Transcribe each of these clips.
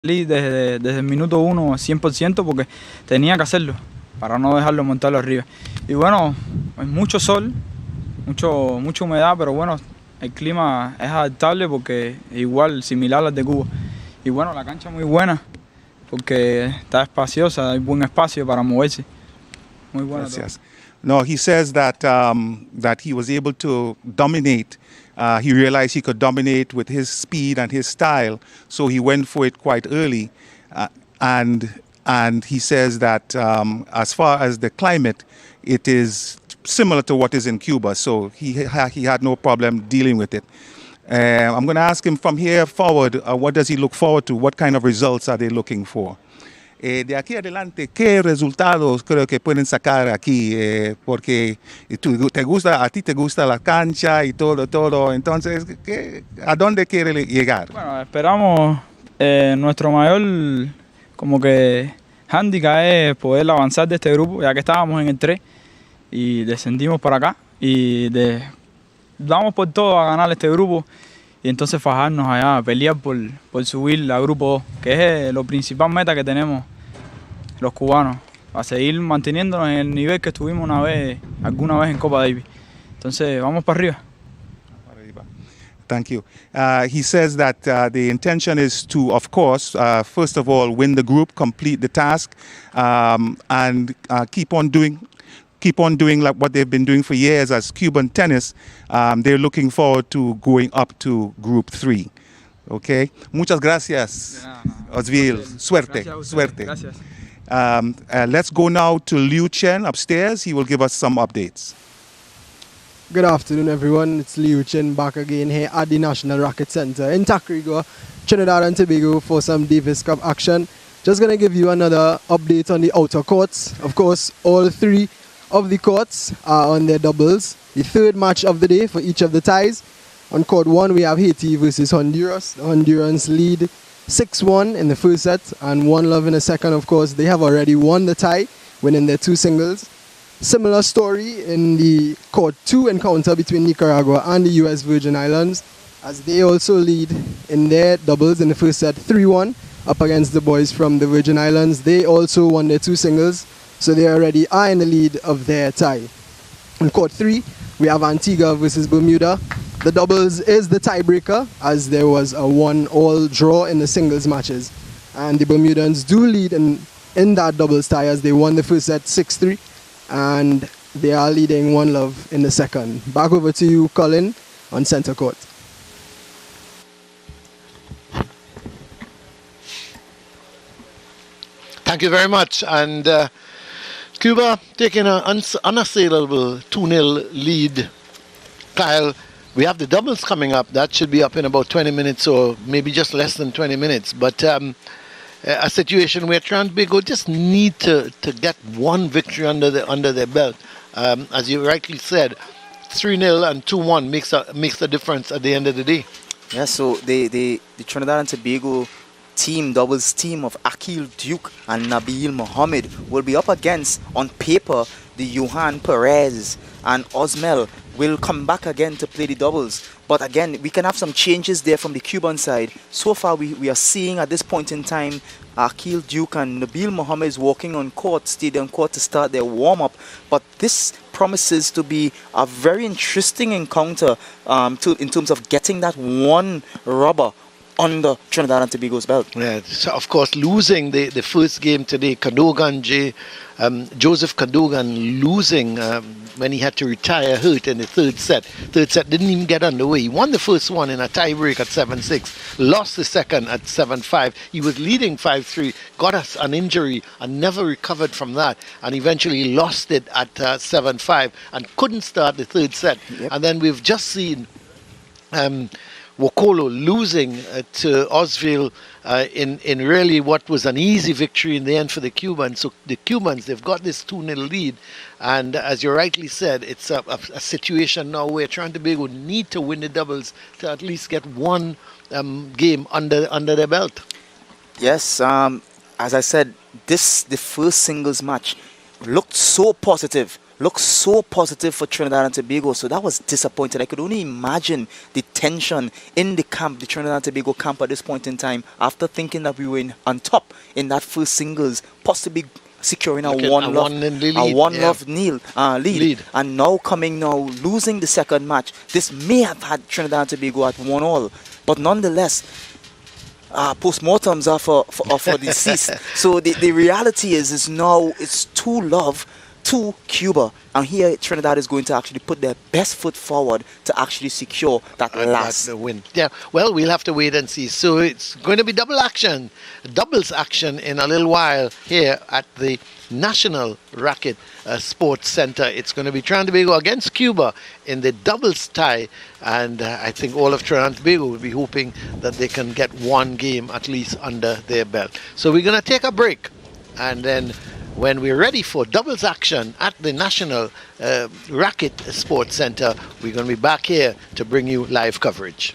Desde el minuto 1 100% porque tenía que hacerlo para no dejarlo montarlo arriba. Y bueno, hay mucho sol, mucha humedad, pero bueno, el clima es adaptable porque igual similar al de Cuba. Y bueno, la cancha muy buena porque está espaciosa, hay buen espacio para moverse. Muy buena. Yes. No, he says that that he was able to dominate. He realized he could dominate with his speed and his style, so he went for it quite early. And he says that as far as the climate, it is similar to what is in Cuba, so he had no problem dealing with it. I'm going to ask him from here forward, what does he look forward to? What kind of results are they looking for? De aquí adelante, ¿qué resultados creo que pueden sacar aquí? Porque a ti te gusta la cancha y todo. Entonces, ¿a dónde quiere llegar? Bueno, esperamos nuestro mayor como que handicap es poder avanzar de este grupo, ya que estábamos en el 3 y descendimos para acá y damos por todo a ganar este grupo y entonces fajarnos allá, pelear por subir al grupo 2, que es lo principal meta que tenemos los cubanos, a seguir manteniéndonos en el nivel que estuvimos alguna vez en Copa Davis. Entonces vamos para arriba. Thank you. He says that the intention is to, of course, first of all, win the group, complete the task, and keep on doing like what they've been doing for years as Cuban tennis. They're looking forward to going up to Group 3. Okay. Muchas gracias, Osville. Suerte. Suerte. Gracias. Let's go now to Liu Chen upstairs. He will give us some updates. Good afternoon, everyone. It's Liu Chen back again here at the National Racket Center in Tacrigo, Trinidad and Tobago for some Davis Cup action. Just going to give you another update on the outer courts. Of course, all 3 of the courts are on their doubles. The third match of the day for each of the ties. On court 1, we have Haiti versus Honduras. The Hondurans lead 6-1 in the first set and 1-love in the second. Of course, they have already won the tie, winning their 2 singles. Similar story in the court 2 encounter between Nicaragua and the US Virgin Islands, as they also lead in their doubles in the first set 3-1 up against the boys from the Virgin Islands. They also won their 2 singles, so they already are in the lead of their tie. In court 3, we have Antigua versus Bermuda. The doubles is the tiebreaker, as there was a 1-all draw in the singles matches. And the Bermudans do lead in that doubles tie, as they won the first set 6-3. And they are leading 1-love in the second. Back over to you, Colin, on center court. Thank you very much. And Cuba taking an unassailable 2-0 lead. Kyle, we have the doubles coming up. That should be up in about 20 minutes or maybe just less than 20 minutes. But a situation where Trinidad just need to get one victory under their belt. As you rightly said, 3-0 and 2-1 makes a difference at the end of the day. Yeah, so the Trinidad and Tobago doubles team of Akil Duke and Nabil Mohammed will be up against, on paper, the Johan Perez and Osmel will come back again to play the doubles. But again, we can have some changes there from the Cuban side. So far, we are seeing at this point in time, Akil Duke and Nabil Mohammed is walking on stadium court to start their warm-up. But this promises to be a very interesting encounter in terms of getting that one rubber under Trinidad and Tobago's belt. Yeah, so of course, losing the first game today, Joseph Cadogan losing when he had to retire hurt in the third set. Third set didn't even get underway. He won the first one in a tie break at 7-6, lost the second at 7-5. He was leading 5-3, got us an injury and never recovered from that, and eventually lost it at 7-5 and couldn't start the third set. Yep. And then we've just seen Wokolo losing to Osville in really what was an easy victory in the end for the Cubans. So the Cubans, they've got this 2-0 lead. And as you rightly said, it's a situation now where Trinidad would need to win the doubles to at least get one game under their belt. Yes, as I said, the first singles match looked so positive looked so positive for Trinidad and Tobago. So that was disappointing. I could only imagine the tension in the camp, the Trinidad and Tobago camp at this point in time, after thinking that we were on top in that first singles, possibly securing a one-love lead. And now losing the second match. This may have had Trinidad and Tobago at 1-1, but nonetheless, postmortems are for deceased. So the reality is now it's 2-love to Cuba, and here Trinidad is going to actually put their best foot forward to actually secure that last win. Yeah, well, we'll have to wait and see. So it's going to be doubles action in a little while here at the National Racket Sports Center. It's going to be Trinidad and Tobago against Cuba in the doubles tie, and I think all of Trinidad and Tobago will be hoping that they can get one game at least under their belt. So we're going to take a break, and then when we're ready for doubles action at the National Racket Sports Center, we're going to be back here to bring you live coverage.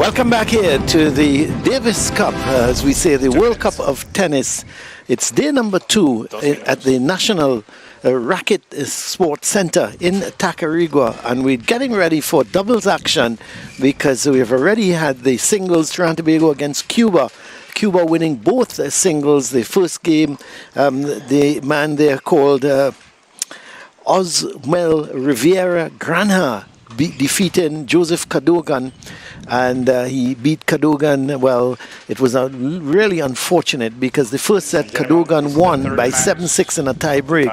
Welcome back here to the Davis Cup, as we say, the World Cup of Tennis. It's day number 2 at the National Racket Sports Center in Tacarigua, and we're getting ready for doubles action because we've already had the singles Trinidad and Tobago against Cuba. Cuba winning both singles. The first game, the man there called Osmel Rivera Granja defeating Joseph Cadogan, and he beat Cadogan. Well, it was really unfortunate because the first set Cadogan won by 7-6 in a tie break.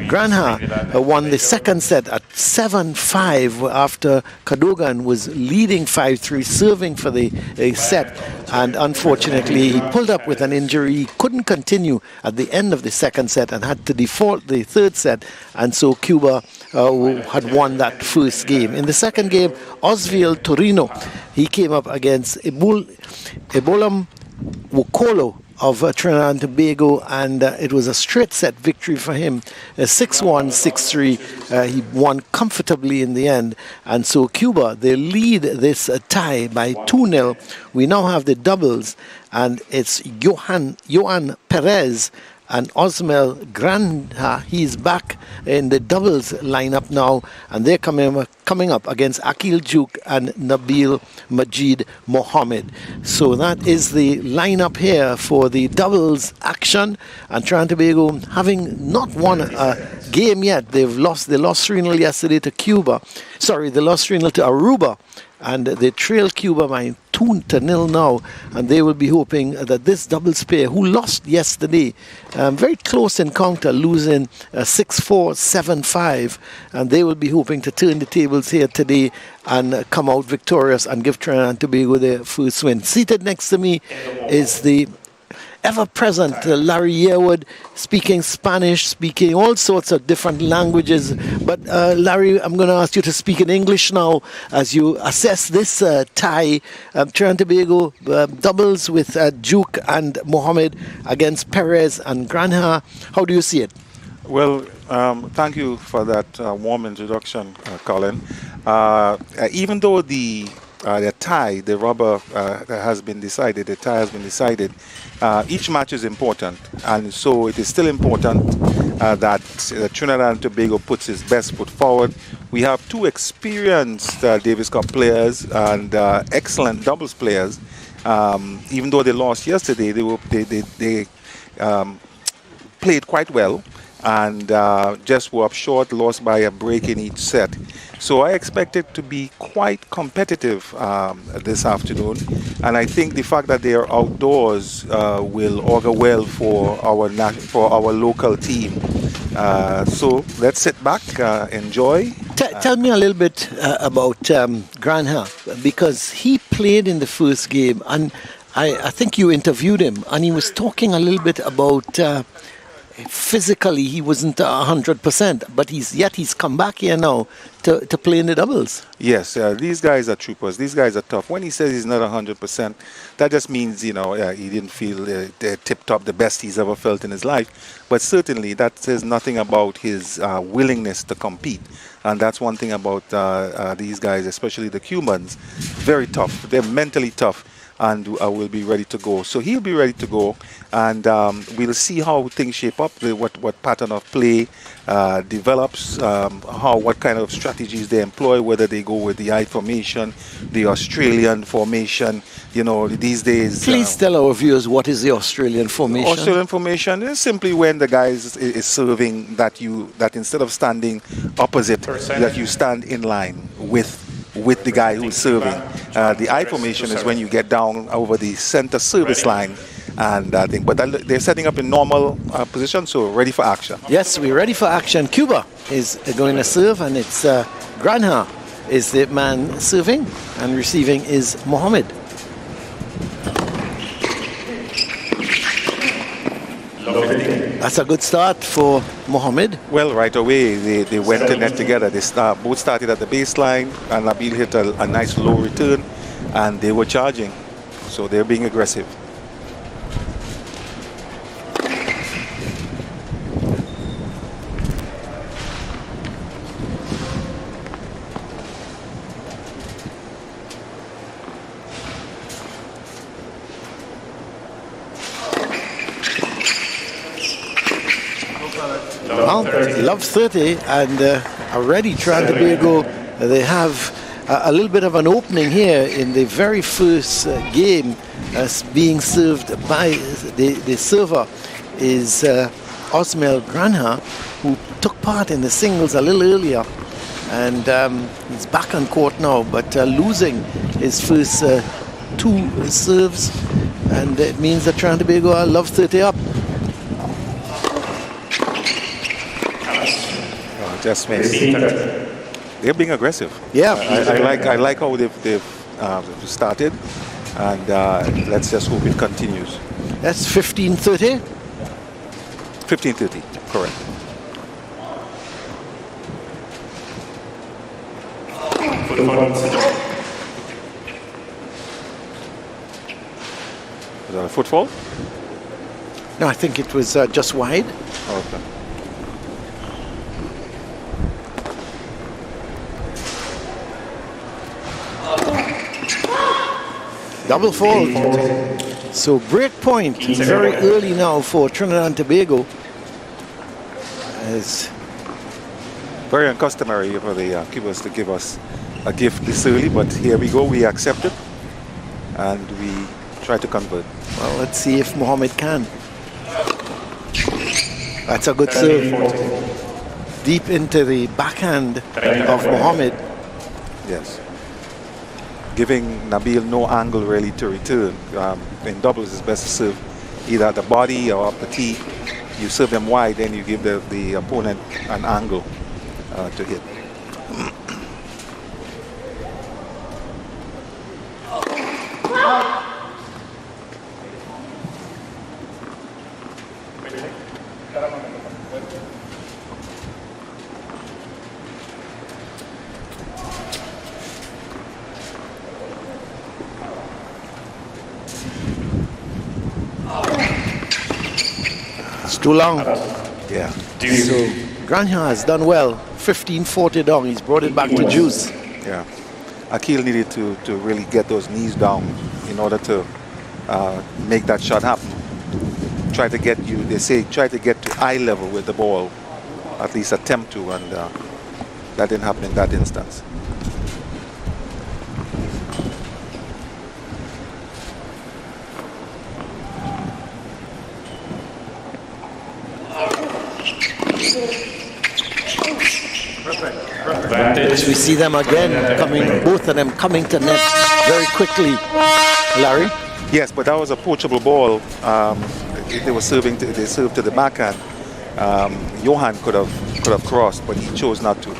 Granja won the second set at 7-5 after Cadogan was leading 5-3, serving for the set, and unfortunately he pulled up with an injury. He couldn't continue at the end of the second set and had to default the third set, and so Cuba had won that first game. In the second game, Osvaldo Torino, he came up against Ebolam Wokolo of Trinidad and Tobago, and it was a straight set victory for him, 6-1, 6-3. He won comfortably in the end, and so Cuba, they lead this tie by 2-0. We now have the doubles, and it's Johan Perez and Osmel Granja. He's back in the doubles lineup now, and they're coming up against Akil Duke and Nabil Majid Mohammed. So that is the lineup here for the doubles action, and Trinidad and Tobago having not won a game yet. They lost 3-0 yesterday to Cuba. Sorry, they lost 3-0 to Aruba, and they trail Cuba by 2-0 now, and they will be hoping that this doubles pair, who lost yesterday, very close encounter, losing 6-4, 7-5, and they will be hoping to turn the tables here today and come out victorious and give Trinidad and Tobago their first win. Seated next to me is the ever-present Larry Yearwood, speaking Spanish, speaking all sorts of different languages. But Larry, I'm going to ask you to speak in English now as you assess this tie, Trinidad and Tobago doubles with Duke and Mohammed against Perez and Granja. How do you see it? Well, thank you for that warm introduction, Colin. Even though the tie, the rubber has been decided, the tie has been decided, each match is important, and so it is still important that Trinidad and Tobago puts its best foot forward. We have two experienced Davis Cup players and excellent doubles players. Even though they lost yesterday, they played quite well, and just were up short, lost by a break in each set. So I expect it to be quite competitive this afternoon, and I think the fact that they are outdoors will augur well for our local team. So let's sit back, enjoy. Tell me a little bit about Granja, because he played in the first game, and I think you interviewed him, and he was talking a little bit about physically he wasn't 100%, but he's come back here now to play in the doubles. Yes, these guys are troopers. These guys are tough. When he says he's not 100%, that just means, he didn't feel tip-top, the best he's ever felt in his life. But certainly that says nothing about his willingness to compete. And that's one thing about these guys, especially the Cubans. Very tough. They're mentally tough, and will be ready to go. So he'll be ready to go, and we'll see how things shape up, what pattern of play develops, what kind of strategies they employ, whether they go with the I formation, the Australian formation. These days... Please tell our viewers what is the Australian formation. Australian formation is simply when the guy is serving that instead of standing opposite, that you stand in line with the guy who's serving. The I formation is when you get down over the center service line and thing. But they're setting up in normal position, so ready for action. Yes, we're ready for action. Cuba is going to serve, and it's Granja is the man serving, and receiving is Mohammed. That's a good start for Mohammed. Well, right away they went to net together. They both started at the baseline, and Nabil hit a nice low return, and they were charging. So they're being aggressive. Well, love 30 and already Trinidad and Tobago, they have a little bit of an opening here in the very first game being served by the server is Osmel Granha, who took part in the singles a little earlier, and he's back on court now, but losing his first 2 serves, and it means that Trinidad and Tobago are love 30 up. Just missed. They're being aggressive. Yeah, I like how they've started, and let's just hope it continues. that's 15-30. 15-30, correct. Was that a footfall? No, I think it was just wide. Okay. Double fault. So break point very early now for Trinidad and Tobago. As Very uncustomary for the Cubans to give us a gift this early, but here we go. We accept it, and we try to convert. well, let's see if Mohammed can. That's a good serve. Deep into the backhand of Mohammed. Yes. Giving Nabil no angle really to return. In doubles, it's best to serve either at the body or up the tee. You serve them wide, then you give the opponent an angle to hit. It's too long. Yeah. So Granja has done well. 15-40 down. He's brought it back to juice. Yeah. Akil needed to really get those knees down in order to make that shot happen. Try to get you, they say, try to get to eye level with the ball, at least attempt to, and that didn't happen in that instance. As we see them again coming, both of them coming to net very quickly. Larry? Yes, but that was a poachable ball. They were serving. They served to the backhand. Johan could have crossed, but he chose not to.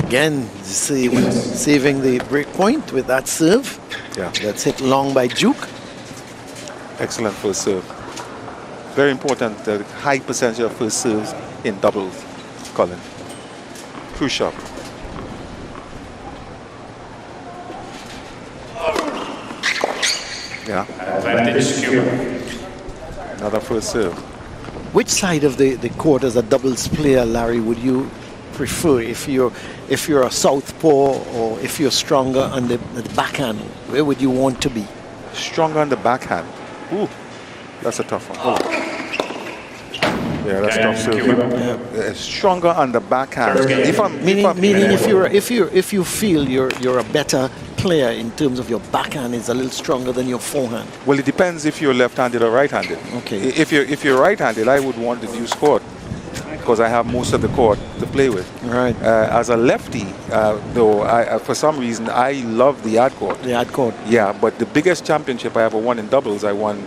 Again, saving the break point with that serve. Yeah, That's hit long by Duke. excellent first serve. Very important. High percentage of first serves in doubles, Colin. Crucial. Yeah. Advantage Cuba. Another first serve. Which side of the court as a doubles player, Larry, would you prefer if you're a southpaw or if you're stronger on the backhand? Where would you want to be? Stronger on the backhand. Ooh, that's a tough one. Oh. Yeah, that's tough serve. Stronger on the backhand. Meaning if you feel you're a better player in terms of your backhand is a little stronger than your forehand. Well, it depends if you're left-handed or right-handed. Okay. If you're right-handed, I would want the deuce court because I have most of the court to play with. Right. As a lefty, though, for some reason I love the ad court. The ad court. Yeah, but the biggest championship I ever won in doubles, I won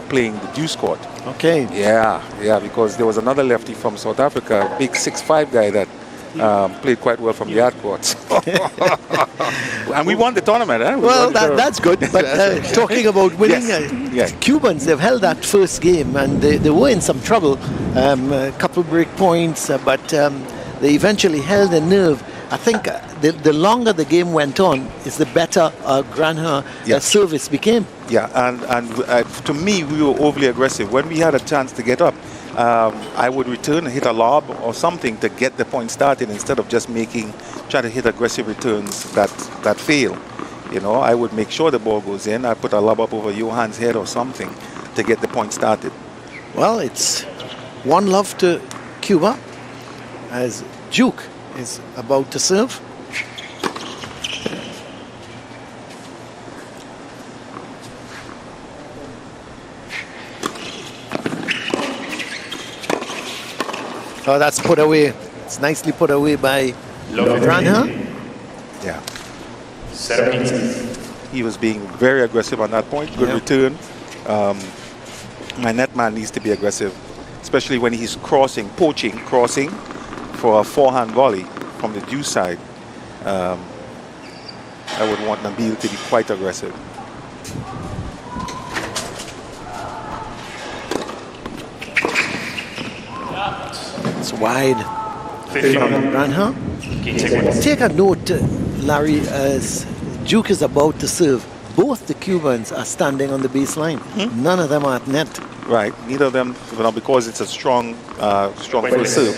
playing the deuce court. Okay. Yeah, because there was another lefty from South Africa, a big 6'5" guy that played quite well from the ad courts. And we won the tournament. Eh? Well, that's good. But talking about winning, yes. Cubans, they've held that first game and they were in some trouble. A couple break points, but they eventually held their nerve. I think the longer the game went on, is the better Granja service became. Yeah, and to me, we were overly aggressive. When we had a chance to get up, I would return and hit a lob or something to get the point started instead of just try to hit aggressive returns that fail. You know, I would make sure the ball goes in. I put a lob up over Johan's head or something to get the point started. Well, it's 1-love to Cuba as Duke is about to serve. Oh, that's put away. It's nicely put away by Ranha. Yeah. He was being very aggressive on that point. Good return. My netman needs to be aggressive, especially when he's crossing for a forehand volley from the due side. I would want Nabil to be quite aggressive. It's wide. Ranha. Take a note, Larry, as Duke is about to serve. Both the Cubans are standing on the baseline. None of them are at net. Right. Neither of them, because it's a strong first serve.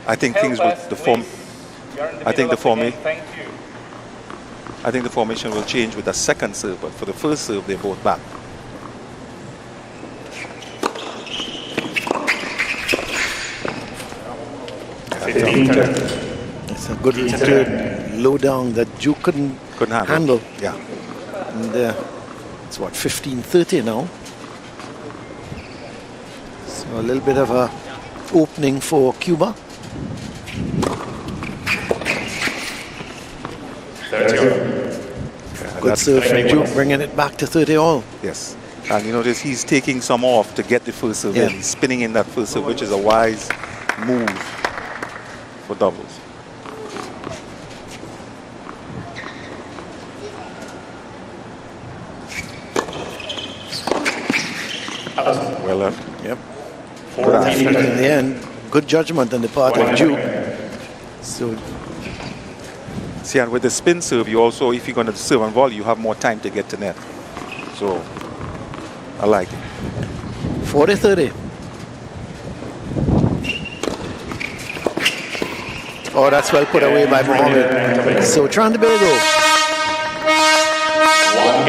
I think things will I think the formation will change with the second serve, but for the first serve, they're both back. It's a good return, low down that Duke couldn't handle. Yeah. And it's what, 15-30 now. So a little bit of a opening for Cuba. 30 Good serve from Duke, bringing it back to 30 all. Yes. And you notice he's taking some off to get the first serve in. He's spinning in that first serve, which is a wise move for doubles. Well done. Yep. In the end, good judgment on the part of Duke. So, see, and with the spin serve, you also, if you're going to serve and volley, you have more time to get to net. So, I like it. 40-30. Oh, that's well put away by Mohammed. So, Tobago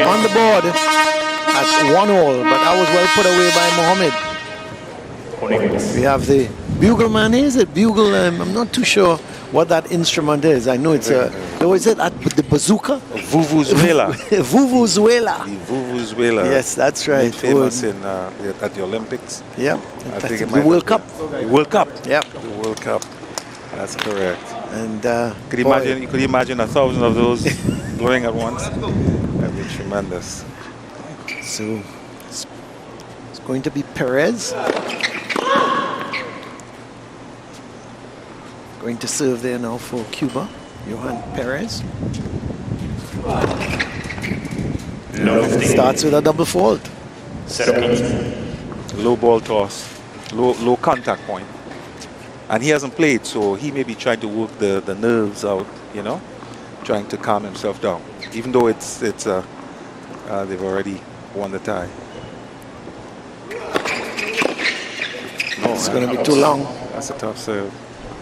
on the board at 1-all, but that was well put away by Mohammed. We have the bugle man. Is it bugle? I'm not too sure what that instrument is. I know it's a. Oh, is it the bazooka? Vuvuzuela. Vuvuzuela. The Vuvuzuela. Yes, that's right. Famous at the Olympics. Yeah. I think it the World Cup. The World Cup. Yeah. The World Cup. That's correct. And could you imagine 1,000 of those blowing at once? That'd be tremendous. So it's going to be Perez. Going to serve there now for Cuba, Johan Perez. Starts with a double fault. Low ball toss, low contact point. And he hasn't played, so he may be trying to work the nerves out, you know, trying to calm himself down. Even though they've already won the tie. It's going to be too long. That's a tough serve.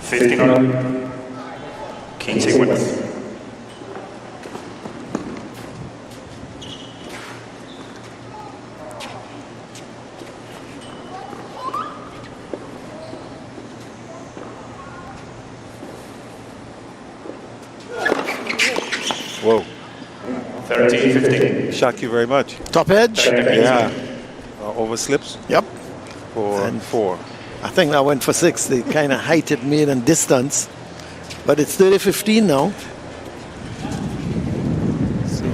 15 King take winners. Whoa. 13-15. Shock you very much. Top edge. Yeah. Overslips. Yep. For 4. I think that went for 6. The kind of height it made and distance. But it's 30-15 now. So.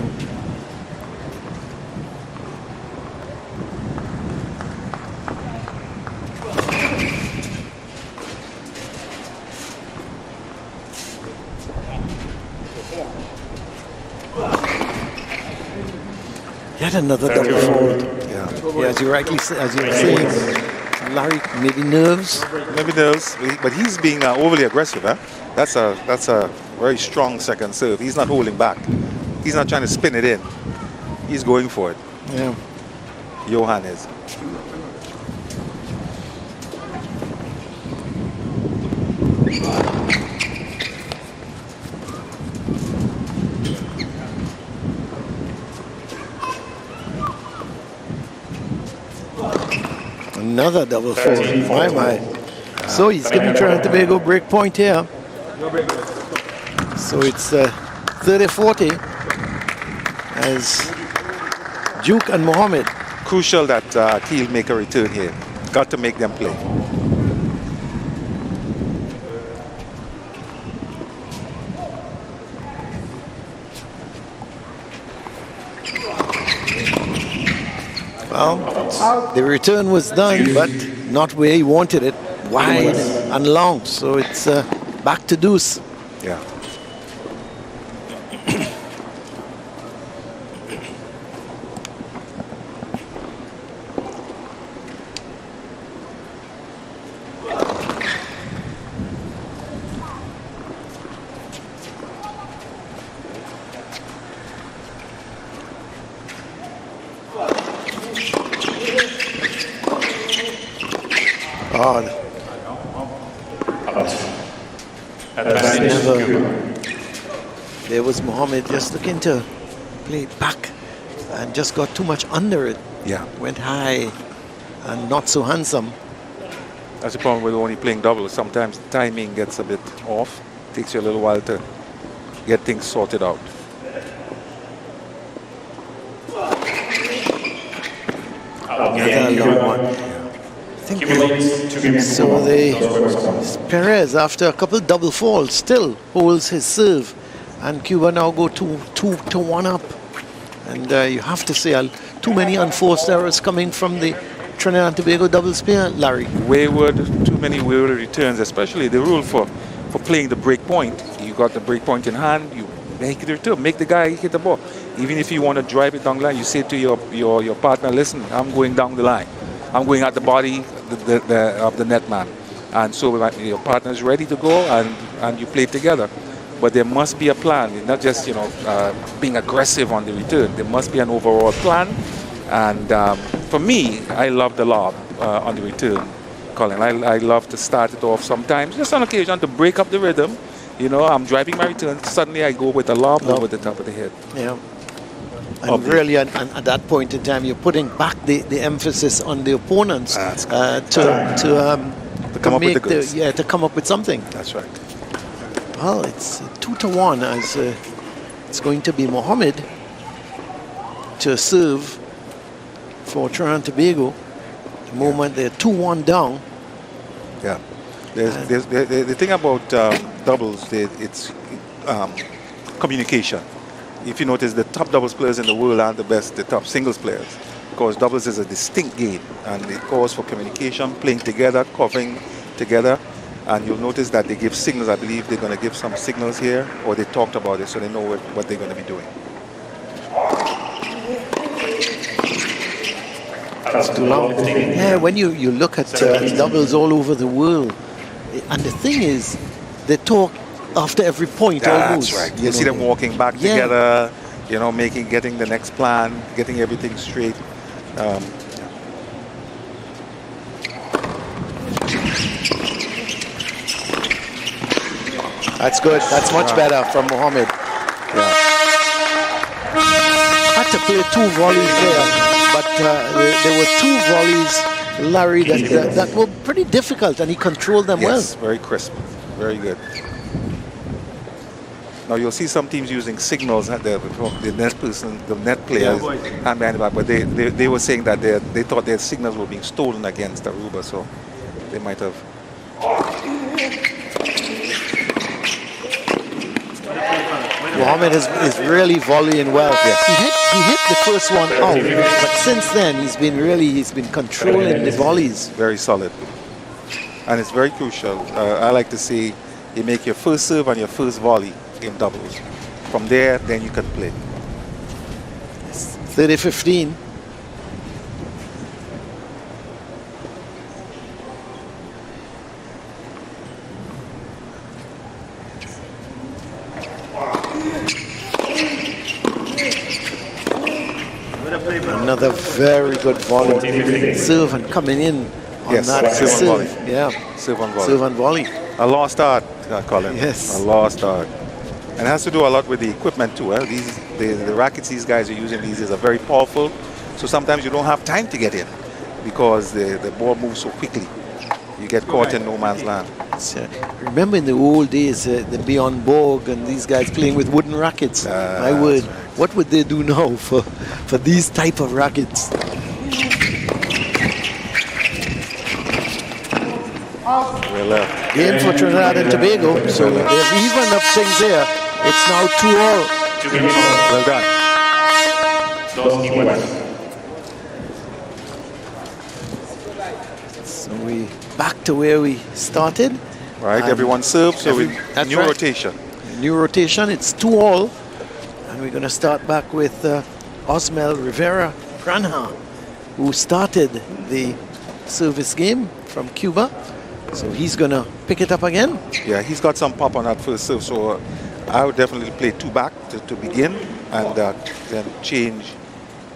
Yet another double fold. Yeah. As you rightly as you were saying, Larry, maybe nerves. Maybe nerves, but he's being overly aggressive. Huh? That's a very strong second serve. He's not holding back. He's not trying to spin it in. He's going for it. Yeah. Johan is. Another double foul. My. So he's giving Trinidad and Tobago break point here. So it's 30-40 as Duke and Mohammed. Crucial that Akil make a return here. Got to make them play. Well, the return was done, but not where he wanted it. Wide and long. So it's back to deuce. Yeah. There was Mohammed just looking to play back and just got too much under it. Yeah. Went high and not so handsome. That's the problem with only playing doubles. Sometimes the timing gets a bit off. Takes you a little while to get things sorted out. Another long one. So Perez, after a couple double falls, still holds his serve, and Cuba now go 2-1 up. And you have to say, too many unforced errors coming from the Trinidad and Tobago doubles pair, Larry. Wayward, too many wayward returns, especially the rule for playing the break point. You got the break point in hand, you make the return, make the guy hit the ball. Even if you want to drive it down the line, you say to your partner, listen, I'm going down the line. I'm going at the body of the net man. And so your partner is ready to go and you play together. But there must be a plan. It's not just, being aggressive on the return. There must be an overall plan. And for me, I love the lob on the return, Colin. I love to start it off sometimes, just on occasion, to break up the rhythm. I'm driving my return. Suddenly I go with a lob over the top of the head. Yeah. And really, at that point in time, you're putting back the emphasis on the opponents to come up with the goods. To come up with something. That's right. Well, it's 2-1 as it's going to be Mohammed to serve for Trinidad and Tobago. At the moment they're 2-1 down. Yeah. The thing about doubles, it's communication. If you notice, the top doubles players in the world aren't the best, the top singles players, because doubles is a distinct game and it calls for communication, playing together, covering together. And you'll notice that they give signals. I believe they're going to give some signals here, or they talked about it, so they know what they're going to be doing. That's too long. Yeah, when you look at doubles all over the world, and the thing is, they talk after every point almost. That's right. You see them walking back together, getting the next plan, getting everything straight. That's good. That's much better from Mohammed. Had to play 2 volleys there, but there were 2 volleys, Larry, that were pretty difficult, and he controlled them well. Yes, very crisp, very good. Now you'll see some teams using signals at the net person, the net players, hand behind the back, but they were saying that they thought their signals were being stolen against Aruba, so they might have. Mohammed is really volleying well. Yes. He hit the first one out, but since then he's been controlling the volleys. Very solid, and it's very crucial. I like to see you make your first serve and your first volley in doubles. From there, then you can play. 30-15. Another very good volley. Serve and coming in on that serve. Volley. Yeah. Serve and volley. Serve and volley. A lost start, Colin. Yes. A lost start. And it has to do a lot with the equipment too. The rackets these guys are using, these are very powerful. So sometimes you don't have time to get in. because the ball moves so quickly. You get caught in no man's land. Remember in the old days, the Beyond Borg and these guys playing with wooden rackets. My word, what would they do now for these type of rackets? Game for Trinidad and Tobago, so they've evened up things there. It's now 2-all. Well done. So we back to where we started. Right, everyone serves, so That's new right. rotation. New rotation, it's 2-all. And we're going to start back with Osmel Rivera Granha, who started the service game from Cuba. So he's going to pick it up again. Yeah, he's got some pop on that first serve, so I would definitely play 2 back to begin and then change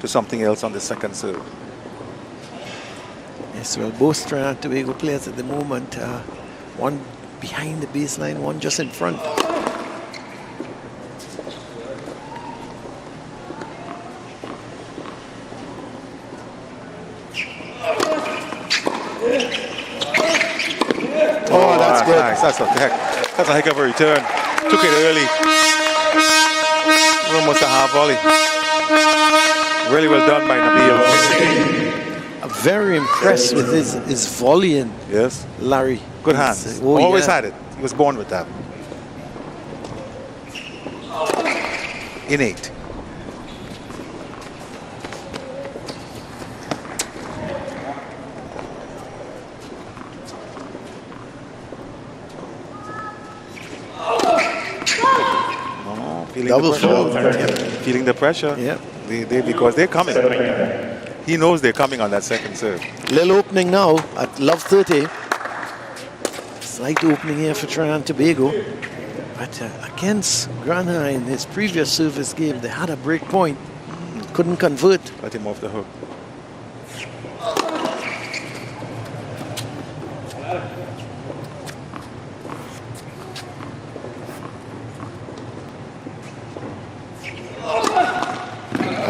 to something else on the second serve. Yes, well, both Trinidad and Tobago players at the moment, one behind the baseline, one just in front. Oh, that's good. Nice. That's a heck of a return. Took it early. Almost a half volley. Really well done by Nabil. I'm very impressed with his volleying. Yes. Larry. Good hands. Always had it. He was born with that. Innate. Double fault. Feeling the pressure. Yeah. Because they're coming. He knows they're coming on that second serve. Little opening now at love 30. Slight opening here for Trinidad and Tobago. But against Granha in his previous service game, they had a break point. Couldn't convert. Let him off the hook.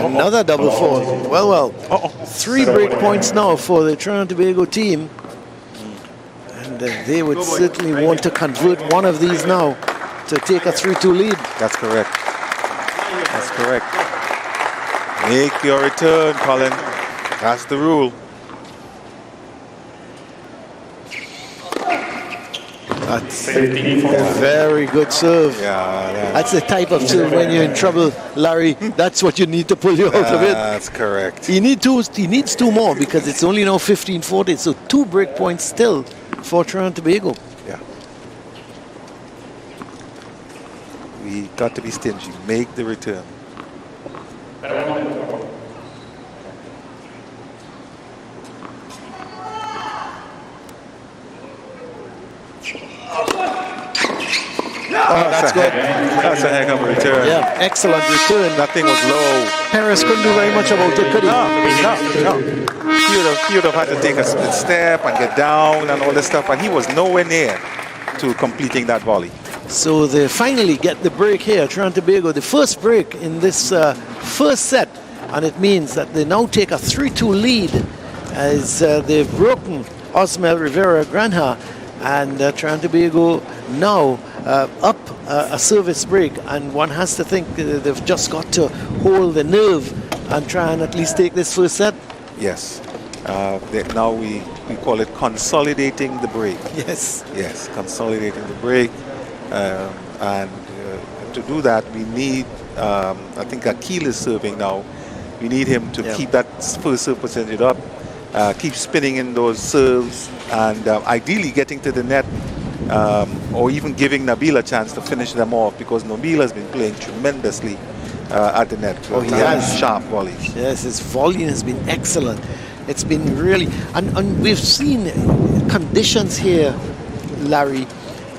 Another double fault. Well. 3 break points now for the Trinidad and Tobago team. And they would certainly want to convert one of these now to take a 3-2 lead. That's correct. That's correct. Make your return, Colin. That's the rule. That's a very good serve. Yeah, that's the type of serve when you're in trouble, Larry. That's what you need to pull you out of it. That's correct. He needs 2 more because it's only now 15-40. So 2 break points still for Trinidad and Tobago. Yeah. We got to be stingy. Make the return. Oh, that's good. That's a heck of a return. Yeah, excellent return. That thing was low. Perez couldn't do very much about it, could he? No. He would have had to take a split step and get down and all this stuff, and he was nowhere near to completing that volley. So they finally get the break here, Trinidad and Tobago, the first break in this first set, and it means that they now take a 3-2 lead as they've broken Osmel Rivera Granha, and Trinidad and Tobago now up a service break, and one has to think they've just got to hold the nerve and try and at least take this first set. Yes. Now we call it consolidating the break. Yes. Yes, consolidating the break. And to do that, we need, I think Akil is serving now. We need him to keep that first serve percentage up, keep spinning in those serves, and ideally getting to the net, or even giving Nabil a chance to finish them off, because Nabil has been playing tremendously at the net. Oh, he has. Sharp volleys. Yes, his volley has been excellent. It's been really, and we've seen conditions here, Larry,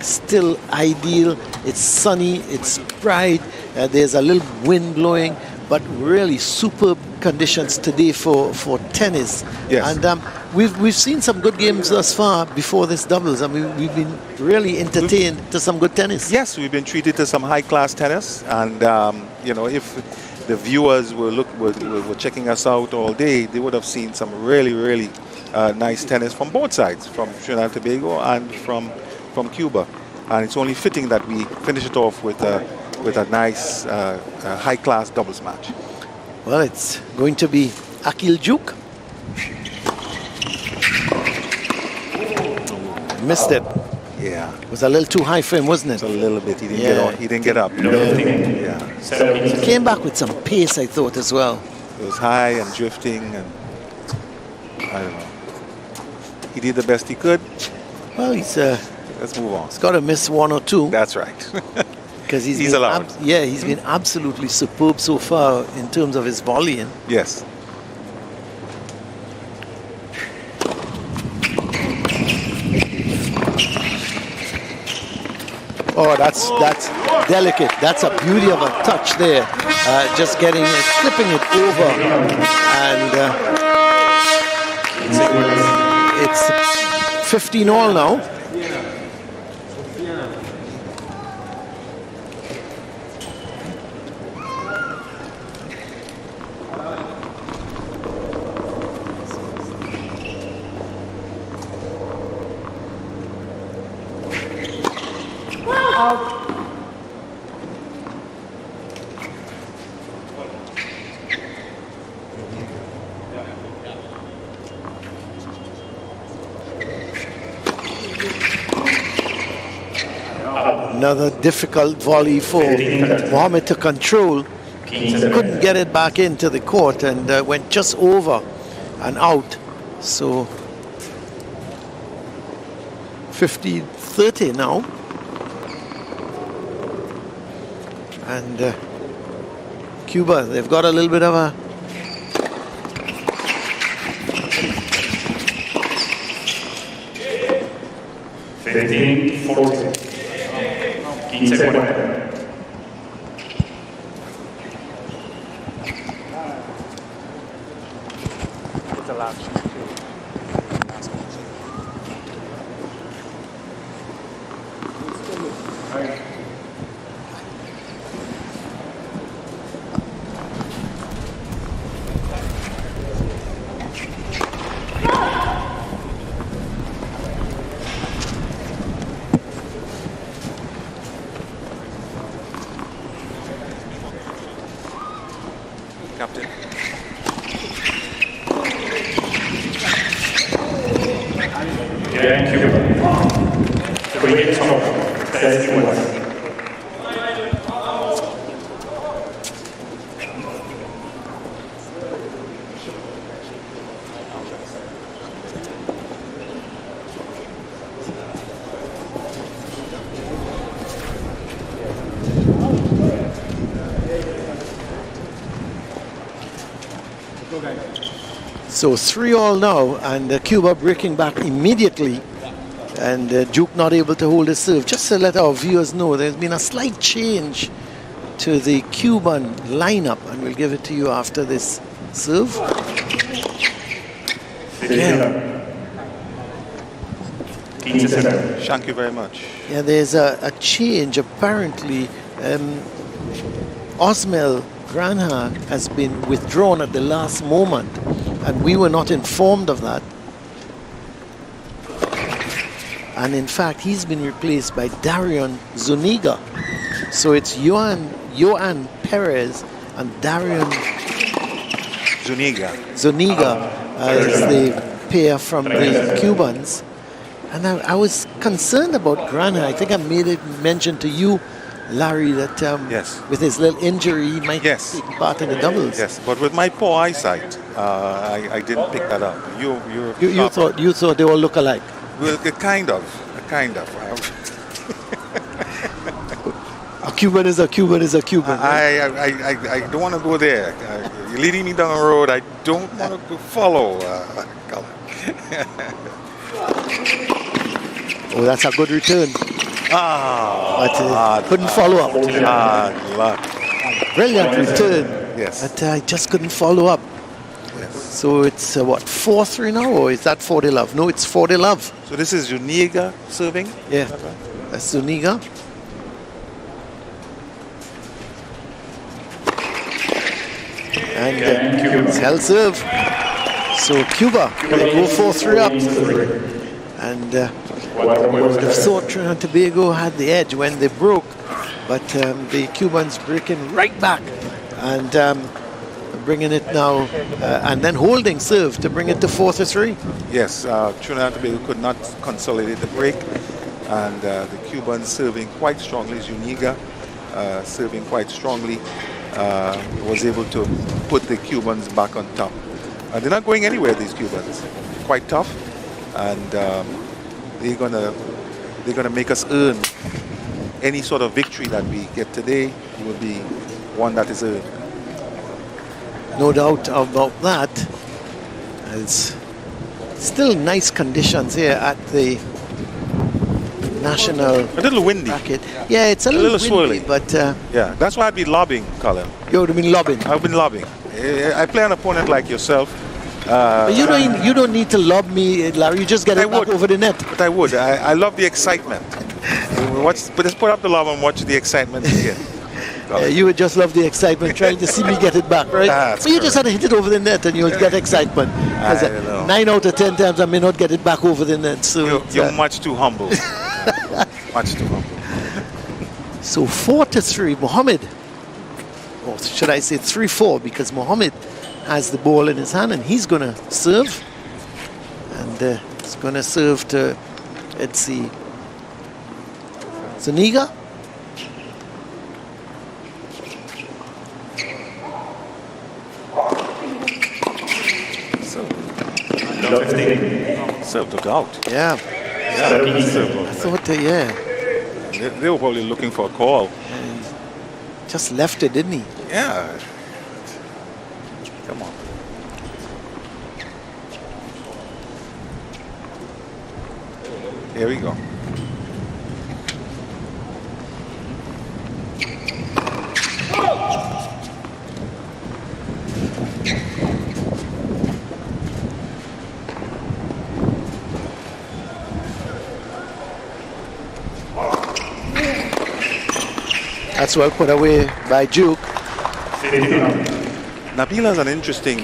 still ideal. It's sunny, it's bright, there's a little wind blowing, but really superb conditions today for tennis. Yes. And we've seen some good games thus far before this doubles. I mean, we've been really entertained to some good tennis. Yes, we've been treated to some high-class tennis, and you know, if the viewers were checking us out all day, they would have seen some really nice tennis from both sides, from Trinidad and Tobago and from Cuba. And it's only fitting that we finish it off with a nice high-class doubles match. Well, it's going to be Akil Duke. Missed it. Yeah. It was a little too high for him, wasn't it? A little bit. He didn't get on. He didn't get up. Yeah. He came back with some pace, I thought, as well. It was high and drifting, and I don't know. He did the best he could. Well, he's Let's move on. got to miss one or two. That's right. Because he's allowed. He's been absolutely superb so far in terms of his volleying. Yes. Oh, that's delicate. That's a beauty of a touch there. Just getting it, flipping it over, and it's 15 all now. Another difficult volley for Mohammed to control. Couldn't get it back into the court and went just over and out. So 50-30 now. And Cuba, they've got a little bit of a... Captain. Thank you. Create top. That's the So 3 all now, and Cuba breaking back immediately, and Duke not able to hold his serve. Just to let our viewers know, there's been a slight change to the Cuban lineup, and we'll give it to you after this serve. Again. Thank you very much. Yeah, there's a change apparently. Osmel Granha has been withdrawn at the last moment, and we were not informed of that. And in fact, he's been replaced by Darion Zuniga. So it's Johan Perez and Darion Zuniga is the pair from the Cubans. And I was concerned about Granha. I think I made it mention to you, Larry, that yes, with his little injury, he might take part in the doubles. Yes, but with my poor eyesight, I didn't pick that up. You thought they all look alike? Well, kind of. A Cuban is a Cuban is a Cuban. I don't want to go there. You're leading me down the road. I don't want to follow. Oh, that's a good return. But couldn't follow up. Brilliant return. Yes. But I just couldn't follow up. Yes. So it's what, 4-3 now, or is that 4-0 love? No, it's 4-0 love. So this is Zuniga serving? Yeah, that's Zuniga. And it's held serve. So Cuba will go 4-3 up. And would have thought Trinidad and Tobago had the edge when they broke, but the Cubans breaking right back and bringing it now, and then holding serve to bring it to 4-3. Yes, Trinidad and Tobago could not consolidate the break, and the Cubans serving quite strongly. Zuniga serving quite strongly, was able to put the Cubans back on top. They're not going anywhere, these Cubans. Quite tough, and they're gonna make us earn any sort of victory that we get today. Will be one that is earned. No doubt about that. It's still nice conditions here at the National A little windy. Racket. Yeah, it's a little windy, swirly. but Yeah, that's why I've been lobbing, Colin. you would have been lobbing. I've been lobbing. I play an opponent like yourself. But you don't need to lob me, Larry. You just get it back over the net. But I would. I love the excitement. But just put up the lob and watch the excitement begin. You would just love the excitement trying to see me get it back, right? That's But you just had to hit it over the net and you'll get excitement. I don't know. 9 out of 10 times I may not get it back over the net. So You're much too humble. Much too humble. So 4-3, Mohammed. Or should I say 3-4, because Mohammed has the ball in his hand and he's going to serve. And he's going to serve to, let's see, Zuniga. Serve took out. Yeah. I thought, yeah. They were probably looking for a call. And just left it, didn't he? Yeah. Come on. Here we go. That's well put away by Duke. Nabil has an interesting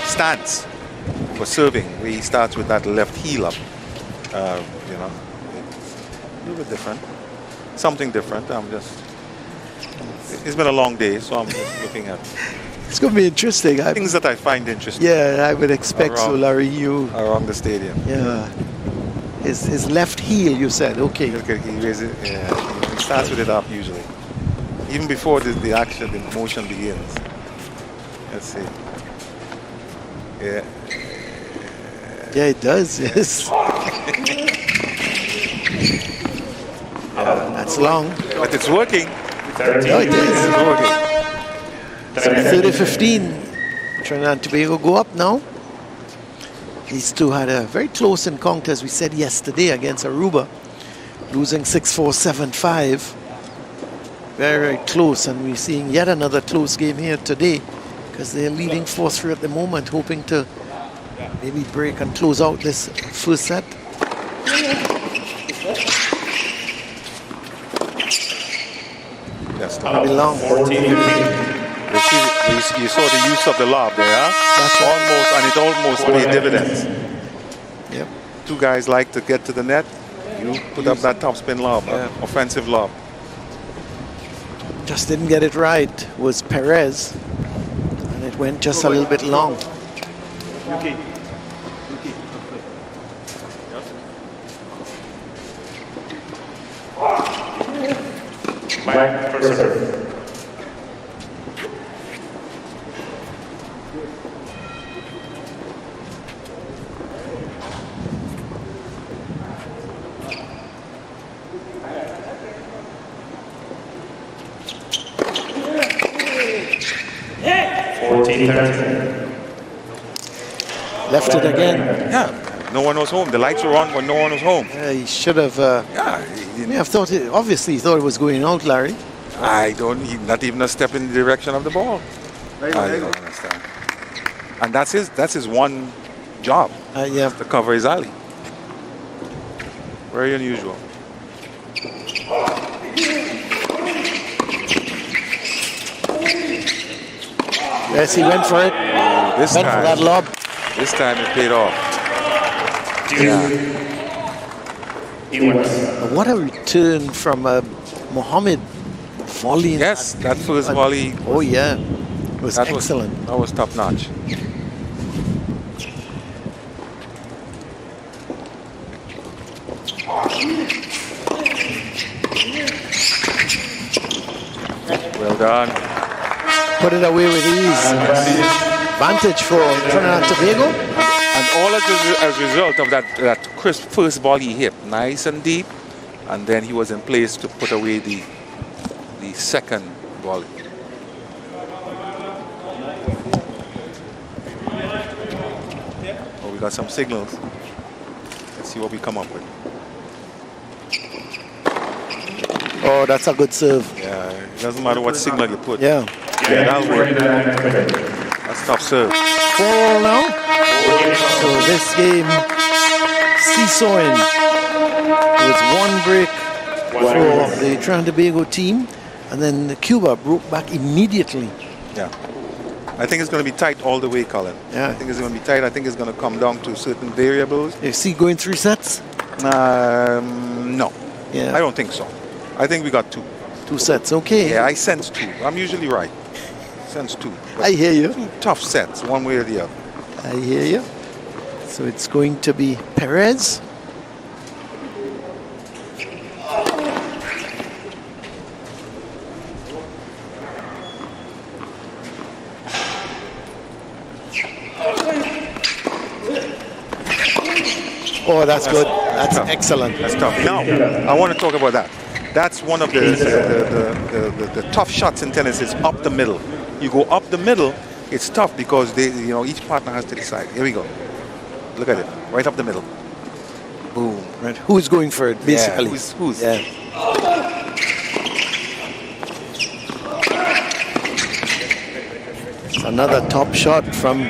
stance for serving, where he starts with that left heel up. You know, it's a little bit different. Something different. It's been a long day, so I'm just looking at It's going to be interesting. things that I find interesting. Yeah, I would expect so, Around- Larry. You, around the stadium. yeah. His left heel, you said. Okay. Look at he raises it. Yeah, he starts with it up usually, even before the action, the motion begins. Let's see. Yeah. Yeah, it does. Yes. That's long. But it's working. No, it is. It's working. 30-15. Trinidad and Tobago go up now. These two had a very close encounter, as we said yesterday, against Aruba, losing 6-4, 7-5. Very, very close, and we're seeing yet another close game here today, because they're leading 4-3 at the moment, hoping to maybe break and close out this first set. Yes, That'll be long. 14-15. you saw the use of the lob there, huh? That's right. Almost paid dividends. Yep. Two guys like to get to the net. You put up that topspin lob, offensive lob. Just didn't get it right was Perez, and it went just a little bit long. Mike, first serve. Left it again. Yeah, no one was home. The lights were on when no one was home. He should have. I thought it. Obviously, he thought it was going out, Larry. Not even a step in the direction of the ball. I don't understand. And that's his one job, Yeah. to cover his alley. Very unusual. Yes, he went for it. This Went for time, that lob. This time it paid off. What a return from Mohammed volley. Yes, that first volley. Oh yeah, it was excellent. That was top notch. Well done. Put it away with ease. Advantage for Trinidad and Tobago. And all as a result of that crisp first ball he hit, nice and deep, and then he was in place to put away the second volley. Oh, we got some signals. Let's see what we come up with. Oh, that's a good serve. Yeah, it doesn't matter what signal you put. Yeah. Yeah, that'll work. That's tough serve. 4-all now. So this game seesawing with one break for the Trinidad and Tobago team, and then Cuba broke back immediately. Yeah. I think it's going to be tight all the way, Colin. Yeah. I think it's going to be tight. I think it's going to come down to certain variables. Is he going 3 sets? No. Yeah. I don't think so. I think we got 2. 2 sets, okay. Yeah, I sense 2. I'm usually right. Sense 2. I hear you. 2 tough sets, one way or the other. I hear you. So it's going to be Perez. Oh, that's good. That's tough. excellent. That's tough. Now, I want to talk about that. That's one of the tough shots in tennis is up the middle. You go up the middle, it's tough because each partner has to decide. Here we go. Look at it, right up the middle. Boom. Right. Who's going for it, basically? Yeah, who's? Yeah. It's another top shot from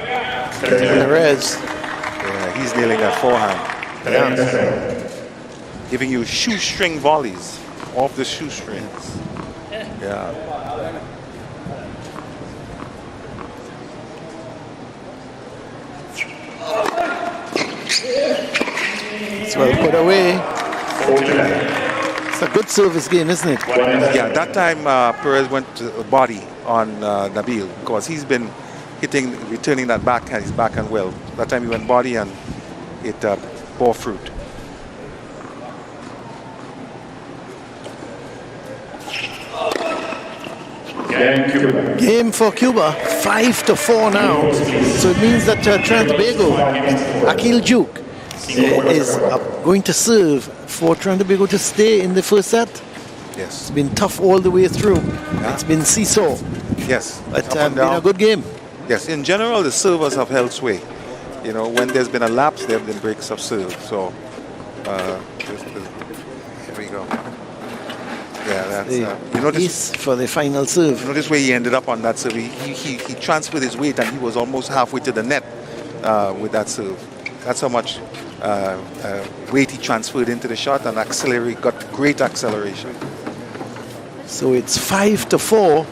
Perez. Yeah, he's nailing that forehand. Yeah. Giving you shoestring volleys off the shoestrings. Yeah. It's well put away. It's a good service game, isn't it? Yeah, that time Perez went to body on Nabil because he's been returning that backhand, his backhand well. That time he went body and it bore fruit. Game for Cuba, 5-4 now. So it means that Trinidad and Tobago, Akil Duke, is going to serve for Trinidad and Tobago to stay in the first set. Yes. It's been tough all the way through. Yeah. It's been seesaw. Yes. But been a good game. Yes. In general, the servers have held sway. When there's been a lapse, there have been breaks of serve. So, here we go. Yeah, that's you notice for the final serve. You notice where he ended up on that serve. He transferred his weight and he was almost halfway to the net with that serve. That's how much weight he transferred into the shot and got great acceleration. So it's 5-4,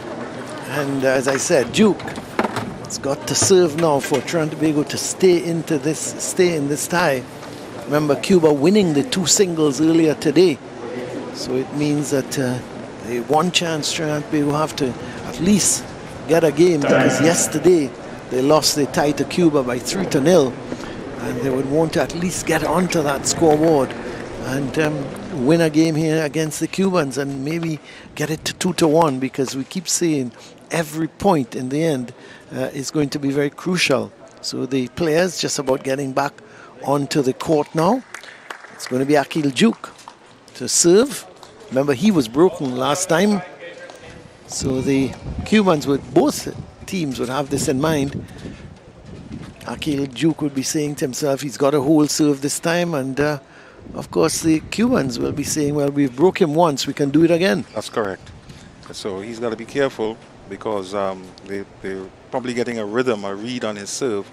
and as I said, Duke has got to serve now for Trinidad and Tobago to stay in this tie. Remember, Cuba winning the 2 singles earlier today. So it means that the one chance Trinidad and Tobago have to at least get a game, because yesterday they lost the tie to Cuba by 3-0, and they would want to at least get onto that scoreboard and win a game here against the Cubans and maybe get it to 2-1, because we keep saying every point in the end is going to be very crucial. So the players just about getting back onto the court now. It's going to be Akil Duke to serve. Remember, he was broken last time. So the Cubans, with both teams, would have this in mind. Akil Duke would be saying to himself he's got a whole serve this time, and of course the Cubans will be saying, well, we've broke him once, we can do it again. That's correct. So he's got to be careful, because they're probably getting a rhythm, a read on his serve.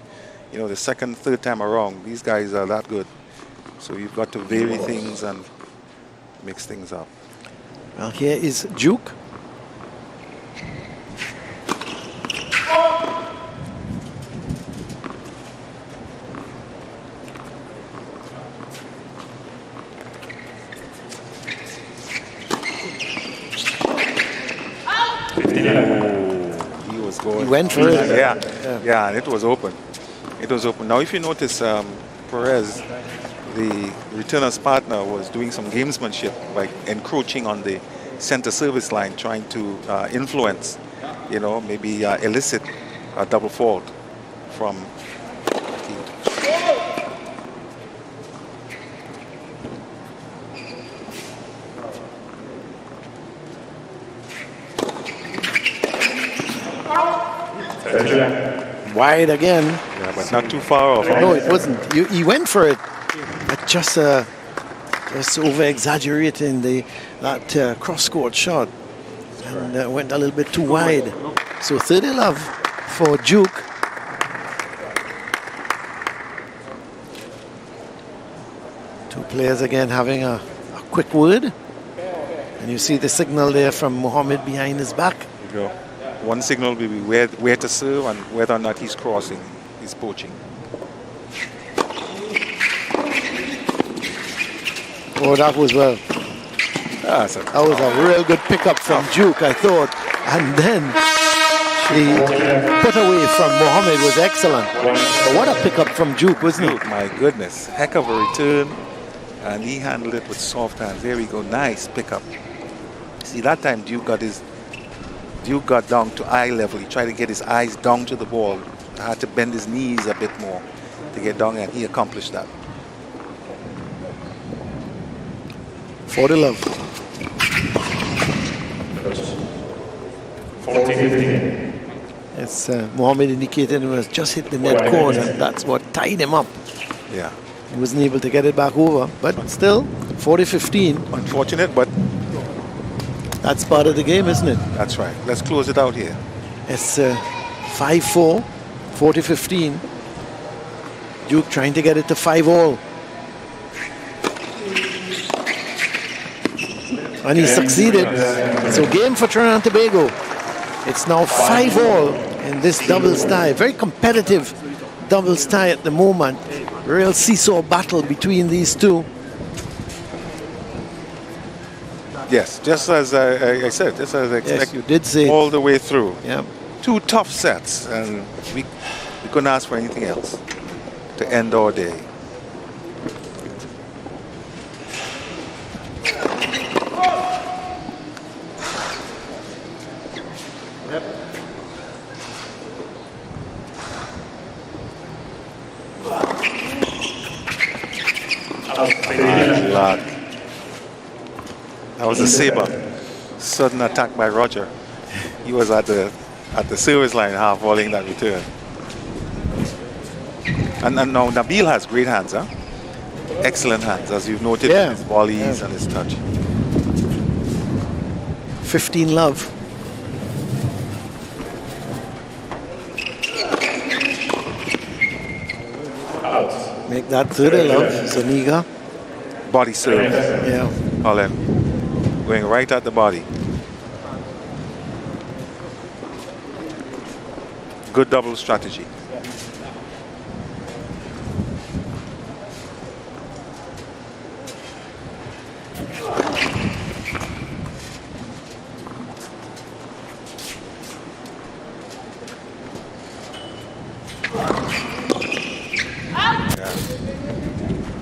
The second, third time around, these guys are that good. So you've got to vary things and mix things up. Well, here is Duke. going. He went for it. Yeah, and it was open. It was open. Now, if you notice, Perez, the returner's partner, was doing some gamesmanship by encroaching on the center service line, trying to influence, maybe elicit a double fault from Wide again. Yeah, but not too far off. No, it wasn't. He went for it, but just over exaggerating that cross-court shot, and went a little bit too wide. So 30 love for Duke. Two players again having a quick word, and you see the signal there from Mohammed behind his back. There you go. One signal will be where to serve and whether or not he's crossing, he's poaching. Oh, that was well. That was a real good pickup from Duke, I thought. And then the put away from Mohammed was excellent. But what a pickup from Duke, wasn't it? My goodness, heck of a return. And he handled it with soft hands. There we go, nice pickup. See, that time Duke got down to eye level. He tried to get his eyes down to the ball. Had to bend his knees a bit more to get down, and he accomplished that. 40 love. 14-15. As Mohammed indicated, he was just hit the net cord, and that's what tied him up. Yeah. He wasn't able to get it back over, but still, 40-15. Unfortunate, but that's part of the game, isn't it? that's right. Let's close it out here. It's 5-4, 40-15. Duke trying to get it to 5-all. And he succeeded. So game for Trinidad and Tobago. It's now 5-all in this doubles tie. Very competitive doubles tie at the moment. Real seesaw battle between these two. Yes, just as I said, just as I expected. Yes, you did say all the way through. Yeah. Two tough sets, and we couldn't ask for anything else to end our day. That was a saber. Sudden attack by Roger. He was at the service line half volleying that return. And now Nabil has great hands, huh? Excellent hands, as you've noted in his volleys and his touch. 15 love. Make that 30 love, Zuniga. Body serve. Yeah. Holland. Going right at the body. Good double strategy.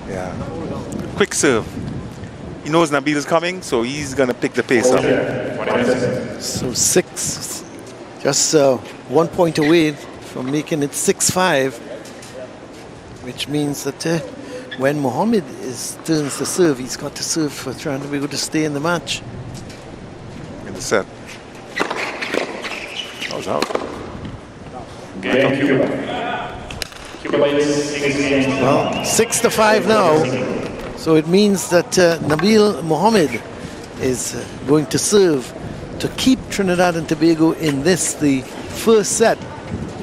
Yeah. Quick serve. He knows Nabil is coming, so he's going to pick the pace up. So 6, just 1 point away from making it 6-5, which means that when Mohammed turns to serve, he's got to serve for Trinidad and Tobago to stay in the match. In the set. That was out. Game Cuba. Cuba leads 6 games. Well, 6-5 now. So it means that Nabil Mohammed is going to serve to keep Trinidad and Tobago in this, the first set.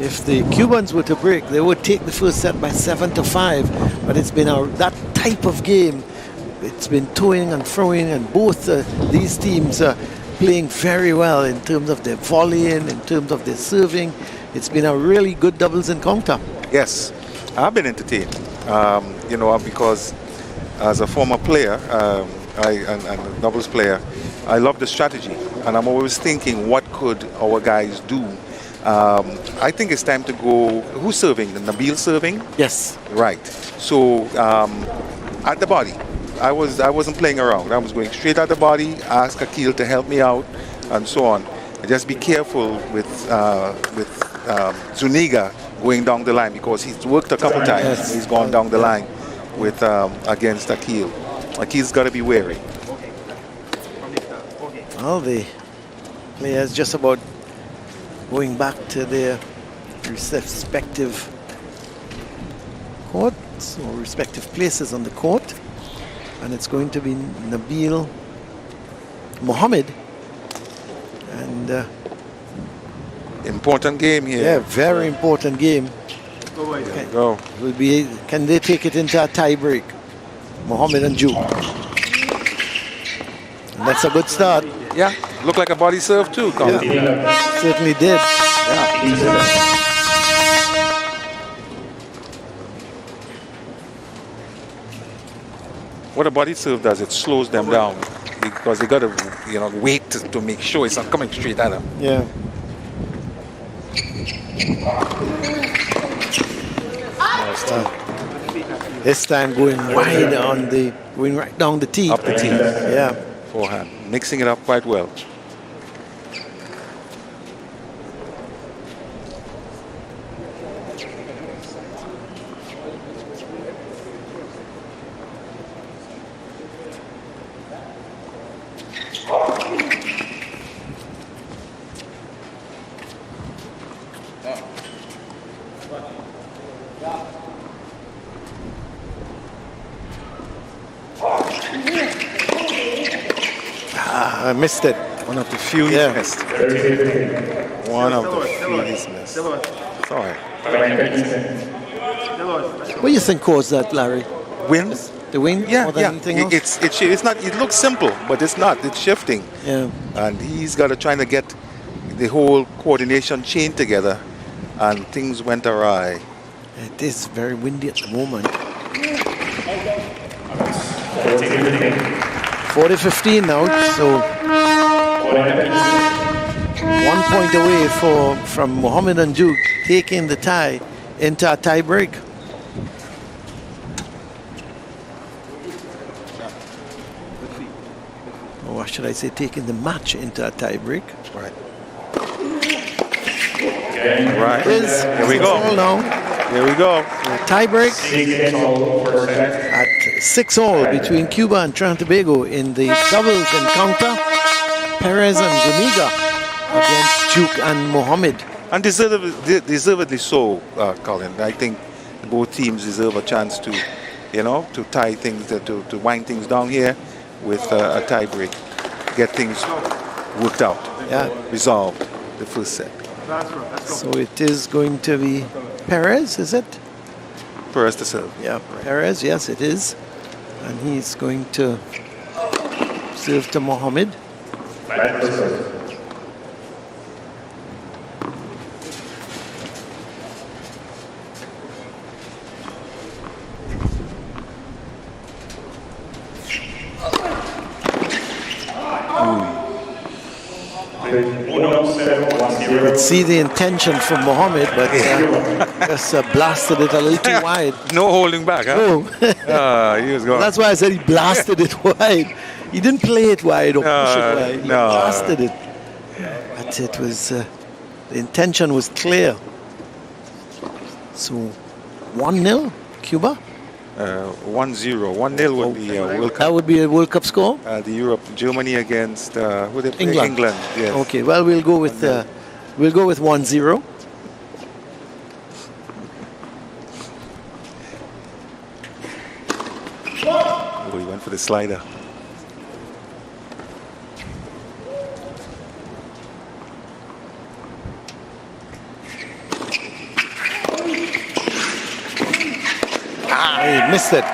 If the Cubans were to break, they would take the first set by 7-5. But it's been that type of game. It's been toing and throwing, and both these teams are playing very well in terms of their volleying, in terms of their serving. It's been a really good doubles encounter. Yes, I've been entertained, because as a former player and a doubles player, I love the strategy, and I'm always thinking, what could our guys do I think it's time to go. Who's serving? Nabil serving? Yes. Right. So at the body, I wasn't playing around. I was going straight at the body. Ask Akil to help me out, and so on. And just be careful with Zuniga going down the line, because he's worked a couple times. Yes. He's gone down the line with against Akil. Akil's got to be wary. Well, the players just about going back to their respective courts or respective places on the court. And it's going to be Nabil Mohammed. And Important game here. yeah, very important game. There you go. Can they take it into a tie break? Mohammed and Duke. And that's a good start. Yeah, look like a body serve too, Colin. Yeah, certainly did. What a body serve does, it slows them down, because they got to, wait to make sure it's not coming straight at them. Yeah. This time going wide going right down the tee. Up the tee. Yeah. Forehand, mixing it up quite well. I missed it. One of the few he's Yeah. missed. One of the few he's missed. Sorry. What do you think caused that, Larry? Wind? The wind? Yeah, more than yeah. anything else? It's not. It looks simple, but it's not. It's shifting, Yeah. and he's got to try to get the whole coordination chain together, and things went awry. It is very windy at the moment. 40-15 now, so 1 point away from Mohammed and Duke taking the tie into a tie break. Or should I say taking the match into a tie break? Right. Right. Is Here we go. all now. Here we go. Tie break at 6-all between Cuba and Trinidad and Tobago in the doubles encounter. Perez and Zuniga against Duke and Mohammed. And deservedly so, Colin. I think both teams deserve a chance to, to tie things, to wind things down here with a tie break, get things worked out, resolved the first set. So it is going to be Perez, is it? Perez to serve. Yeah, Perez, yes it is. And he's going to serve to Mohammed. You could see the intention from Mohammed, but just blasted it a little too wide. No holding back, huh? Oh. He was going. That's why I said he blasted it wide. He didn't play it wide or push it wide. He blasted it. But it was, the intention was clear. So 1-0, Cuba? 1-0. 1-0 would be World Cup. That would be a World Cup score? Germany against who they play? England. Yes. Okay, well we'll go with 1-0. Oh, he went for the slider. He missed it.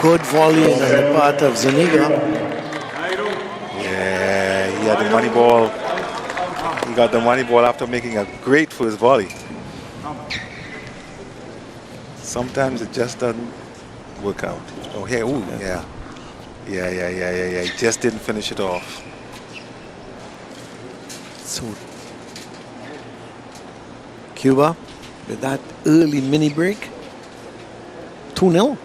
Good volley on the part of Zuniga. Yeah, he had the money ball. He got the money ball after making a great first volley. Sometimes it just doesn't work out. Oh, here, ooh, yeah. Yeah. He just didn't finish it off. So Cuba with that early mini break. 2-0.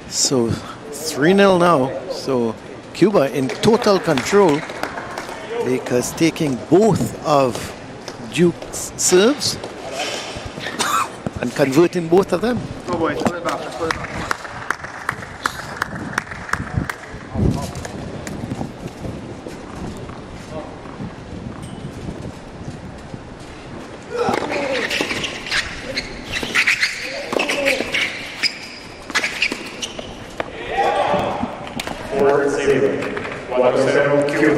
So 3-0 now. So Cuba in total control because taking both of Duke's serves and converting both of them. Go boys, pull it back, pull it back.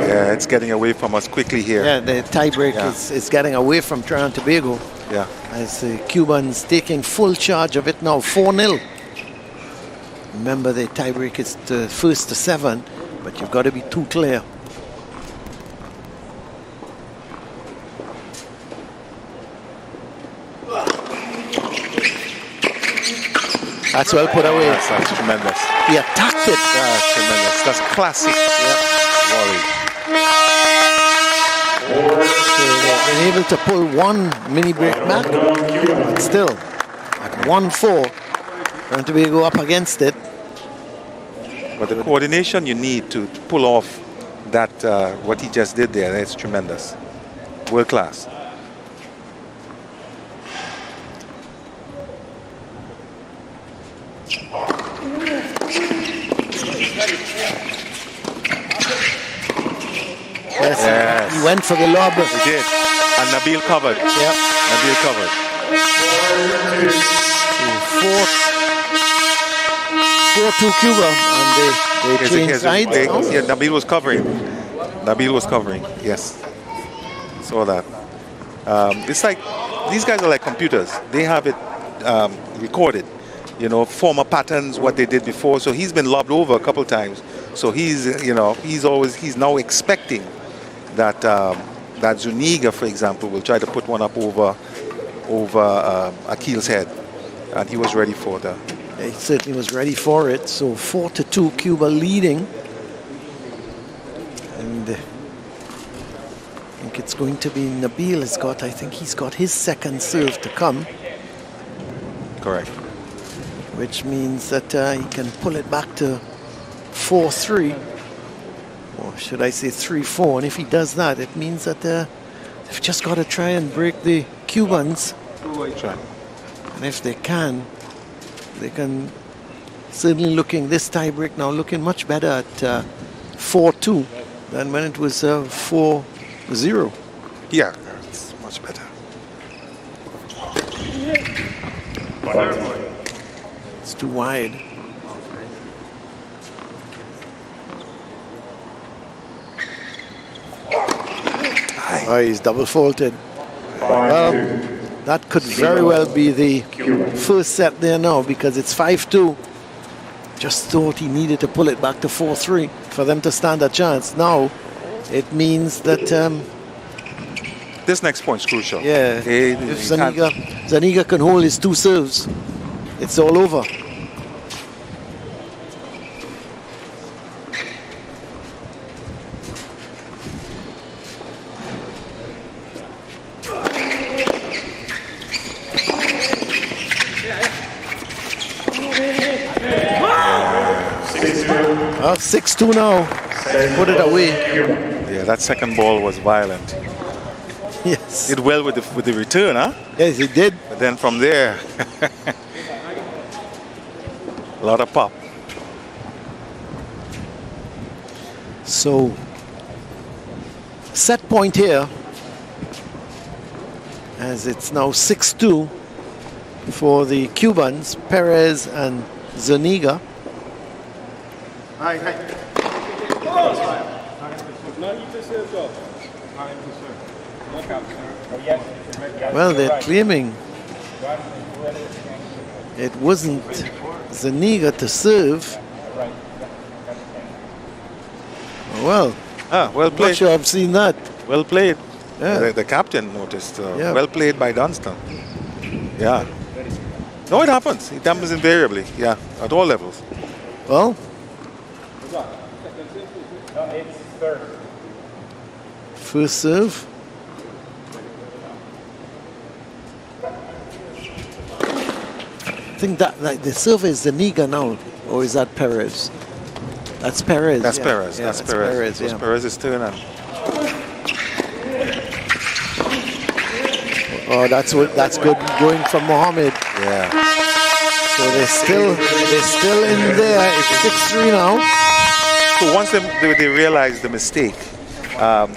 Yeah, it's getting away from us quickly here. Yeah, the tiebreak is getting away from Trinidad and Tobago. Yeah. As the Cubans taking full charge of it now, 4-0. Remember, the tiebreak is the 1st to 7, but you've got to be too clear. That's well put away. That's tremendous. He attacked it. That's tremendous. That's classic. Yep. So they've been able to pull one mini break back, but still at 1-4, trying to go up against it. But the coordination you need to pull off that, what he just did there, that's tremendous. World class. Yes. He went for the lob. He did. And Nabil covered. Yep. Nabil covered. 4-2 Cuba, and they changed sides. Yeah, Nabil was covering. Nabil was covering. Yes. Saw that. It's like these guys are like computers. They have it recorded. You know, former patterns, what they did before. So he's been lobbed over a couple times. So he's, you know, he's now expecting that that Zuniga, for example, will try to put one up over Akil's head, and he was ready for that. He certainly was ready for it. So 4-2, Cuba leading, and I think it's going to be Nabil has got. I think he's got his second serve to come. Correct. Which means that he can pull it back to 4-3, or should I say 3-4? And if he does that, it means that they've just got to try and break the Cubans. And if they can certainly looking, this tiebreak now looking much better at 4-2 than when it was 4-0. Yeah, it's much better. It's too wide. Oh, he's double faulted. That could very well be the first set there now, because it's 5-2. Just thought he needed to pull it back to 4-3 for them to stand a chance. Now it means that this next point's crucial. Yeah, if Zuniga can hold his two serves, it's all over. Well, 6-2 now. Put it away. Yeah, that second ball was violent. Yes. Did well with the return, huh? Yes, he did. But then from there, a lot of pop. So, set point here, as it's now 6-2 for the Cubans, Perez and Zuniga. Well, they're claiming it wasn't Zuniga to serve. Well, well not played. sure I've seen that. Well played. Yeah. The captain noticed. Yeah. Well played by Dunstan. Yeah. No, it happens. It happens invariably. Yeah, at all levels. Well, first serve. I think that like the serve is Zuniga now, or is that Perez? That's Perez. That's yeah. Perez. Yeah, That's Perez. yeah. Perez's turn. And Oh, that's good going from Mohammed. yeah. So they're still in there. It's 6-3 now. So once they realized the mistake,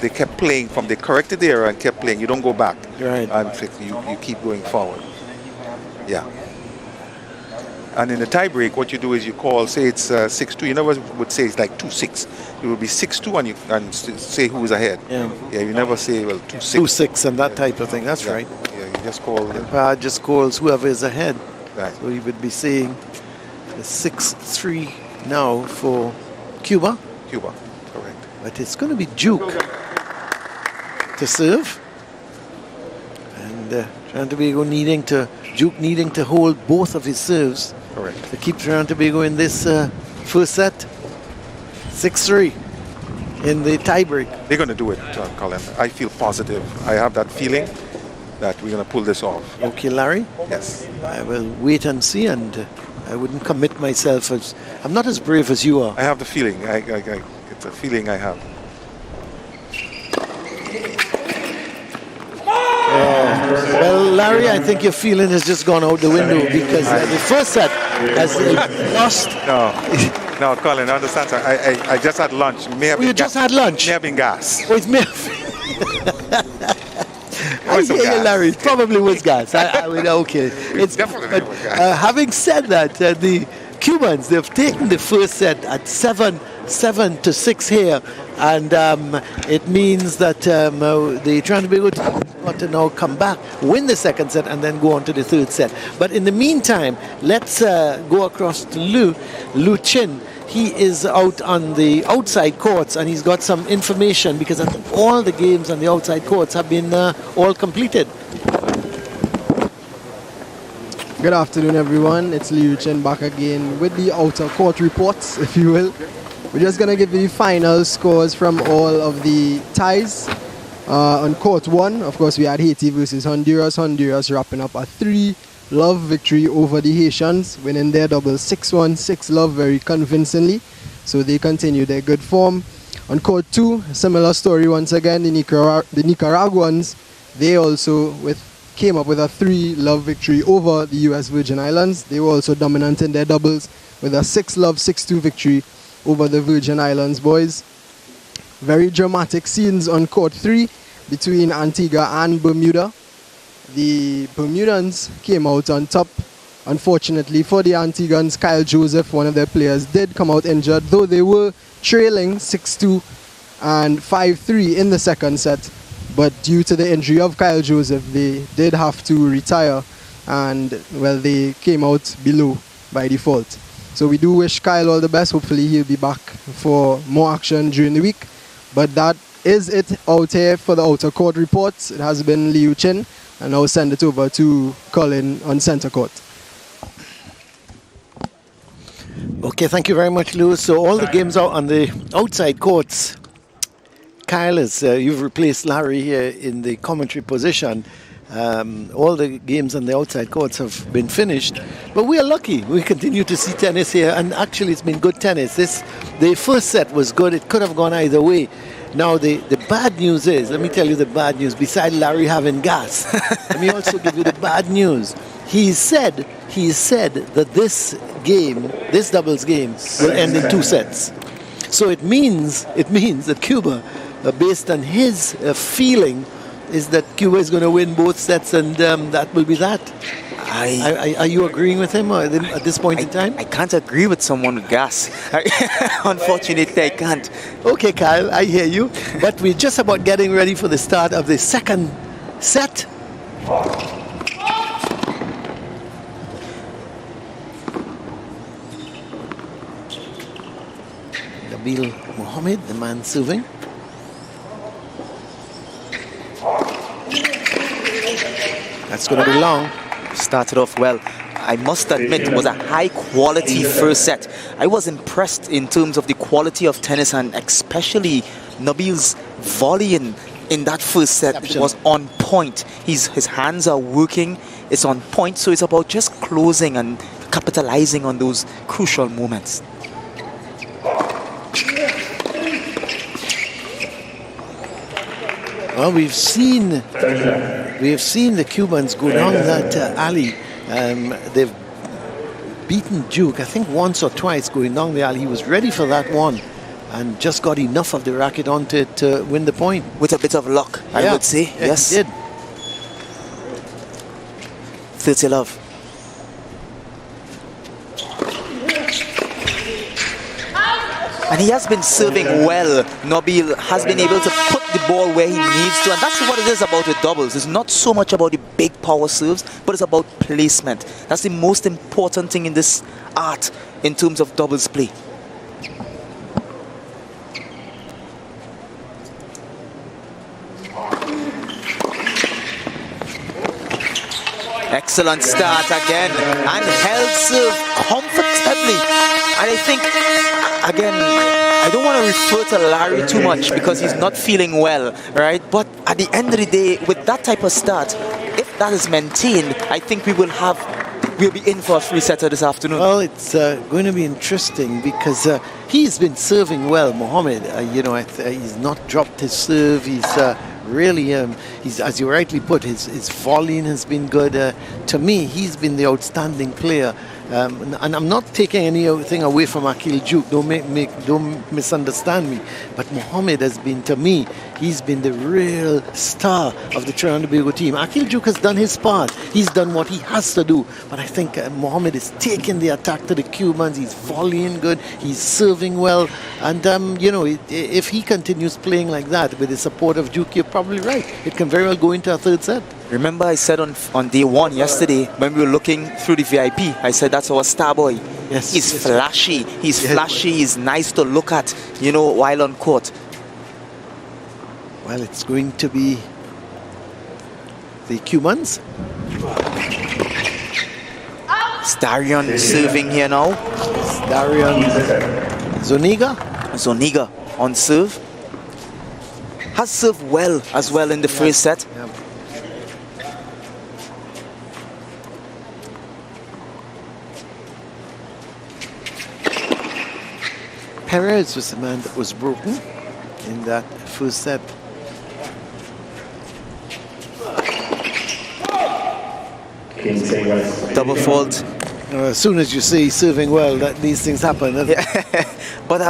they kept playing they corrected the error and kept playing. You don't go back. Right. And you keep going forward. Yeah. And in the tie break, what you do is you call, say it's 6-2. You never would say it's like 2-6. It would be 6-2 and say who is ahead. Yeah. Yeah, you never say, well, 2-6. 2-6 and that type of thing. That's Yeah. right. Yeah, you just call. Just calls whoever is ahead. Right. So he would be saying 6-3 now for Cuba. Cuba, correct. But it's going to be Duke to serve. And Duke needing to hold both of his serves Correct. to keep Trinidad and Tobago in this first set. 6-3 in the tiebreak. They're going to do it, Colin. I feel positive. I have that feeling that we're going to pull this off. Okay, Larry? Yes. I will wait and see, and I wouldn't commit myself. I'm not as brave as you are. I have the feeling. It's a feeling I have. Well, Larry, I think your feeling has just gone out the window because the first set has lost. No, Colin, I understand. Sir. I just had lunch. May have You been just had lunch? May have been gas. Oh, it's me. I some hear you, gas. Larry. It probably was gas. I mean, okay. It's definitely but, was gas. having said that, the Cubans, they've taken the first set at 7-6 here, and it means that the Trinidad and Tobago team got to now come back, win the second set, and then go on to the third set. But in the meantime, let's go across to Lu Chin. He is out on the outside courts, and he's got some information because I think all the games on the outside courts have been all completed. Good afternoon, everyone. It's Liu Chen back again with the outer court reports, if you will. We're just going to give you the final scores from all of the ties. On court 1, of course, we had Haiti versus Honduras. Honduras wrapping up a 3-love victory over the Haitians, winning their double 6-1, 6-love very convincingly. So they continue their good form. On court 2, similar story once again. The Nicaraguans, they also came up with a 3-love victory over the U.S. Virgin Islands. They were also dominant in their doubles with a 6-love, 6-2 victory over the Virgin Islands boys. Very dramatic scenes on court 3 between Antigua and Bermuda. The Bermudans came out on top. Unfortunately for the Antiguans, Kyle Joseph, one of their players, did come out injured, though they were trailing 6-2 and 5-3 in the second set. But due to the injury of Kyle Joseph, they did have to retire, and well, they came out below by default. So we do wish Kyle all the best. Hopefully he'll be back for more action during the week. But that is it out here for the outer court reports. It has been Liu Chin, and I'll send it over to Colin on center court. Okay, thank you very much, Lewis. So all the games out on the outside courts. Kyle, you've replaced Larry here in the commentary position. All the games on the outside courts have been finished, but we are lucky. We continue to see tennis here, and actually it's been good tennis. The first set was good. It could have gone either way. Now the bad news is, let me tell you the bad news, besides Larry having gas, let me also give you the bad news. He said that this doubles game will end in 2 sets. So it means that Cuba, based on his feeling, is that Cuba is going to win both sets, and that will be that. Are you agreeing with him at this point in time? I can't agree with someone with gas. Unfortunately, I can't. Okay, Kyle, I hear you. But we're just about getting ready for the start of the second set. Nabil Mohammed, the man serving. That's going to be long. Started off well. I must admit, it was a high quality first set. I was impressed in terms of the quality of tennis, and especially Nabil's volleying in that first set was on point. His hands are working, it's on point, so it's about just closing and capitalizing on those crucial moments. Well, we've seen the Cubans go down that alley. They've beaten Duke, I think once or twice going down the alley. He was ready for that one and just got enough of the racket onto it to win the point. With a bit of luck, I would say. Yes. He did. 30 love. And he has been serving well. Nabil has been able to put the ball where he needs to. And that's what it is about with doubles. It's not so much about the big power serves, but it's about placement. That's the most important thing in this art in terms of doubles play. Excellent start again, and held serve comfortably. And I think, again, I don't want to refer to Larry too much because he's not feeling well, right? But at the end of the day, with that type of start, if that is maintained, I think we'll be in for a free setter this afternoon. Well, it's going to be interesting because he's been serving well, Mohammed. He's not dropped his serve. He's really, he's, as you rightly put, his volleying has been good. To me, he's been the outstanding player. And I'm not taking anything away from Akil Duke. Don't misunderstand me. But Mohammed has been, to me, he's been the real star of the Trinidad and Tobago team. Akil Duke has done his part. He's done what he has to do. But I think Mohammed is taking the attack to the Cubans. He's volleying good. He's serving well. And, if he continues playing like that with the support of Duke, you're probably right. It can very well go into a third set. Remember I said on day one yesterday when we were looking through the VIP, I said that's our star boy. Yes. He's flashy. He's flashy. He's nice to look at, while on court. Well, it's going to be the Cubans. Darian serving here now. Darian Zuniga. Zuniga on serve. Has served well as well in the first set. Yeah. Perez was the man that was broken in that first set. Double fault. As soon as you say serving well, these things happen. But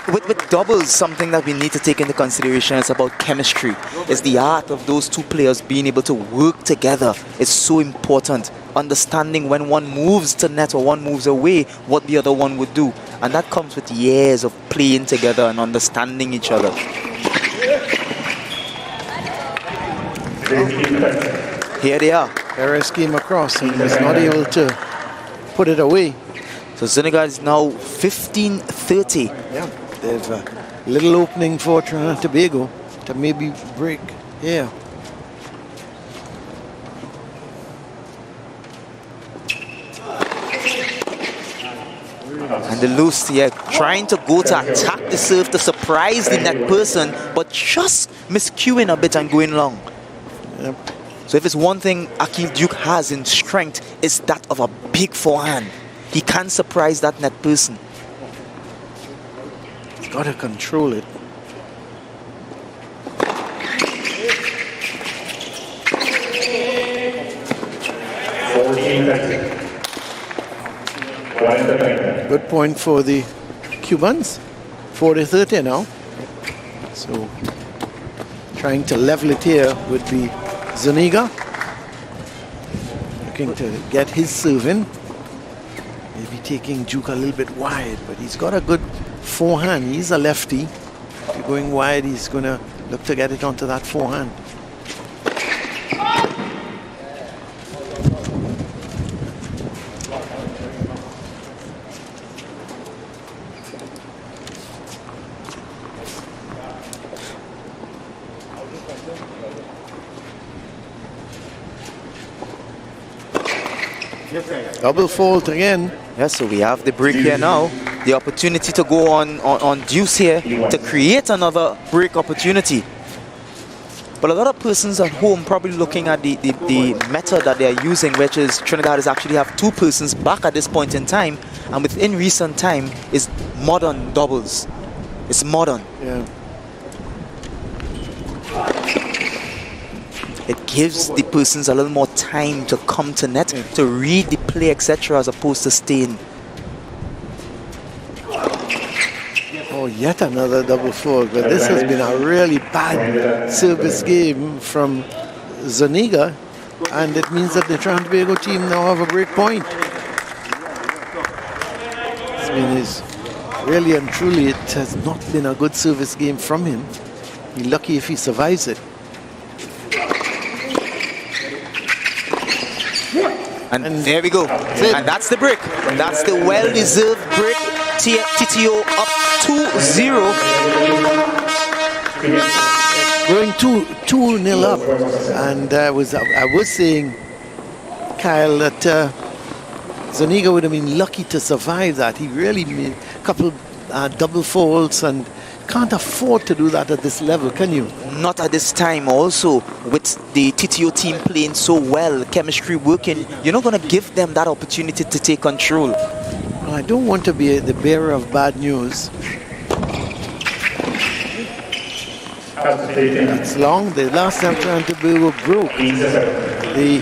with doubles, something that we need to take into consideration is about chemistry. It's the art of those two players being able to work together. It's so important. Understanding when one moves to net or one moves away, what the other one would do. And that comes with years of playing together and understanding each other. Here they are. Perez came across and was not able to put it away. So Zuniga is now 15-30. Yeah, there's a little opening for Trinidad and Tobago to maybe break here. And the loose here, trying to go to attack the serve to surprise the net person, but just miscuing a bit and going long. Yep. So if it's one thing Akil Duke has in strength, it's that of a big forehand. He can surprise that net person. He's got to control it. Good point for the Cubans. 40-30 now. So trying to level it here would be Zuniga. looking to get his serving. Maybe taking Duke a little bit wide, but he's got a good forehand. He's a lefty. If you're going wide, he's going to look to get it onto that forehand. Double fault again. Yeah, so we have the break here now. The opportunity to go on deuce here to create another break opportunity. But a lot of persons at home probably looking at the method that they are using, which is Trinidad is actually have two persons back at this point in time, and within recent time is modern doubles. It's modern. Yeah. It gives the persons a little more time to come to net, to read the play, etc., as opposed to staying. Oh, yet another double fault. But this has been a really bad service game from Zuniga, and it means that the Trinidad and Tobago team now have a break point. It's been really and truly, it has not been a good service game from him. He's lucky if he survives it. And there we go. And that's the break. That's the well-deserved break. TTO up 2-0. Going 2-0 up. And I was saying, Kyle, that Zuniga would have been lucky to survive that. He really made a couple double faults and can't afford to do that at this level, can you? Not at this time. Also, with the TTO team playing so well, chemistry working, you're not going to give them that opportunity to take control. I don't want to be the bearer of bad news. It's long. The last time Trinidad and Tobago broke, the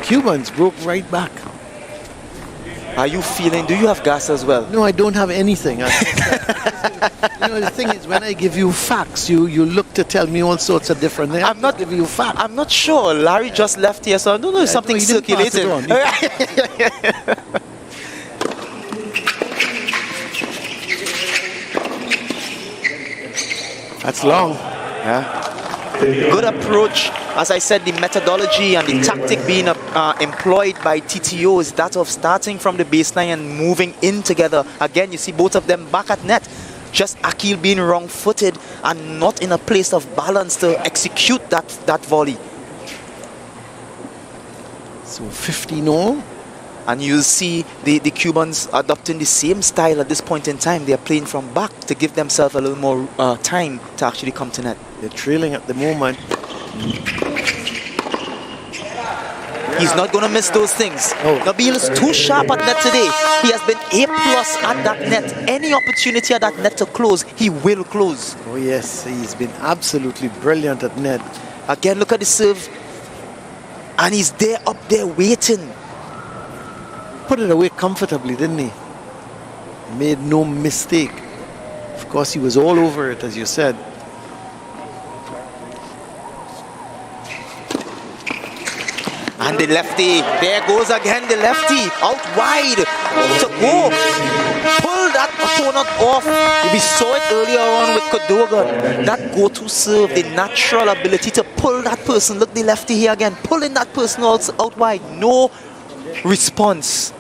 Cubans broke right back. Are you feeling, do you have gas as well? No, I don't have anything. You know, the thing is, when I give you facts, you look to tell me all sorts of different things. I'm not giving you facts. I'm not sure. Larry just left here, so I don't know if something circulated. That's long. Yeah. Good approach. As I said, the methodology and the tactic being employed by TTO is that of starting from the baseline and moving in together. Again, you see both of them back at net. Just Akil being wrong-footed and not in a place of balance to execute that volley. So 15-all. And you'll see the Cubans adopting the same style at this point in time. They are playing from back to give themselves a little more time to actually come to net. They're trailing at the moment. He's not going to miss those things. Oh. Nabil is too sharp at net today. He has been A+ at that net. Any opportunity at that net to close, he will close. Oh yes, he's been absolutely brilliant at net. Again, look at the serve. And he's there, up there, waiting. Put it away comfortably, didn't he? Made no mistake. Of course, he was all over it, as you said. And the lefty, there goes again the lefty, out wide to go. Pull that opponent off. We saw it earlier on with Kodoga. That go-to serve, the natural ability to pull that person. Look, the lefty here again, pulling that person out wide. No response.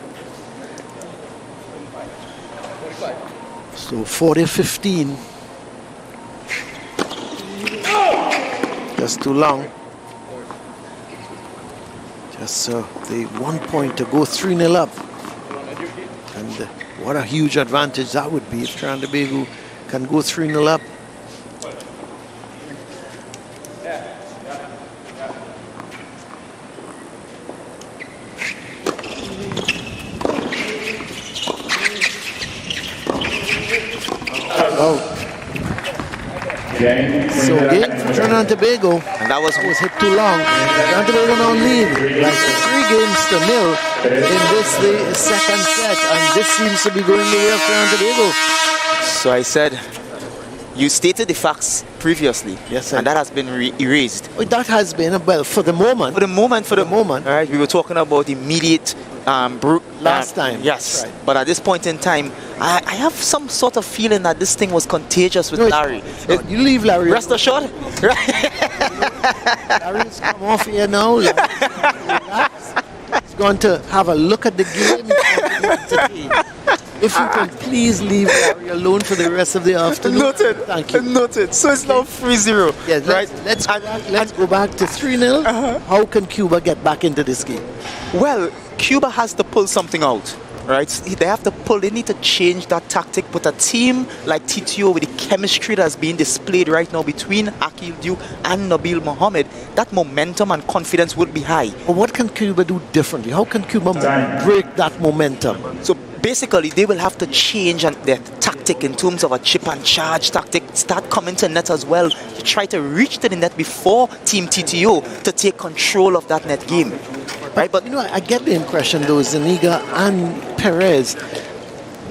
So 40-15. Just too long. Just the 1 point to go 3-0 up. And what a huge advantage that would be if Trinidad and Tobago can go 3-0 up. Oh. So game for Trinidad and Tobago. And that was hit too long. Trinidad and Tobago now lead like 3-0 in this the second set, and this seems to be going the way of Trinidad and Tobago. So I said, You stated the facts previously, Yes, and that has been erased. Well, that has been, well, for the moment. For the moment, moment. all right, we were talking about immediate Last time. Yes, That's right. but at this point in time, I have some sort of feeling that this thing was contagious with No, Larry. You leave Larry. Rest assured. Larry's come off here now. He's going to have a look at the game. If you can please leave Larry alone for the rest of the afternoon. Noted. Thank you. Noted. So it's now 3-0. Yeah, right. Let's go back to 3-0. How can Cuba get back into this game? Well, Cuba has to pull something out, right? They need to change that tactic. But a team like TTO, with the chemistry that's being displayed right now between Akil Duke and Nabil Mohammed, that momentum and confidence would be high. But what can Cuba do differently? How can Cuba break that momentum? So basically, they will have to change their tactic in terms of a chip and charge tactic, start coming to net as well, to try to reach to the net before Team TTO to take control of that net game. Right, but you know, I get the impression though, Zuniga and Perez,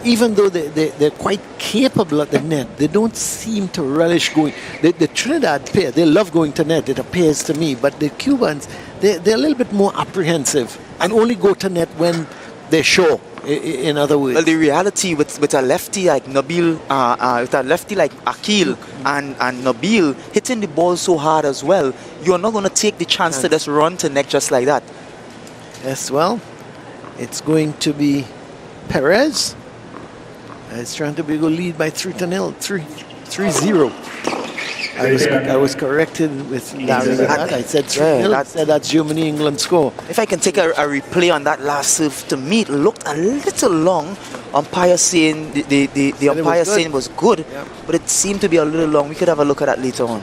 even though they're quite capable at the net, they don't seem to relish going. The Trinidad pair, they love going to net, it appears to me, but the Cubans, they're a little bit more apprehensive and only go to net when they're sure. In other words, well, the reality with a lefty like Nabil, with a lefty like Akil and Nabil hitting the ball so hard as well, you're not going to take the chance to just run to net just like that. Yes, well, it's going to be Perez. It's trying to be go lead by 3-0. I was corrected with Larry with that. I said 3-0. That's Germany, England score. If I can take a replay on that last serve, to me it looked a little long. Umpire saying the umpire saying it was good, but it seemed to be a little long. We could have a look at that later on.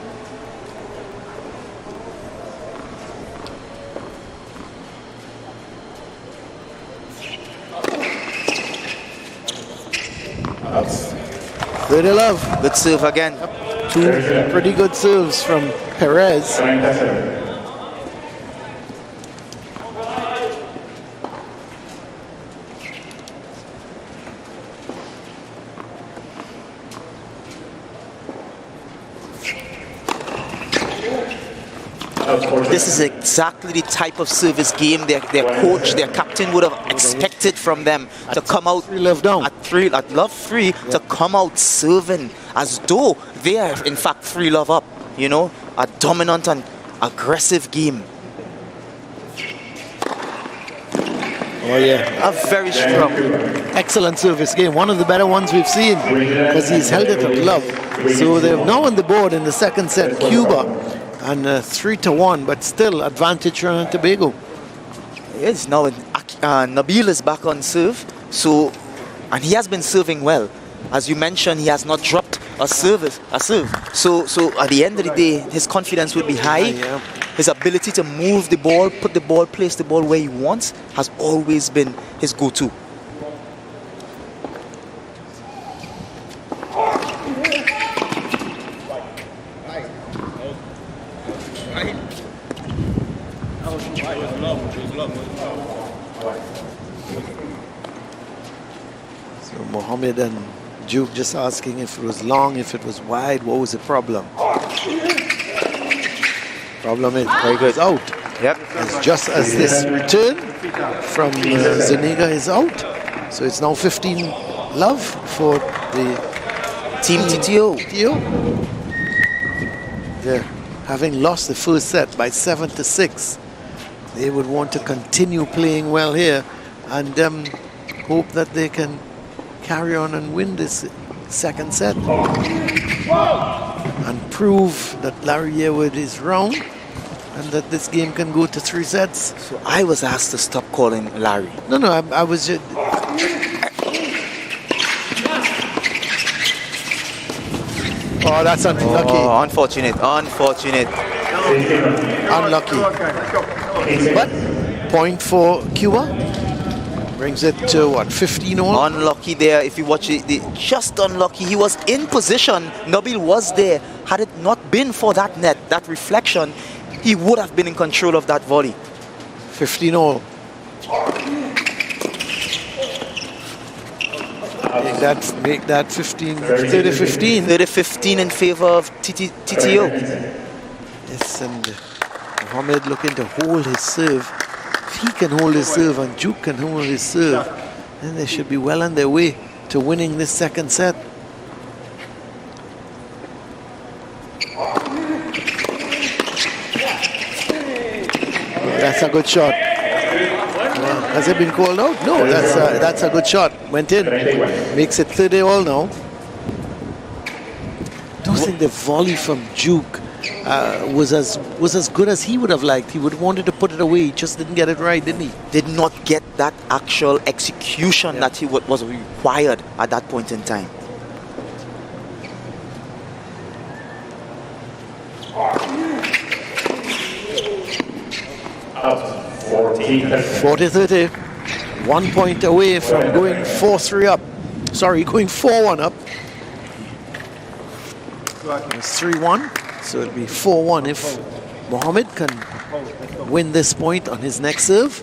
Good love. Good serve again. Two pretty good serves from Perez. This is exactly the type of service game their coach, their captain would have expected from them to come out at love 3 to come out serving as though they are in fact 3 love up, you know, a dominant and aggressive game. Oh yeah, a very strong, excellent service game. One of the better ones we've seen because he's held it at love. So they're now on the board in the second set, Cuba, and 3-1, but still advantage Trinidad and Tobago. Yes, now Nabil is back on serve, so and he has been serving well. As you mentioned, he has not dropped a serve. So at the end of the day, his confidence will be high. His ability to move the ball, put the ball, place the ball where he wants has always been his go-to. So Mohammed and Duke just asking if it was long, if it was wide, what was the problem? Problem is, very good. Out. Yep. It's just as this return from Zuniga is out. So it's now 15 love for the Team TTO. Yeah. Having lost the first set by 7-6, they would want to continue playing well here and hope that they can carry on and win this second set and prove that Larry Yearwood is wrong and that this game can go to 3 sets. So I was asked to stop calling Larry. No, I was just... Oh, that's unlucky. Oh, unfortunate. Unlucky. But point for Cuba. Brings it to what, 15 all? Unlucky there. If you watch it, just unlucky. He was in position. Nabil was there. Had it not been for that net, that reflection, he would have been in control of that volley. 15 all. make that 15, 30-15. 30-15 in favor of TTO. Yes, and Mohammed looking to hold his serve. If he can hold his serve and Duke can hold his serve, then they should be well on their way to winning this second set. That's a good shot. Has it been called out? No, that's a good shot. Went in. Makes it 30 all now. Don't think the volley from Duke was as good as he would have liked. He would have wanted to put it away. He just didn't get it right, didn't he? Did not get that actual execution that he was required at that point in time. 40-30. 1 point away from going 4-3 up. Sorry, going 4-1 up. It's 3-1, so it'll be 4-1 if Mohammed can win this point on his next serve.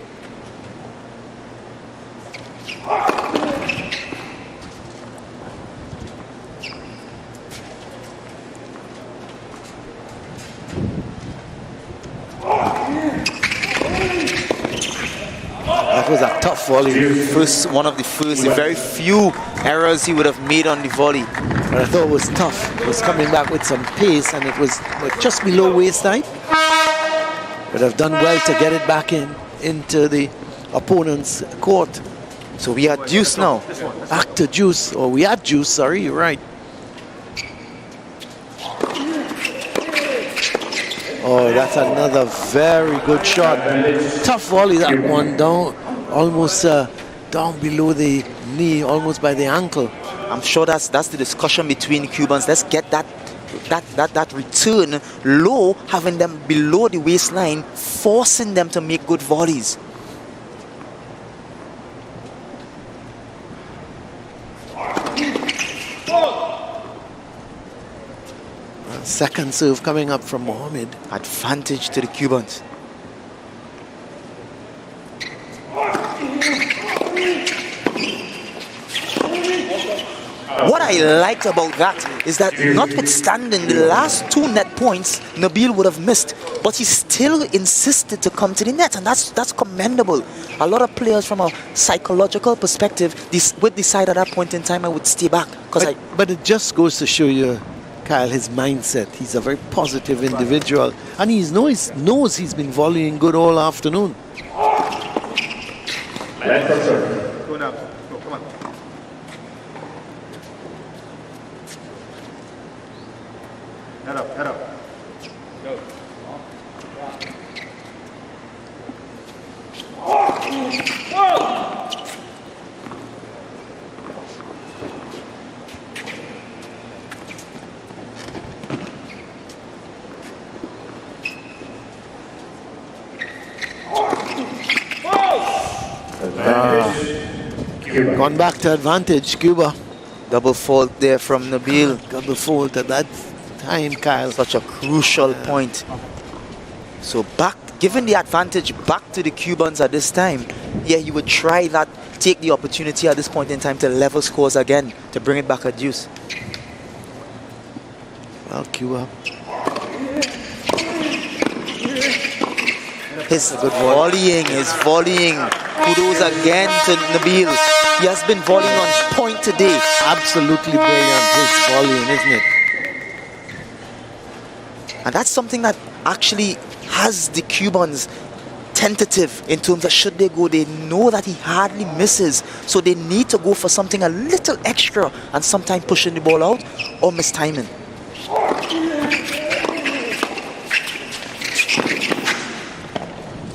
That was a tough volley. The very few errors he would have made on the volley. But I thought it was tough. It was coming back with some pace, and it was just below waist height. But I've done well to get it back into the opponent's court. So we are deuce now. Back to deuce, or we had deuce, sorry, you're right. Oh, that's another very good shot. Tough volley, that one down, almost down below the knee, almost by the ankle. I'm sure that's the discussion between Cubans. Let's get that return low, having them below the waistline, forcing them to make good volleys. Second serve coming up from Mohammed. Advantage to the Cubans. What I liked about that is that notwithstanding the last 2 net points Nabil would have missed, but he still insisted to come to the net, and that's commendable. A lot of players from a psychological perspective would decide at that point in time I would stay back. But it just goes to show you, Kyle, his mindset. He's a very positive individual, and he knows he's been volleying good all afternoon. Go now. Go, come on. Head up, head up. Go. Gone back to advantage, Cuba. Double fault there from Nabil. Double fault at that time, Kyle. Such a crucial point. So given the advantage back to the Cubans at this time, yeah, he would try that, take the opportunity at this point in time to level scores again, to bring it back at deuce. Well, Cuba. His volleying. Kudos again to Nabil. He has been volleying on point today. Absolutely brilliant, his volleying, isn't it? And that's something that actually has the Cubans tentative in terms of should they go. They know that he hardly misses, so they need to go for something a little extra, and sometimes pushing the ball out or mistiming.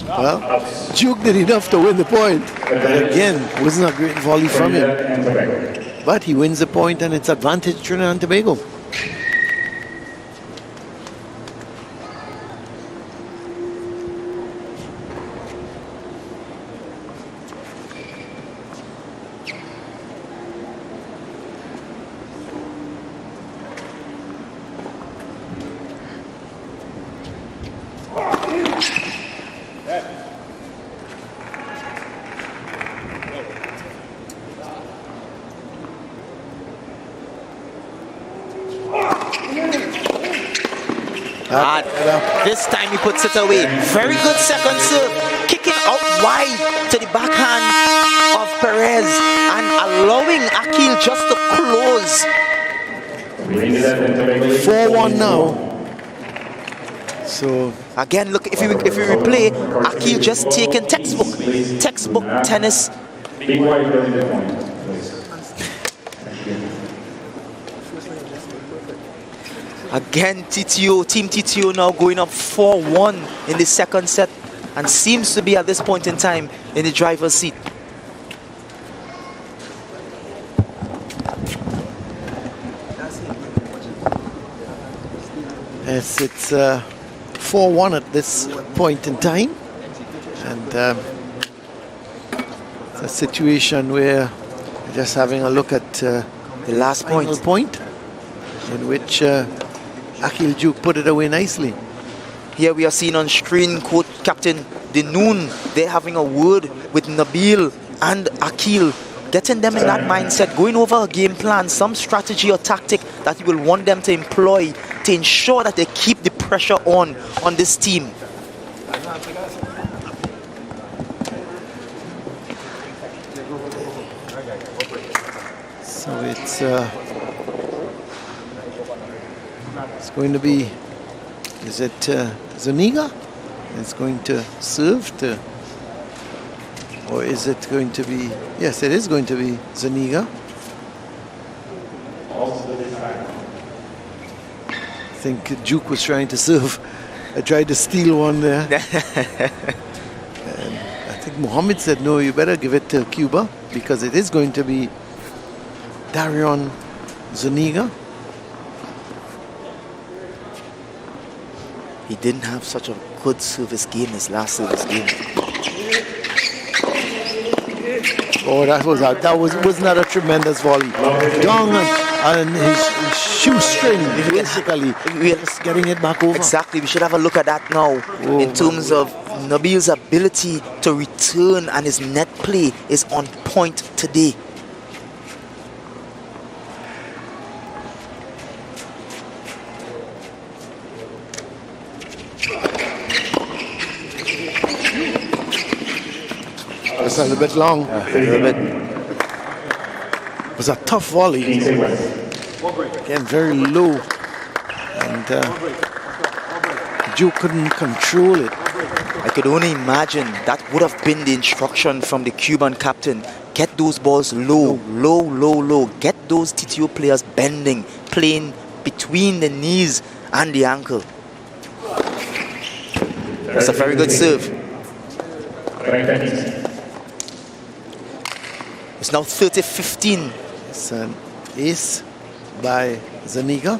Well, Duke did enough to win the point, but again, wasn't a great volley from him. But he wins the point, and it's advantage Trinidad and Tobago. And this time he puts it away. Very good second serve. Kicking out wide to the backhand of Perez and allowing Akil just to close. 4-1 now. So again, look, if you replay, Akil just taking textbook tennis. Big wide doesn't the point. Again, Team TTO now going up 4-1 in the second set and seems to be at this point in time in the driver's seat. yes, it's 4-1 at this point in time. And it's a situation where we're just having a look at The last final point in which Akil Duke put it away nicely. Here we are seeing on screen coach captain Dinoon. They're having a word with Nabil and Akil, getting them in that mindset, going over a game plan, some strategy or tactic that you will want them to employ to ensure that they keep the pressure on this team. So it's going to be, is it Zuniga? It's going to serve to, or is it going to be, yes, it is going to be Zuniga. I think Duke was trying to serve. I tried to steal one there. And I think Mohammed said, no, you better give it to Cuba because it is going to be Darion Zuniga. He didn't have such a good service game his last service game. Oh, wasn't that a tremendous volley? Dong and his shoestring basically just getting it back over. Exactly, we should have a look at that now in terms of Nabil's ability to return, and his net play is on point today. It's a little bit long. A little bit. It was a tough volley. Again, very low. And Duke couldn't control it. I could only imagine that would have been the instruction from the Cuban captain. Get those balls low, low, low, low. Get those TTO players bending, playing between the knees and the ankle. That's a very good serve. It's now 30-15. It's an ace by Zuniga.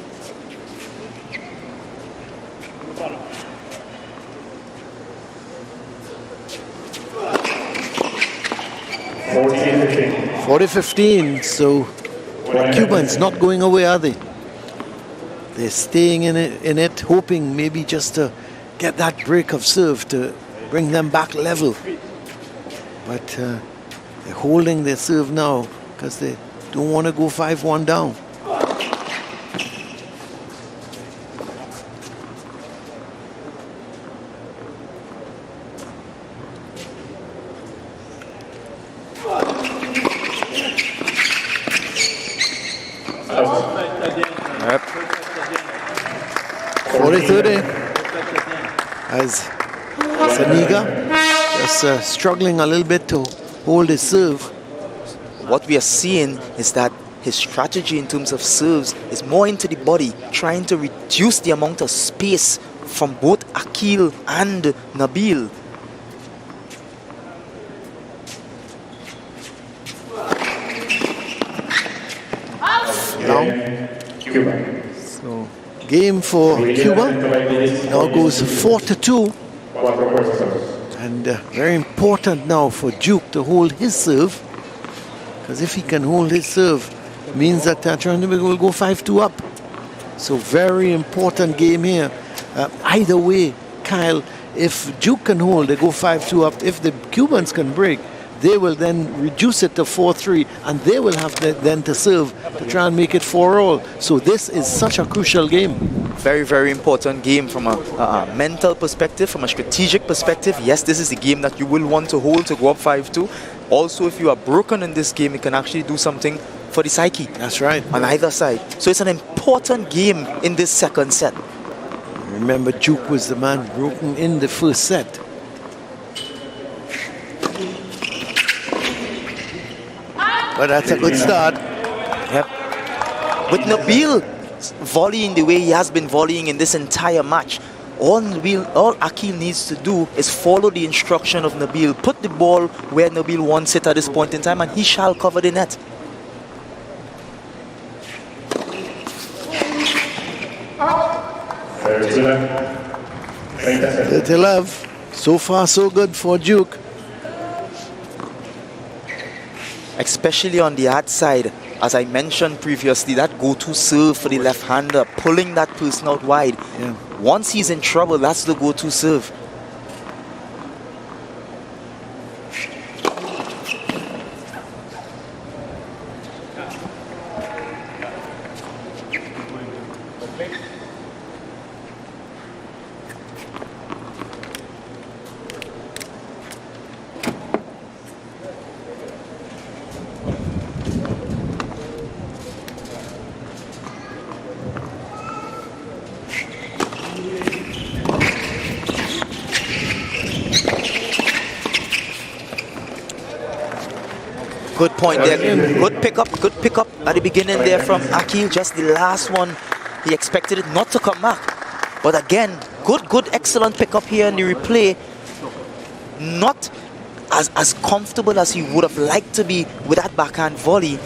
$40-15. 40-15. So Cubans not going away, are they? They're staying in it, hoping maybe just to get that break of serve to bring them back level. But they're holding their serve now because they don't want to go 5-1 down. Yep. 40-30 as Zuniga just struggling a little bit to hold his serve. What we are seeing is that his strategy in terms of serves is more into the body, trying to reduce the amount of space from both Akil and Nabil. Cuba. So game for Cuba now goes 4-2. And very important now for Duke to hold his serve, because if he can hold his serve, it means that Trinidad will go 5-2 up. So very important game here. Either way, Kyle, if Duke can hold, they go 5-2 up. If the Cubans can break, they will then reduce it to 4-3, and they will have then to serve to try and make it 4-all. So this is such a crucial game. Very, very important game from a mental perspective, from a strategic perspective. Yes, this is the game that you will want to hold to go up 5-2. Also, if you are broken in this game, it can actually do something for the psyche. That's right. On either side. So it's an important game in this second set. Remember, Duke was the man broken in the first set. But that's a good start. Yep. With Nabil volleying the way he has been volleying in this entire match, all Akil needs to do is follow the instruction of Nabil. Put the ball where Nabil wants it at this point in time, and he shall cover the net. They love. So far, so good for Duke. Especially on the hard side, as I mentioned previously, that go-to serve for the left-hander, pulling that person out wide. Yeah. Once he's in trouble, that's the go-to serve. Good point there. Good pick up at the beginning there from Akil. Just the last one, he expected it not to come back. But again, good, excellent pick up here in the replay. Not as comfortable as he would have liked to be with that backhand volley.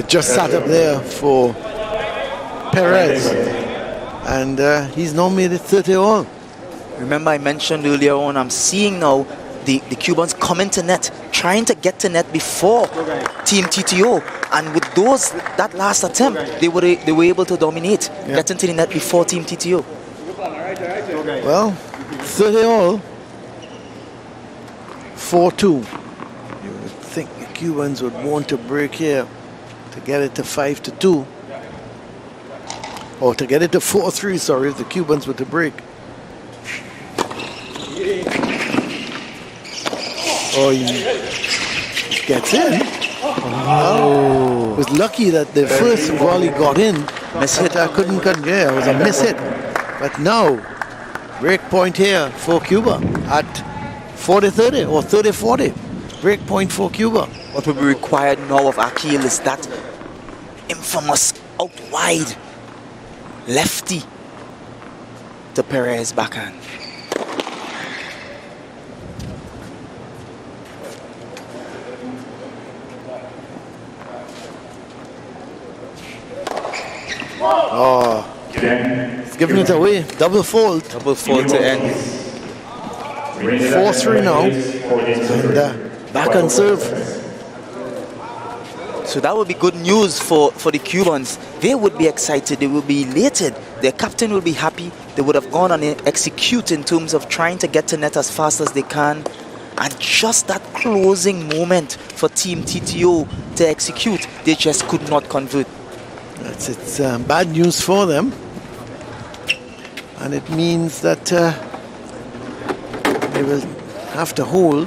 Just sat up there for Perez, and he's now made it 30-all. Remember I mentioned earlier on, I'm seeing now the Cubans come into net, trying to get to net before Team TTO, and with that last attempt, they were able to dominate, getting to the net before Team TTO. Well, 30-all, 4-2. You would think the Cubans would want to break here to get it to 5-2, or to get it to 4-3. Sorry, if the Cubans were to break. Oh, he gets in. Oh, was lucky that the first volley got in. Miss hit. I couldn't yeah, it was a miss hit. But now, break point here for Cuba at 40-30 or 30-40. Break point for Cuba. What will be required now of Akil is that infamous out wide lefty to Perez backhand. Oh, he's giving it away. Double fold. Double fold to end. 4-3 now. And back on serve. So that would be good news for the Cubans. They would be excited. They would be elated. Their captain will be happy. They would have gone on and execute in terms of trying to get to net as fast as they can. And just that closing moment for Team TTO to execute, they just could not convert. It's bad news for them. And it means that they will have to hold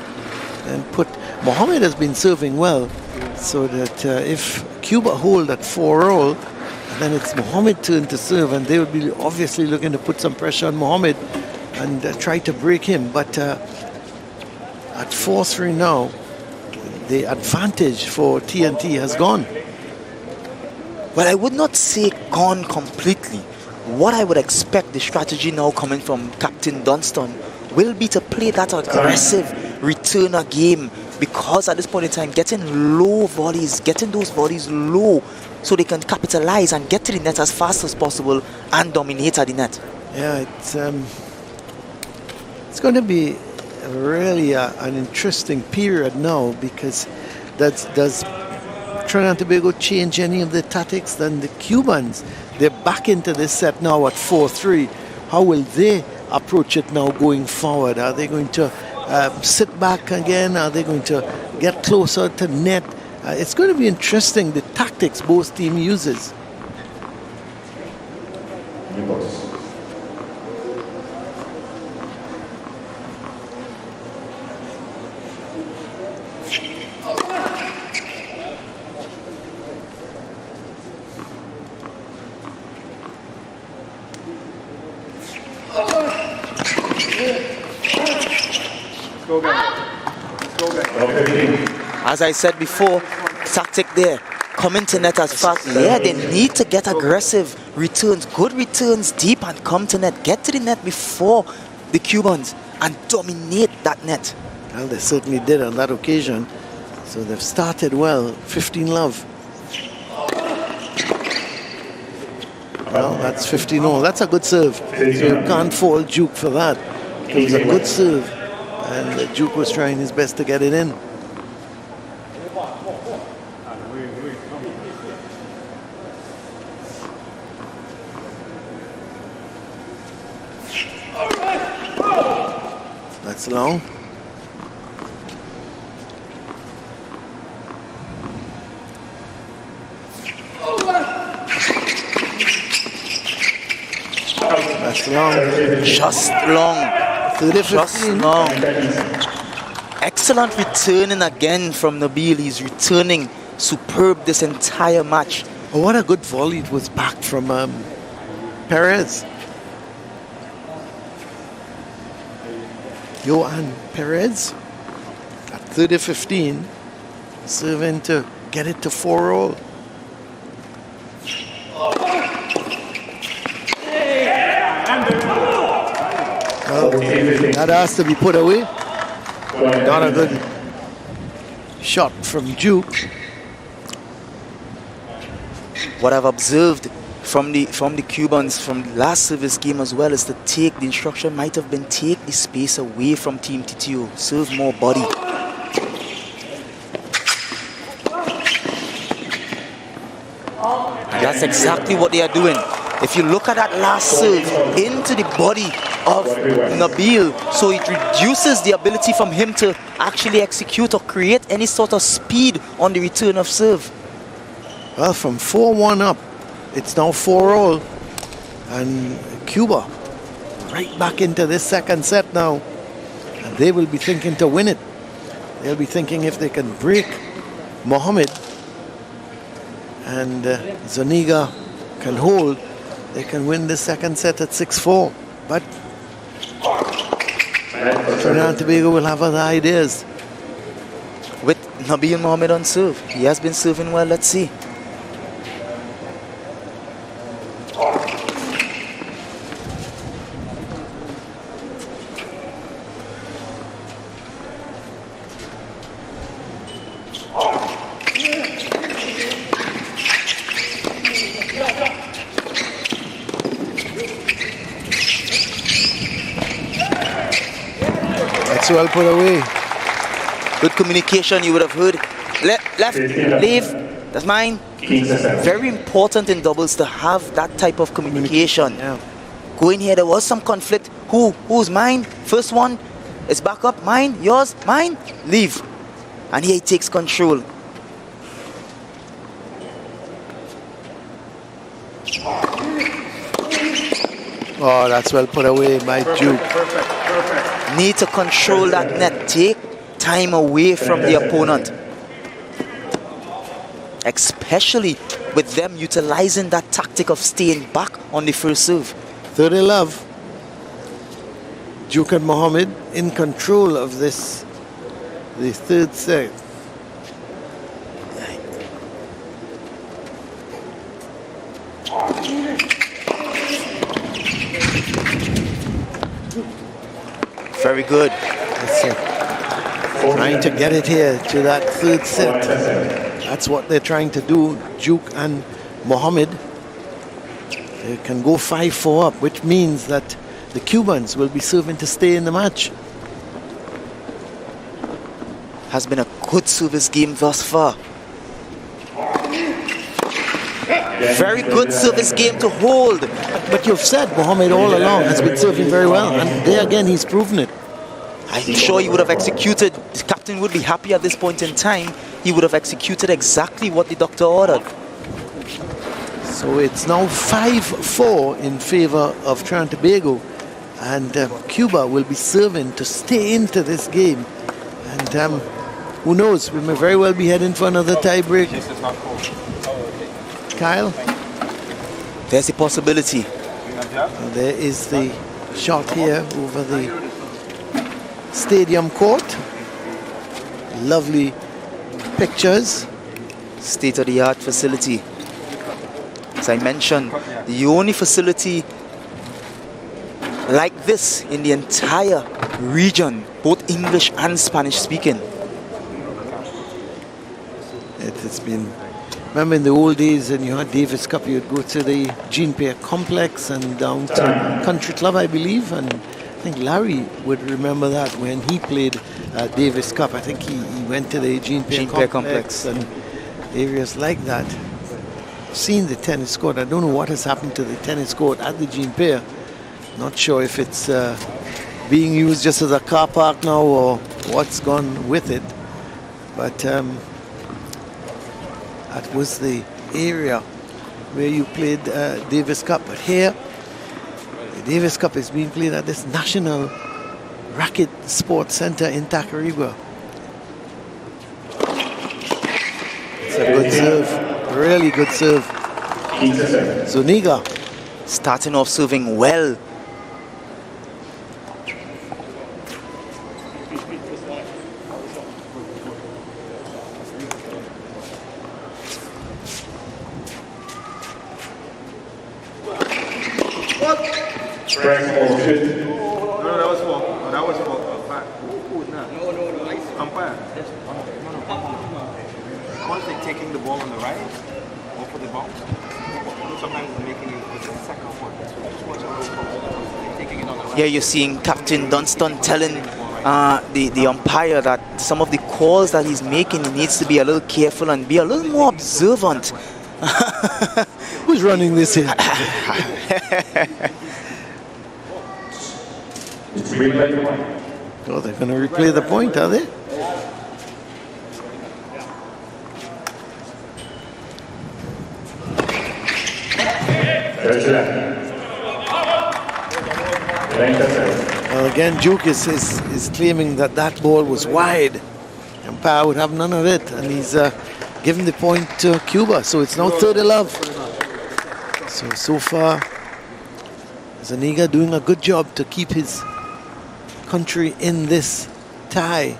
and put... Mohammed has been serving well. So that if Cuba hold at 4-all, then it's Mohammed's turn to serve, and they would be obviously looking to put some pressure on Mohammed and try to break him. But at 4-3 now, the advantage for TNT has gone. Well, I would not say gone completely. What I would expect, the strategy now coming from Captain Dunston, will be to play that aggressive returner game, because at this point in time, getting low volleys, getting those volleys low so they can capitalize and get to the net as fast as possible and dominate at the net. Yeah, it's going to be really an interesting period now, because does Trinidad and Tobago change any of the tactics? Then the Cubans, they're back into this set now at 4-3. How will they approach it now going forward? Are they going to sit back again? Are they going to get closer to net? It's going to be interesting, the tactics both team uses. As I said before, tactic there, coming to net as fast. Yeah, they need to get aggressive returns, good returns deep, and come to net. Get to the net before the Cubans and dominate that net. Well, they certainly did on that occasion. So they've started well. 15-love. Well, that's 15-all. That's a good serve. So you can't fault Duke for that. It was a good serve. And Duke was trying his best to get it in. That's long. That's long. Just long. Just long. Excellent returning again from Nabil. He's returning superb this entire match. Oh, what a good volley it was back from Perez. Johan Perez at 30-15, serving to get it to 4-all. That has to be put away. Not a good shot from Duke. What I've observed from the Cubans from the last service game as well is to take the instruction might have been take the space away from Team TTO, serve more body. And that's exactly what they are doing. If you look at that last serve into the body of Nabil, so it reduces the ability from him to actually execute or create any sort of speed on the return of serve. Well, from 4-1 up, it's now 4-all. And Cuba right back into this second set now. And they will be thinking to win it. They'll be thinking if they can break Mohammed and Zuniga can hold, they can win the second set at 6-4. But Trinidad and Tobago will have other ideas. With Nabil Mohammed on serve, he has been serving well. Let's see. Well put away. Good communication, you would have heard. Left, leave, that's mine. Very important in doubles to have that type of communication. Yeah. Going here, there was some conflict. Who's mine? First one, it's back up. Mine, yours, mine, leave. And here he takes control. Oh, that's well put away by Duke. Perfect. Need to control that net. Take time away from the opponent. Especially with them utilizing that tactic of staying back on the first serve. 30-love. Duke and Mohammed in control of this, the third set. Very good. That's it. Trying to get it here to that third set. That's what they're trying to do, Duke and Mohammed. They can go 5-4 up, which means that the Cubans will be serving to stay in the match. Has been a good service game thus far. Very good service game to hold. But you've said Mohammed all along has been serving very well, and there again he's proven it. I'm sure he would have executed, the captain would be happy at this point in time, he would have executed exactly what the doctor ordered. So it's now 5-4 in favor of Trinidad and Tobago, and Cuba will be serving to stay into this game. And who knows, we may very well be heading for another tie break. Kyle? There's a possibility. And there is the shot here over the stadium court. Lovely pictures. State-of-the-art facility. As I mentioned, the only facility like this in the entire region, both English and Spanish speaking. It's been, remember in the old days when you had Davis Cup, you'd go to the Jean Pierre complex and down to Country Club, I believe, and I think Larry would remember that when he played Davis Cup. I think he went to the Jean Pierre complex and areas like that. Seen the tennis court. I don't know what has happened to the tennis court at the Jean Pierre. Not sure if it's being used just as a car park now or what's gone with it. But that was the area where you played Davis Cup. But here, the Davis Cup is being played at this National Racket Sports Center in Tacarigua. It's a good serve, really good serve. Zuniga Starting off serving well. Strike ball 50. No, that was for. No, that was for. Umpire. Because they're taking the ball on the right, or for the bounce. Sometimes they're making it with the second one. So just watch out. They're taking it on the right. Here you're seeing Captain Dunston telling the umpire that some of the calls that he's making, he needs to be a little careful and be a little more observant. Who's running this here? Replay the point. Oh, they're going to replay the point, are they? Well, again, Duke is claiming that that ball was wide. Umpire would have none of it, and he's giving the point to Cuba. So it's now 30-love. So far, Zuniga doing a good job to keep his country in this tie.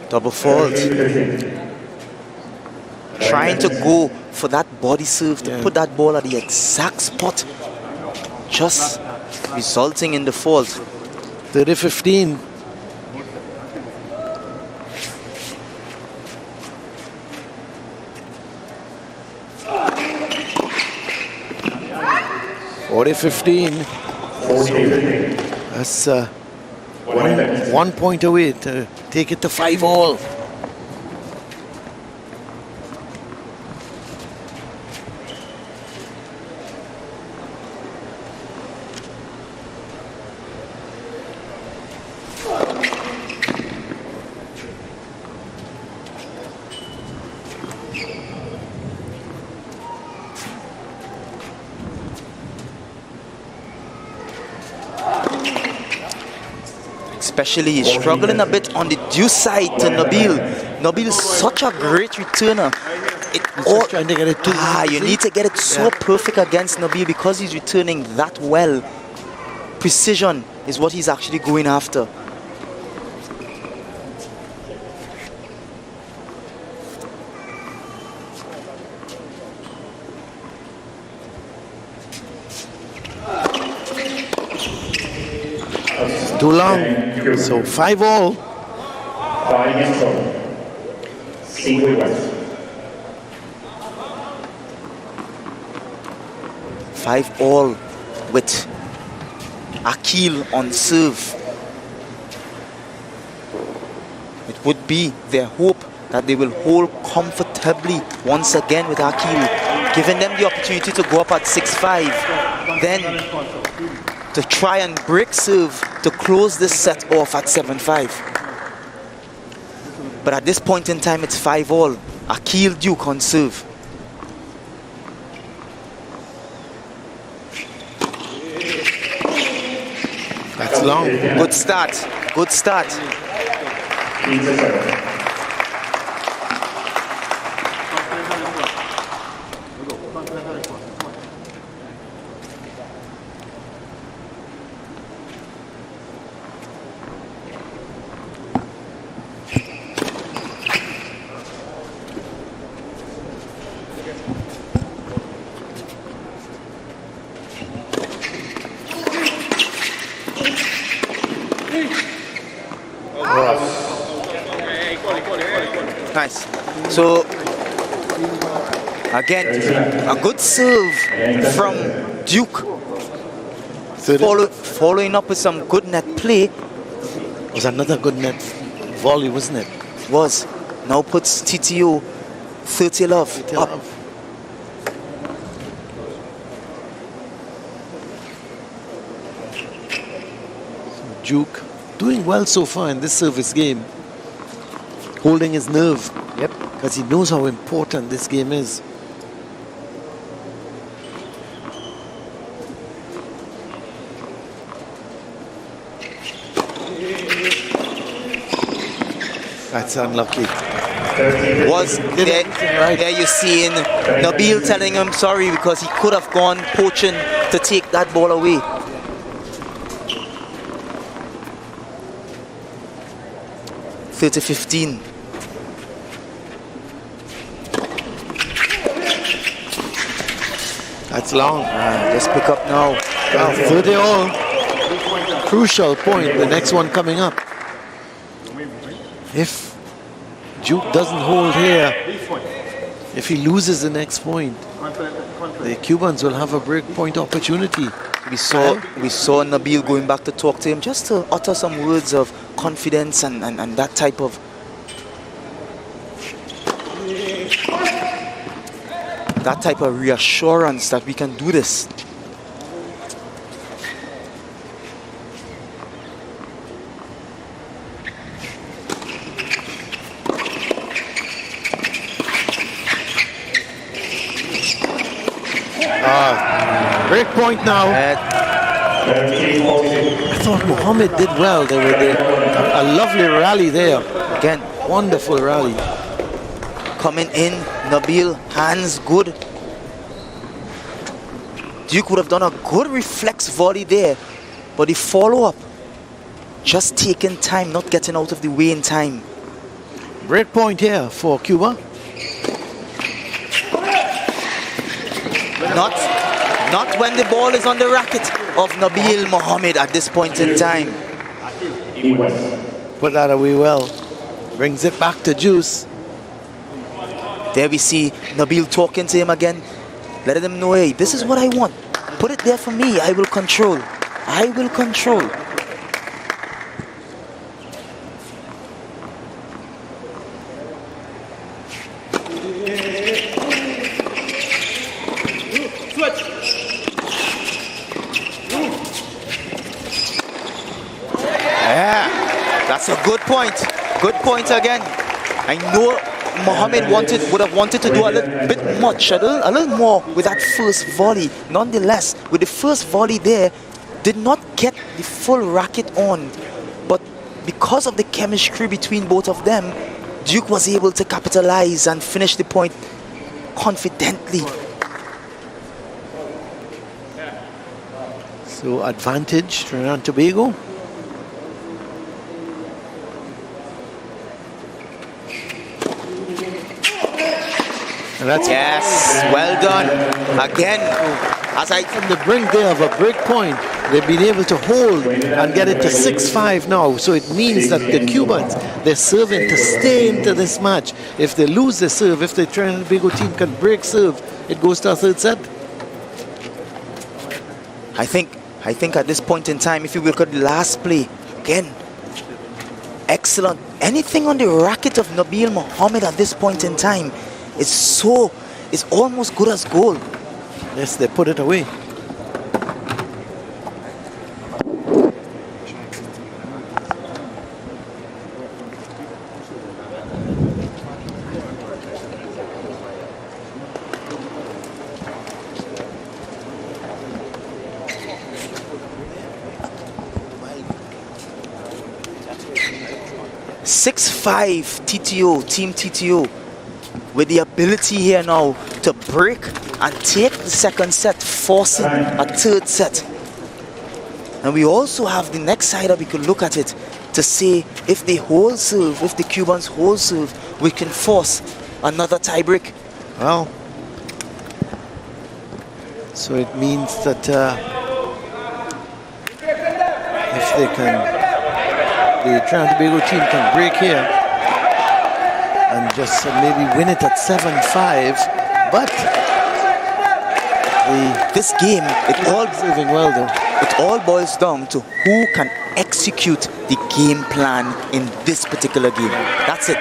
Double fault. Trying to go for that body serve to put that ball at the exact spot, just resulting in the fault. 30-15. That's 1 point away to take it to 5-all. Especially struggling a bit on the due side to Nabil. Nabil is such a great returner. Just trying to get it too you need to get it so perfect against Nabil because he's returning that well. Precision is what he's actually going after. Too long. So 5-all. 5 games total. 5 iguales. 5-all with Akil on serve. It would be their hope that they will hold comfortably once again with Akil, giving them the opportunity to go up at 6-5, then to try and break serve to close this set off at 7-5. But at this point in time, it's 5-all. Akil Duke on serve. That's long. Good start. Good start. 15-7. Nice. So, again, a good serve from Duke. Following up with some good net play. Was another good net volley, wasn't it? Was. Now puts TTO 30 love up. Duke doing well so far in this service game. Holding his nerve. Yep. Because he knows how important this game is. That's unlucky. Was there you seeing Nabil telling him sorry because he could have gone poaching to take that ball away. (30-15). That's long. Just pick up now. 30-all. Crucial point. The next one coming up. If Duke doesn't hold here, if he loses the next point, the Cubans will have a break point opportunity. We saw Nabil going back to talk to him just to utter some words of confidence and that type of reassurance that we can do this. Break point now. I thought Mohammed did well. They were a lovely rally there. Again, wonderful rally. Coming in, Nabil, hands good. Duke would have done a good reflex volley there, but the follow-up, just taking time, not getting out of the way in time. Break point here for Cuba. Not when the ball is on the racket of Nabil Mohammed at this point in time. Put that away well. Brings it back to Juice. There we see Nabil talking to him again, letting him know, hey, this is what I want. Put it there for me. I will control. I will control. That's a good point. Good point again. I know Mohammed would have wanted to do a little bit much, a little more with that first volley. Nonetheless, with the first volley there, did not get the full racket on. But because of the chemistry between both of them, Duke was able to capitalize and finish the point confidently. So advantage, Trinidad and Tobago. Yes, well done. Again, On the brink there of a break point, they've been able to hold and get it to 6-5 now. So it means that the Cubans, they're serving to stay into this match. If they lose the serve, if the Trinidad and Tobago team can break serve, it goes to a third set. I think at this point in time, if you look at the last play, again, excellent. Anything on the racket of Nabil Mohammed at this point in time is almost good as gold. Yes, they put it away. TTO, Team TTO, with the ability here now to break and take the second set, forcing a third set. And we also have the next side that we could look at it to say if they hold serve, if the Cubans hold serve, we can force another tie break. Well, so it means that if they can, the Trinidad and Tobago team can break here and just maybe win it at 7-5, but this game, it all boils down to who can execute the game plan in this particular game. That's it.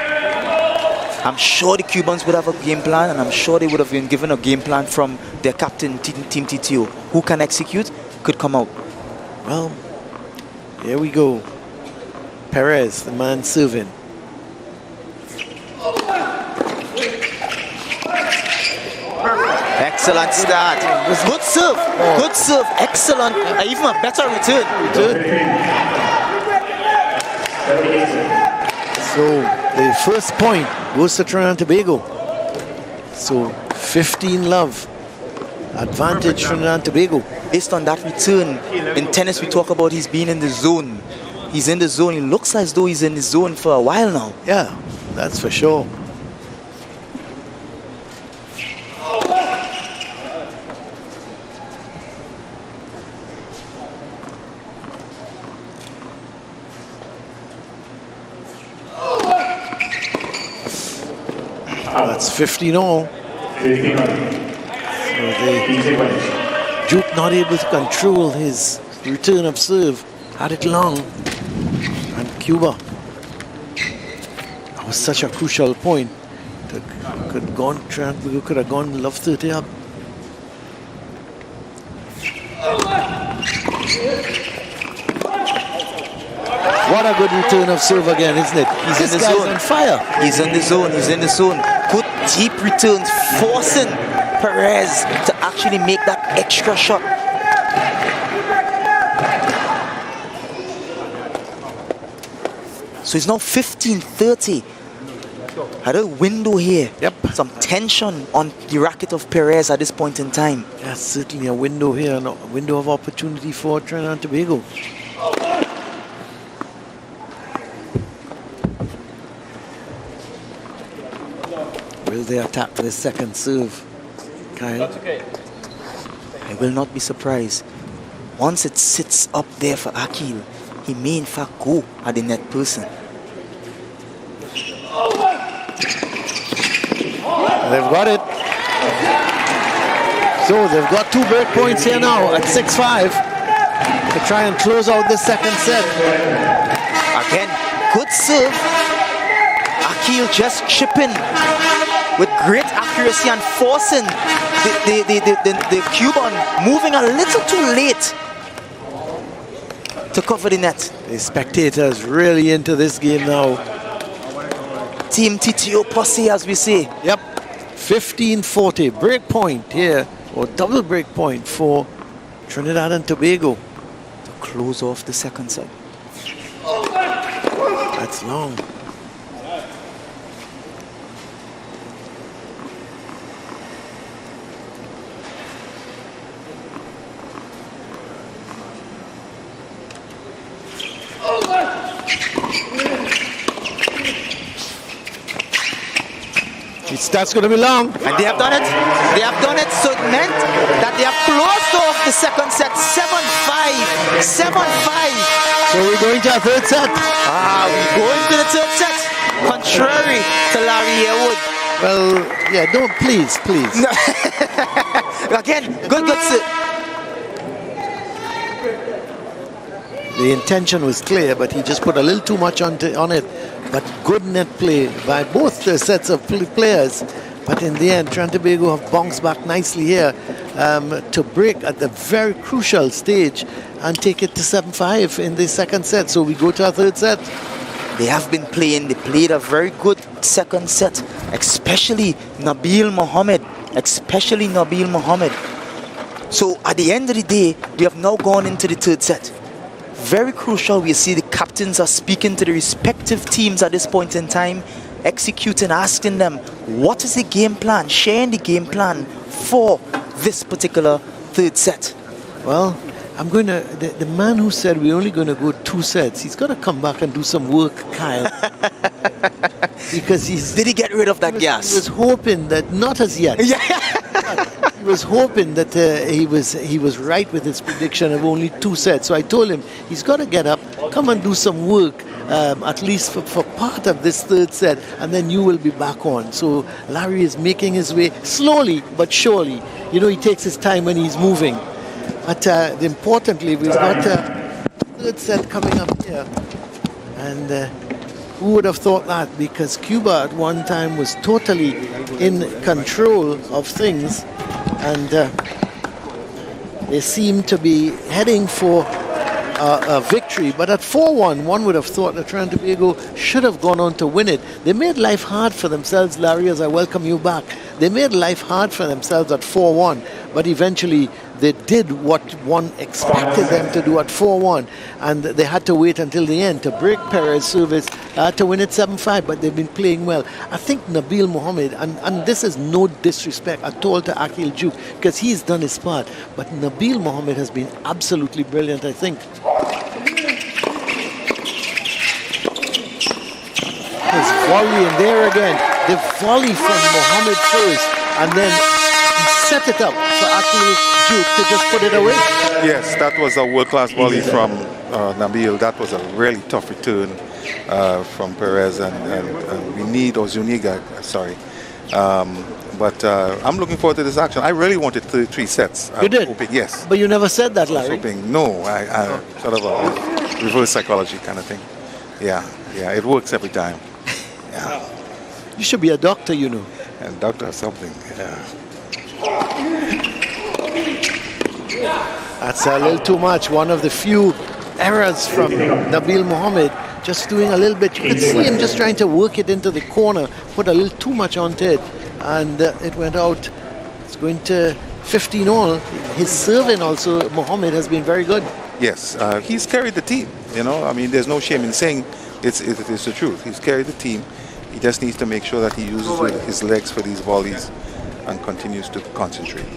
I'm sure the Cubans would have a game plan, and I'm sure they would have been given a game plan from their captain, Team TTO. Who can execute could come out. Well, here we go. Perez, the man serving. Excellent start. Good serve. Good serve. Excellent. Even a better return. So the first point goes to Trinidad and Tobago. So 15-love. Advantage Trinidad and Tobago. Based on that return, in tennis we talk about he's been in the zone. He's in the zone. It looks as though he's in the zone for a while now. Yeah, that's for sure. That's 15-all. So Duke not able to control his return of serve. Had it long. And Cuba. That was such a crucial point. Could have gone love 30 up. What a good return of serve again, isn't it? He's in the zone. On fire. He's in the zone. He's in the zone. Good deep returns, forcing Perez to actually make that extra shot. So it's now 15-30. Had a window here. Yep. Some tension on the racket of Perez at this point in time. Yeah, certainly a window here, a window of opportunity for Trinidad and Tobago. Will they attack for the second serve, Kyle? I will not be surprised. Once it sits up there for Akil, he may in fact go at the net person. They've got it. So they've got 2 break points here now at 6-5 to try and close out the second set. Again, good serve. Akil just chipping with great accuracy and forcing the Cuban moving a little too late to cover the net. The spectators really into this game now. Team TTO posse, as we say. Yep, 15-40 break point here, or double break point for Trinidad and Tobago to close off the second set. That's long. It's That's going to be long. And they have done it. They have done it. So it meant that they have closed off the second set 7-5. 7-5. So we're going to our third set. We're going to the third set. Contrary to Larry Harewood. Well, yeah, don't, please. No. Again, good sir. The intention was clear, but he just put a little too much on it. But good net play by both the sets of players. But in the end, Trinidad and Tobago have bounced back nicely here to break at the very crucial stage and take it to 7-5 in the second set. So we go to our third set. They have been playing. They played a very good second set, especially Nabil Mohammed. So at the end of the day, we have now gone into the third set. Very crucial. We see the captains are speaking to the respective teams at this point in time, executing, asking them, what is the game plan? Sharing the game plan for this particular third set. Well, I'm going to, the man who said we're only going to go 2 sets, he's got to come back and do some work, Kyle. Because did he get rid of that gas? He was hoping that, not as yet. Yeah. He was hoping that he was right with his prediction of only 2 sets. So I told him he's got to get up, come and do some work, at least for part of this third set, and then you will be back on. So Larry is making his way slowly but surely. You know, he takes his time when he's moving. But importantly, we've got a third set coming up here. And who would have thought that? Because Cuba at one time was totally in control of things. And they seem to be heading for a victory. But at 4-1, one would have thought that Trinidad and Tobago should have gone on to win it. They made life hard for themselves, Larry, as I welcome you back. They made life hard for themselves at 4-1. But eventually, they did what one expected them to do at 4-1, and they had to wait until the end to break Perez's service to win it 7-5, but they've been playing well. I think Nabil Mohammed, and this is no disrespect at all to Akil Duke, because he's done his part, but Nabil Mohammed has been absolutely brilliant, I think. His volley, and there again, the volley from Mohammed first, and then set it up for Akil Duke to just put it away. Yes, that was a world-class volley from Nabil. That was a really tough return from Perez, and we need Zuniga, sorry. But I'm looking forward to this action. I really wanted 3 sets. You did? Hoping, yes. But you never said that, Larry. I sort of a reverse psychology kind of thing. Yeah, it works every time. Yeah. You should be a doctor, you know. And doctor or something, yeah. That's a little too much. One of the few errors from Nabil Mohammed, just doing a little bit. You could see him just trying to work it into the corner, put a little too much onto it, and it went out. It's going to 15 all. His serving also, Mohammed, has been very good. Yes, he's carried the team. You know, I mean, there's no shame in saying it's the truth. He's carried the team. He just needs to make sure that he uses his legs for these volleys and continues to concentrate.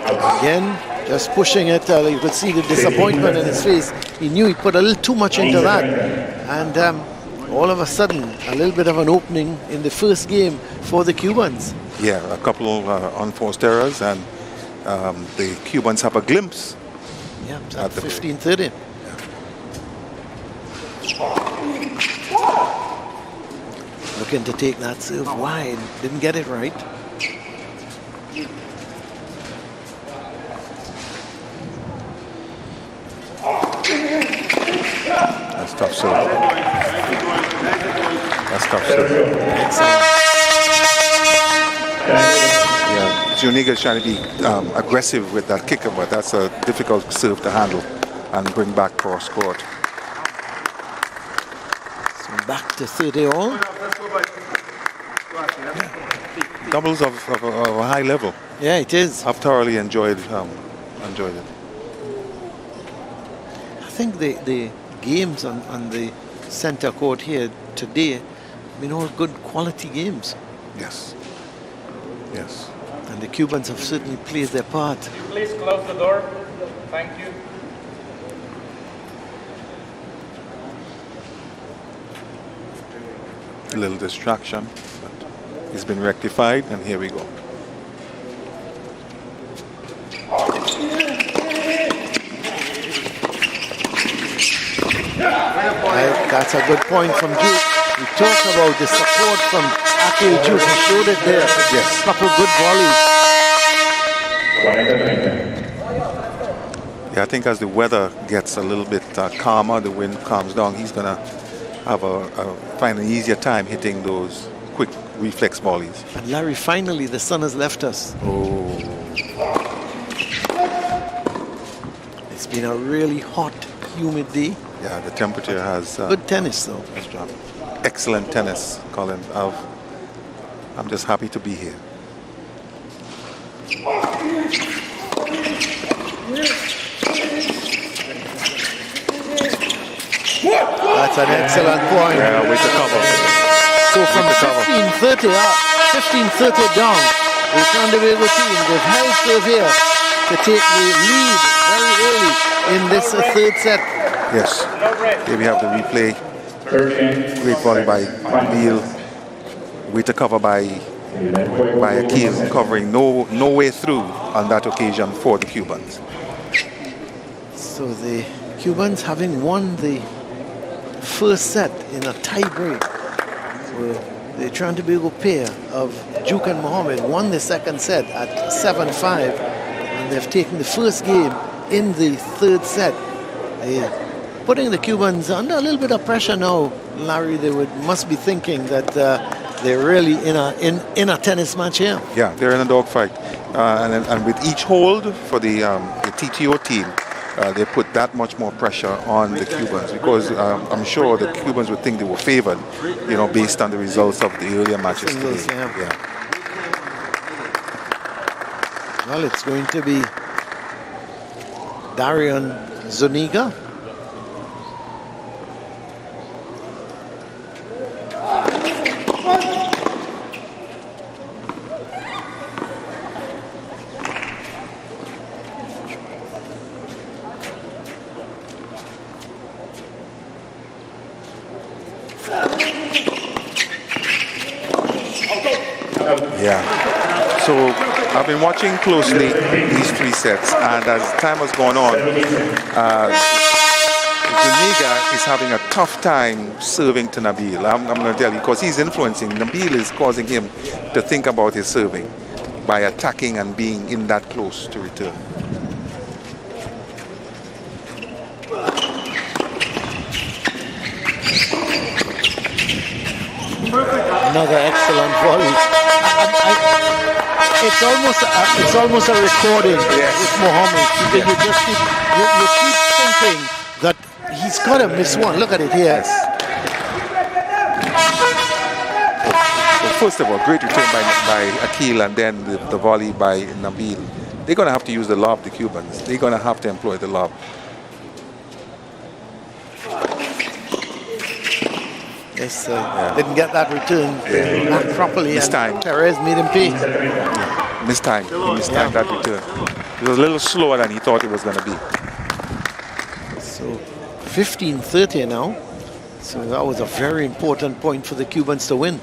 Again, just pushing it. You could see the disappointment in his face. He knew he put a little too much into that. And all of a sudden, a little bit of an opening in the first game for the Cubans. Yeah, a couple of unforced errors, and the Cubans have a glimpse. Yeah, at 15-30. Looking to take that serve wide. Didn't get it right. That's tough serve. That's tough serve. Yeah, Zuniga is trying to be aggressive with that kicker, but that's a difficult serve to handle and bring back cross court. So back to 30 all. Yeah. Doubles of a high level. Yeah, it is. I've thoroughly enjoyed it. I think the games on the center court here today have been all good quality games. Yes. Yes. And the Cubans have certainly played their part. Could you please close the door? Thank you. A little distraction, but it's been rectified, and here we go. That's a good point from Duke. We talked about the support from Akil Duke. He showed it there. Yes. Couple good volleys. Yeah, I think as the weather gets a little bit calmer, the wind calms down, he's going to have find an easier time hitting those quick reflex volleys. And Larry, finally the sun has left us. Oh, It's been a really hot, humid day. yeah, the temperature has Good tennis though. dropped. Excellent tennis, Colin. I'm just happy to be here. That's an excellent point. Yeah, way to cover. So from 15-30 up, 15-30 down, the San Diego team, they've held serve here to take the lead very early in this third set. Yes. Here we have the replay. Great volley by Neil. Way to cover by Akil, covering no way through on that occasion for the Cubans. So the Cubans, having won the first set in a tie break, the Trinidad and Tobago pair of Duke and Mohammed won the second set at 7-5, and they've taken the first game in the third set. Putting the Cubans under a little bit of pressure now, Larry. They must be thinking that they're really in a tennis match here. Yeah, they're in a dogfight, and with each hold for the TTO team, they put that much more pressure on the Cubans, because I'm sure the Cubans would think they were favored, based on the results of the earlier matches today. Yeah. Well, it's going to be Darian Zuniga. Yeah. So I've been watching closely these three sets, and as time has gone on, Zuniga is having a tough time serving to Nabil. I'm going to tell you, because he's influencing. Nabil is causing him to think about his serving by attacking and being in that close to return. Another excellent volley. It's almost a recording with Mohammed. You just keep thinking that he's got to miss one. Look at it here. So first of all, great return by Akil, and then the volley by Nabil. They're going to have to use the lob, the Cubans. They're going to have to employ the lob. Yes, didn't get that return back properly. This time. Perez made him pay. Missed time. He mistimed that return. It was a little slower than he thought it was going to be. So 15-30 now. So that was a very important point for the Cubans to win.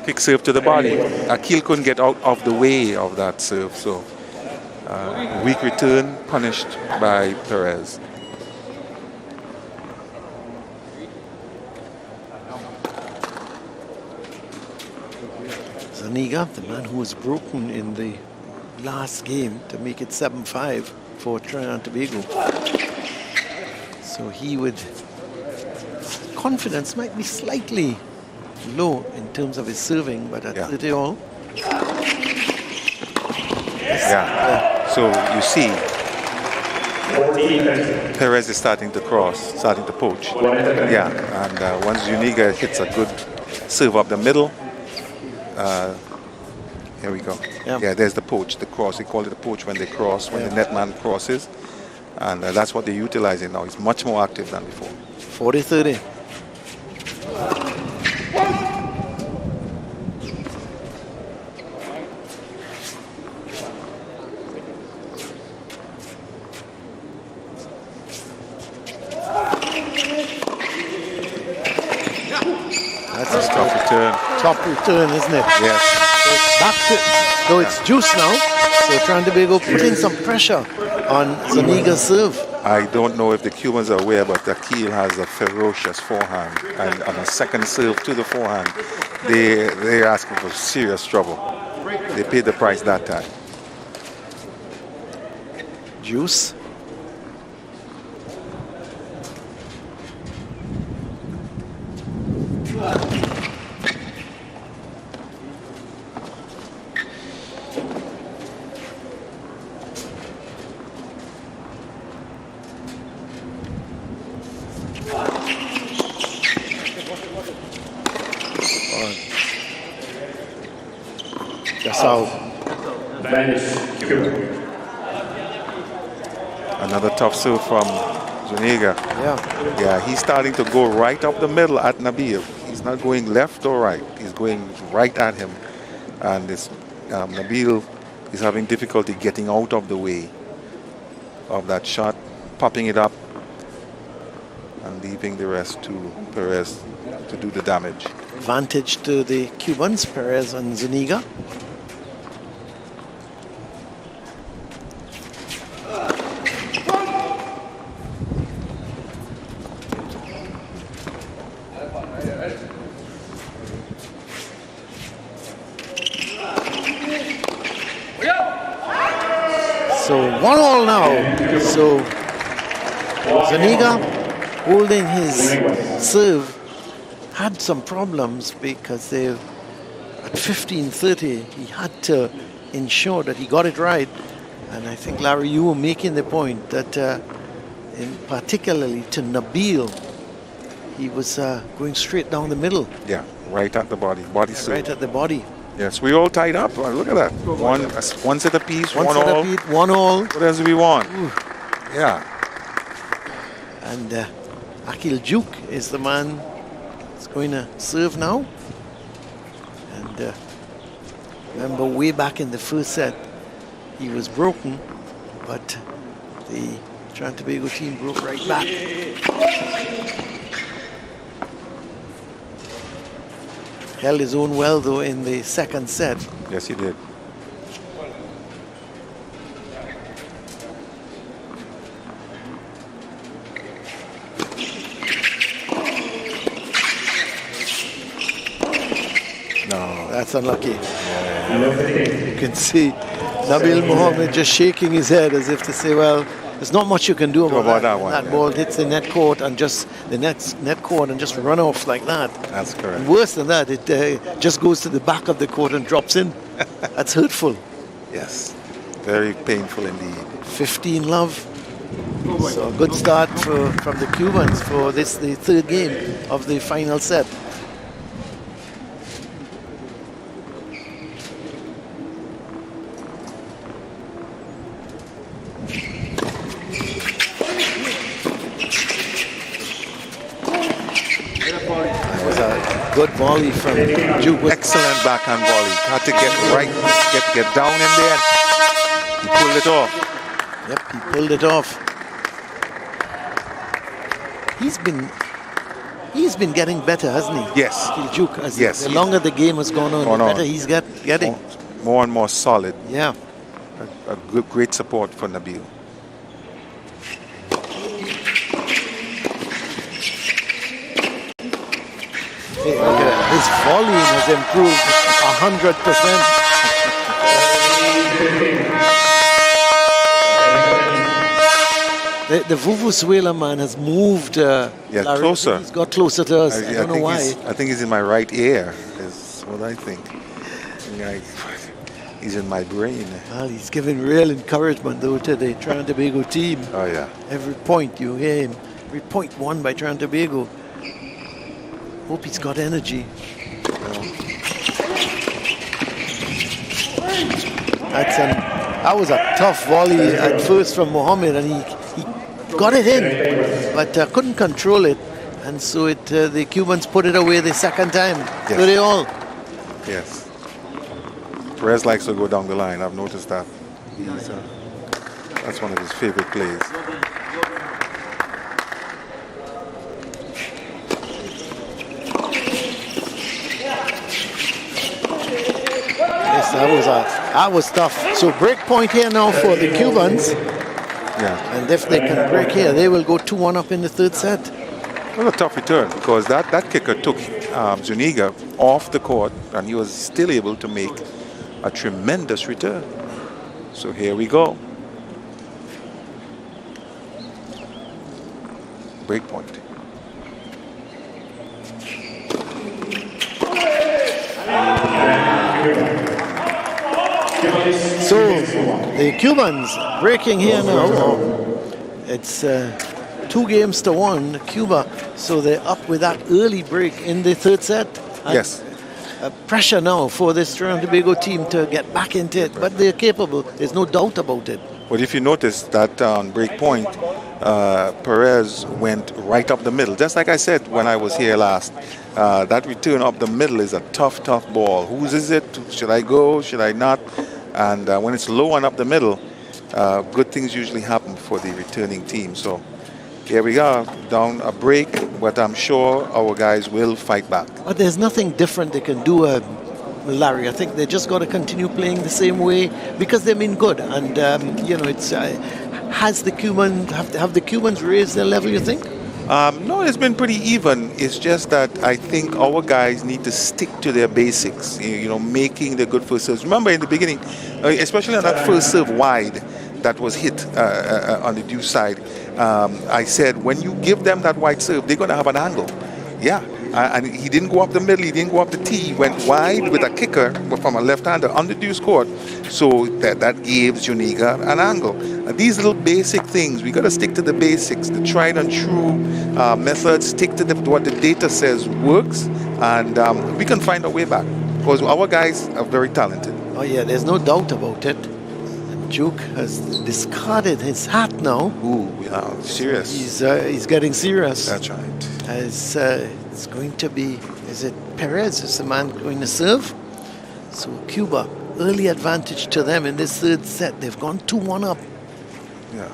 Kick serve to the body. Akil couldn't get out of the way of that serve, so weak return punished by Perez. Zuniga, the man who was broken in the last game to make it 7-5 for Trinidad and Tobago. So he would, confidence might be slightly low in terms of his serving, but at 30 all. Yeah. So you see, Perez is starting to cross, starting to poach. Yeah, and once Zuniga hits a good serve up the middle, here we go. Yeah, there's the poach, the cross. We call it a poach when they cross, when the netman crosses. And that's what they're utilizing now. He's much more active than before. 40-30. That's a tough return. Top return, isn't it? Yes. So it's back to, though it's juice now. So Trinidad and Tobago putting some pressure on Zuniga's serve. I don't know if the Cubans are aware, but Akil has a ferocious forehand. And on a second serve to the forehand, they're asking for serious trouble. They paid the price that time. Juice. That's how. Advantage, Cuba. Another tough serve from Zuniga. Yeah. Yeah, he's starting to go right up the middle at Nabil. He's not going left or right. He's going right at him. And this Nabil is having difficulty getting out of the way of that shot, popping it up, and leaving the rest to Perez to do the damage. Advantage to the Cubans, Perez and Zuniga. So 1-1 now. So Zuniga holding his serve had some problems because they, at 15-30, he had to ensure that he got it right. And I think, Larry, you were making the point that in particularly to Nabil, he was going straight down the middle. Yeah, right at the body serve. Right at the body. Yes, we all tied up. Look at that. One set apiece, one all. 1-1. What else do we want? Yeah. And Akil Duke is the man that's going to serve now. And remember, way back in the first set, he was broken, but the Trinidad and Tobago team broke right back. Held his own well, though, in the second set. Yes, he did. No, that's unlucky. You can see Nabil Mohammed just shaking his head as if to say, well, there's not much you can do about that. one. That ball hits the net court and just the net court and just run off like that. That's correct. And worse than that, it just goes to the back of the court and drops in. That's hurtful. Yes, very painful indeed. 15 love. So a good start from the Cubans for the third game of the final set. Good volley from Duke. Excellent backhand volley. Had to get right, get down in there. He pulled it off. Yep, he pulled it off. He's been getting better, hasn't he? Yes. Duke, as Yes. the longer the game has gone on, the better he's getting. More and more solid. Yeah. A great support for Nabil. Hey, look at that. His volleying has improved 100%. The Vuvuzuela man has moved. Larry, closer. He's got closer to us. I don't know why. I think he's in my right ear, is what I think. He's in my brain. Well, he's giving real encouragement, though, to the Trinidad and Tobago team. Oh, yeah. Every point you hear him. Every point won by Trinidad and Tobago. Hope he's got energy. That was a tough volley at first from Mohammed, and he got it in, but couldn't control it. And so the Cubans put it away the second time. Yes. So they all. Yes. Perez likes to go down the line. I've noticed that. That's one of his favorite plays. Yes, that was tough. So break point here now for the Cubans. Yeah. And if they can break here, they will go 2-1 up in the third set. It was a tough return because that kicker took Zuniga off the court and he was still able to make a tremendous return. So here we go. Break point. So the Cubans breaking here now. It's 2-1 Cuba. So they're up with that early break in the third set. And Yes. pressure now for this Trinidad and Tobago team to get back into it, but they're capable. There's no doubt about it. But if you notice that on break point, Perez went right up the middle. Just like I said when I was here last, that return up the middle is a tough ball. Whose is it? Should I go? Should I not? And when it's low and up the middle, good things usually happen for the returning team. So here we are, down a break, but I'm sure our guys will fight back. But there's nothing different they can do, Larry. I think they just got to continue playing the same way because they've been good. And it's have the Cubans raised their level? You think? No, it's been pretty even. It's just that I think our guys need to stick to their basics. Making the good first serves. Remember in the beginning, especially on that first serve wide that was hit on the due side. I said, when you give them that wide serve, they're going to have an angle. Yeah, and he didn't go up the middle, he didn't go up the tee, he went wide with a kicker from a left-hander on the deuce court. So that gives Zuniga an angle. And these little basic things, we got to stick to the basics, the tried and true methods, stick to what the data says works, and we can find our way back. Because our guys are very talented. Oh yeah, there's no doubt about it. Duke has discarded his hat now. Ooh, yeah, serious. He's getting serious. That's right. It's going to be, is it Perez is the man going to serve? So Cuba, early advantage to them in this third set. They've gone 2-1 up. Yeah.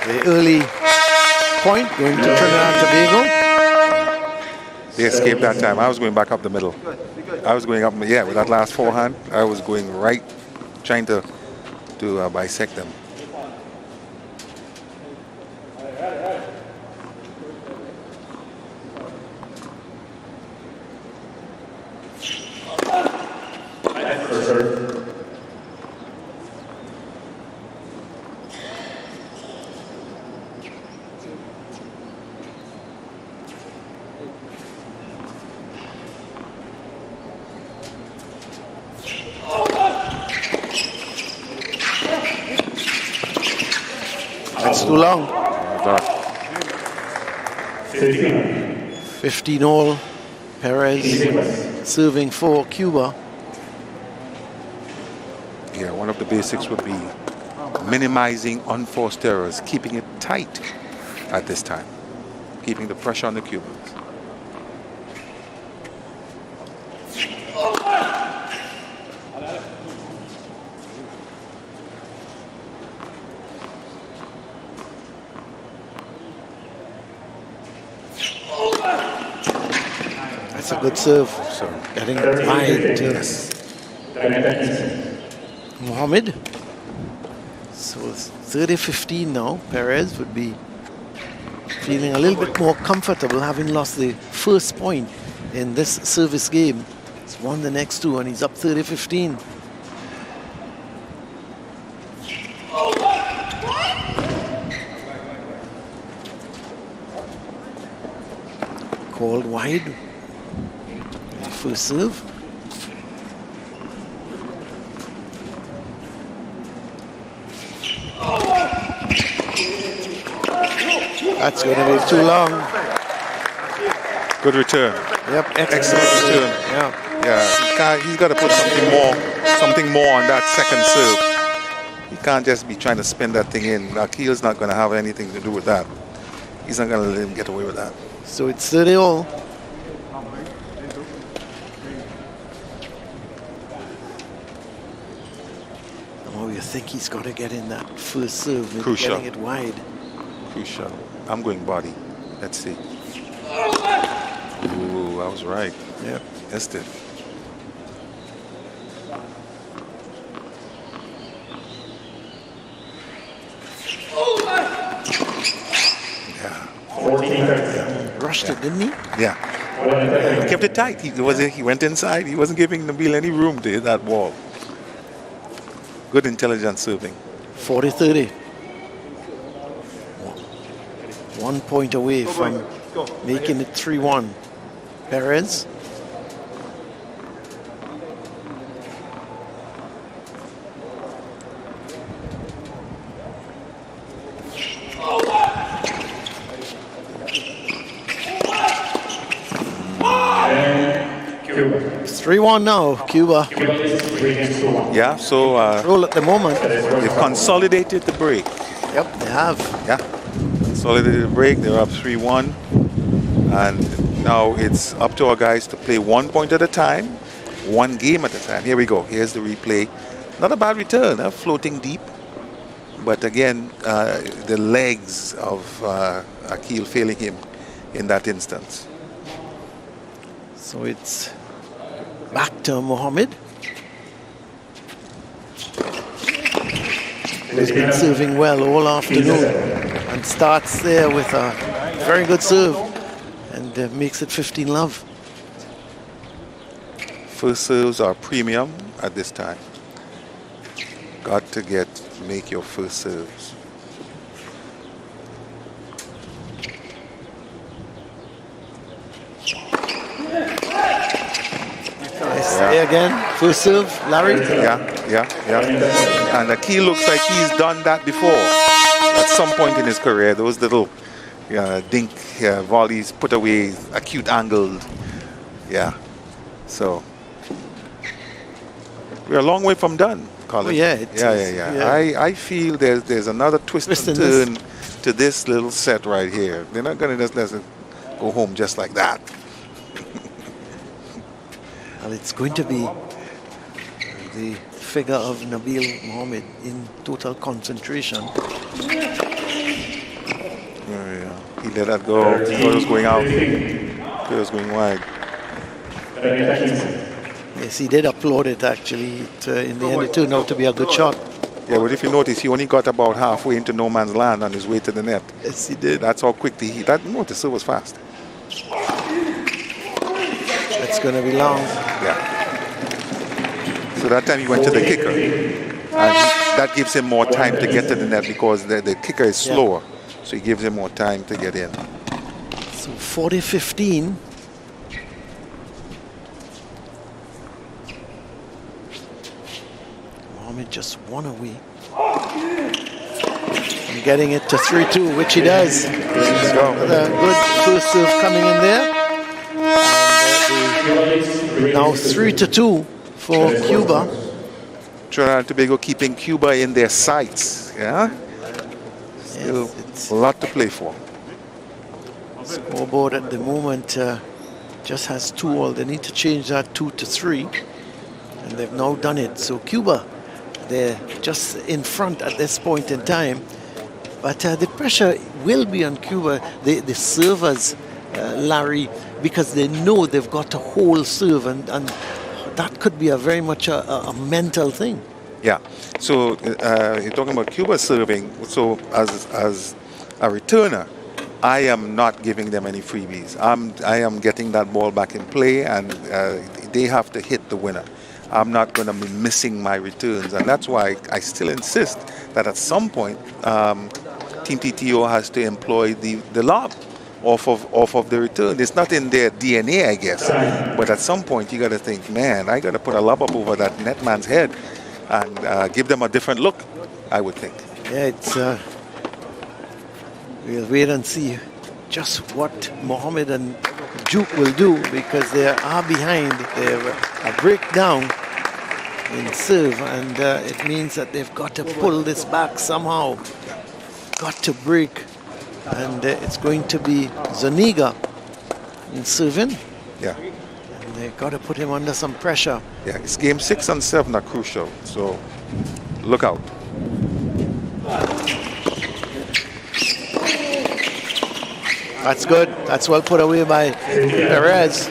The early point going to Trinidad and Tobago. They escaped that time. I was going back up the middle. I was going up, with that last forehand, I was going right, trying to bisect them. That's too long. 15 all. Perez serving for Cuba. Yeah, one of the basics would be minimizing unforced errors, keeping it tight at this time, keeping the pressure on the Cubans. That's a good serve. So getting wide to Mohammed. So it's 30-15 now. Perez would be feeling a little bit more comfortable having lost the first point in this service game. He's won the next two and he's up 30-15. Called wide. First serve. That's going to be too long. Good return. Yep, Excellent return. Yeah. Yeah, he's got to put something more on that second serve. He can't just be trying to spin that thing in. Akil's not going to have anything to do with that. He's not going to let him get away with that. So it's 30 all. Oh, you think he's got to get in that first serve, maybe Crucial. getting it wide. Crucial. I'm going body. Let's see. Ooh, I was right. Yep. Missed it. Yeah. 14-30. Rushed it, didn't he? Yeah. He kept it tight. He went inside. He wasn't giving Nabil any room to hit that ball. Good intelligent serving. 40-30. 1 point away from making it 3-1. Perez. Cuba. It's 3-1 now, Cuba. Cuba is 3-1. Yeah, so Roll at the moment. they've consolidated the break. Yep, they have. Yeah. Consolidated the break. They're up 3-1. And now it's up to our guys to play 1 point at a time, one game at a time. Here we go. Here's the replay. Not a bad return, floating deep. But again, the legs of Akil failing him in that instance. So it's back to Mohammed. He's been serving well all afternoon and starts there with a very good serve and makes it 15-love. First serves are premium at this time. Got to make your first serves. Nice. There again, first serve, Larry. Yeah. And Akil looks like he's done that before. At some point in his career, those little dink volleys put away, acute angled. Yeah. So we're a long way from done, Colin. Oh, yeah, it is. Yeah. I feel there's another twist and turn to this little set right here. They're not going to just let it go home just like that. Well, it's going to be the figure of Nabil Mohammed in total concentration. Yeah. He let that go. He thought it was going out. It was going wide. Yes, he did applaud it actually. In the end, it turned out to be a good shot. Yeah, but if you notice, he only got about halfway into no man's land on his way to the net. Yes, he did. That's how quick the serve was fast. It's going to be long. Yeah. So that time he went to the kicker. And that gives him more time to get to the net because the kicker is slower. So he gives him more time to get in. So 40-15. Mohammed just one away. And getting it to 3-2, which he does. Another good first serve coming in there. Now 3-2 for Cuba. Trinidad and Tobago keeping Cuba in their sights. Yeah. Still a lot to play for. Scoreboard at the moment just has 2-all. They need to change that 2 to 3, and they've now done it. So Cuba, they're just in front at this point in time, but the pressure will be on Cuba, the servers, Larry, because they know they've got to hold serve, and that could be very much a mental thing. Yeah. So you're talking about Cuba serving. So as a returner, I am not giving them any freebies. I am getting that ball back in play, and they have to hit the winner. I'm not going to be missing my returns, and that's why I still insist that at some point, Team TTO has to employ the lob. off of the return. It's not in their DNA, I guess. But at some point, you got to think, man, I got to put a lob up over that netman's head and give them a different look, I would think. Yeah, it's we'll wait and see just what Mohammed and Duke will do, because they are behind. They have a breakdown in serve, and it means that they've got to pull this back somehow. Got to break, and it's going to be Zuniga in serving. Yeah. And they got to put him under some pressure. Yeah, it's game 6 and 7 are crucial, so look out. That's good. That's well put away by Perez.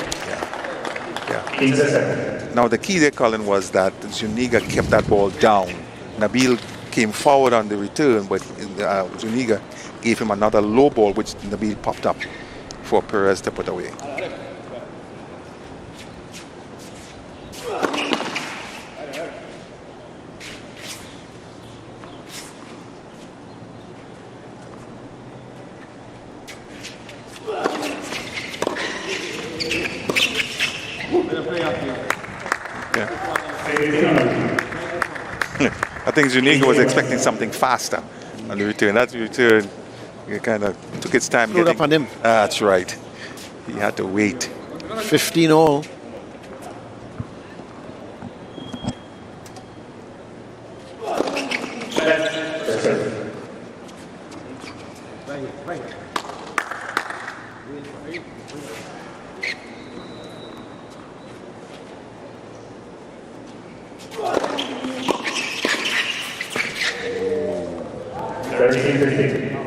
Yeah. Now the key there, Colin, was that Zuniga kept that ball down. Nabil came forward on the return, but Zuniga gave him another low ball, which Nabil popped up for Perez to put away. I think Zuniga was expecting something faster on the return. That return, it kind of took its time. Up on him. That's right. He had to wait. 15 all.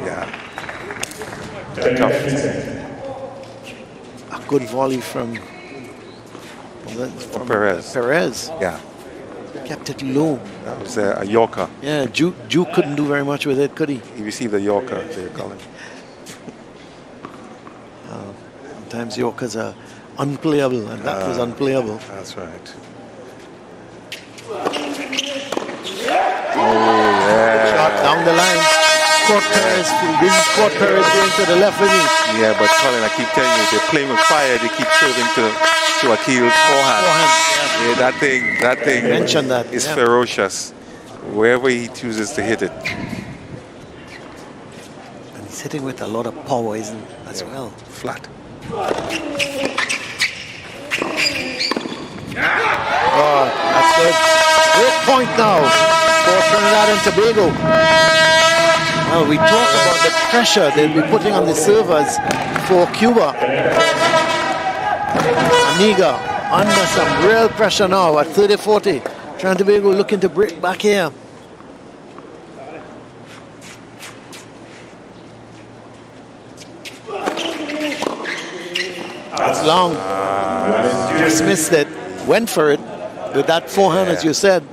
Yeah. A good volley from Perez. Perez. Yeah. Kept it low. That was a Yorker. Yeah, Duke couldn't do very much with it, could he? He received a Yorker, they call it. Sometimes Yorkers are unplayable, and that was unplayable. That's right. Oh, yeah. Shot down the line. Scott Perez, didn't Scott Perez going to the left, isn't he? Yeah, but Colin, I keep telling you, they're playing with fire. They keep serving to Akil's forehand. Yeah, that thing mentioned that, is ferocious. Wherever he chooses to hit it. And he's hitting with a lot of power, isn't he, as well? Flat. Oh, that's good. Great point now for Trinidad and Tobago. Well, we talk about the pressure they'll be putting on the servers for Cuba. Aniga under some real pressure now at 30-40. Trinidad and Tobago looking to break back here. That's long. Just missed it. Went for it with that forehand, as you said.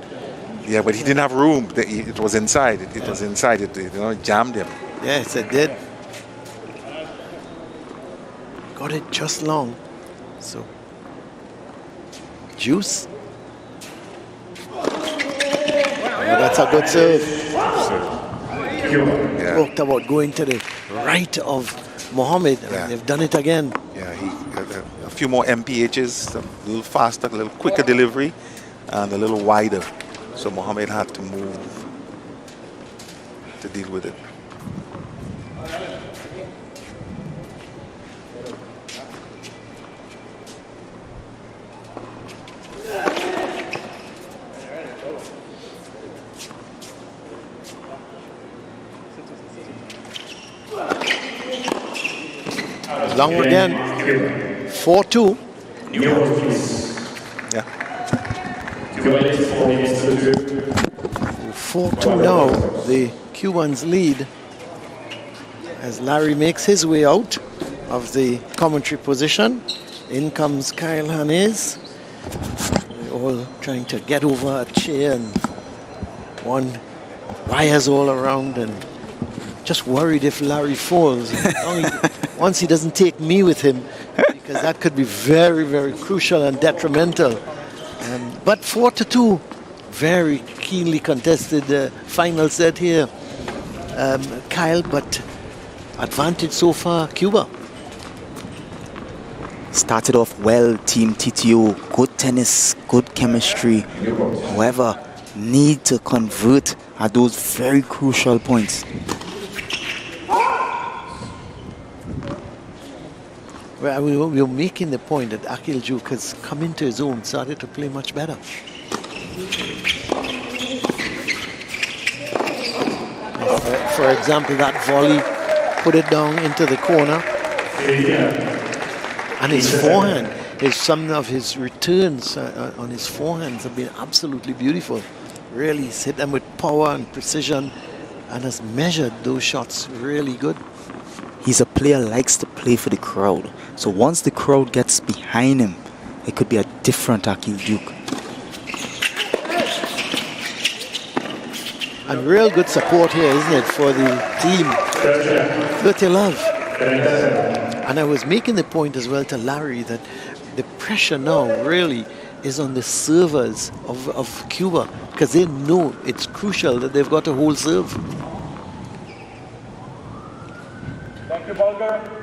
Yeah, but he didn't have room. It was inside. It was inside. It jammed him. Yes, it did. Got it just long. So, juice. Oh, that's a good serve. Yeah. Talked about going to the right of Mohammed, and they've done it again. Yeah, he a few more MPHs, a little faster, a little quicker delivery, and a little wider. So Mohammed had to move to deal with it. Long again. 4-2. Yeah. 4-2 now. The Cubans lead as Larry makes his way out of the commentary position. In comes Kyle Hannes. They're all trying to get over a chair, and one wires all around, and just worried if Larry falls. Once he doesn't take me with him, because that could be very, very crucial and detrimental. But 4-2, very keenly contested final set here, Kyle, but advantage so far, Cuba. Started off well, Team TTO. Good tennis, good chemistry. However, need to convert at those very crucial points. Well, we were making the point that Akil Juk has come into his own, started to play much better. For example, that volley, put it down into the corner. And his forehand, some of his returns on his forehands have been absolutely beautiful. Really, he's hit them with power and precision and has measured those shots really good. He's a player likes to play for the crowd. So once the crowd gets behind him, it could be a different Akil Juk. And real good support here, isn't it, for the team. 30 love. And I was making the point as well to Larry that the pressure now really is on the servers of Cuba, because they know it's crucial that they've got a whole serve. Thank you, Volker.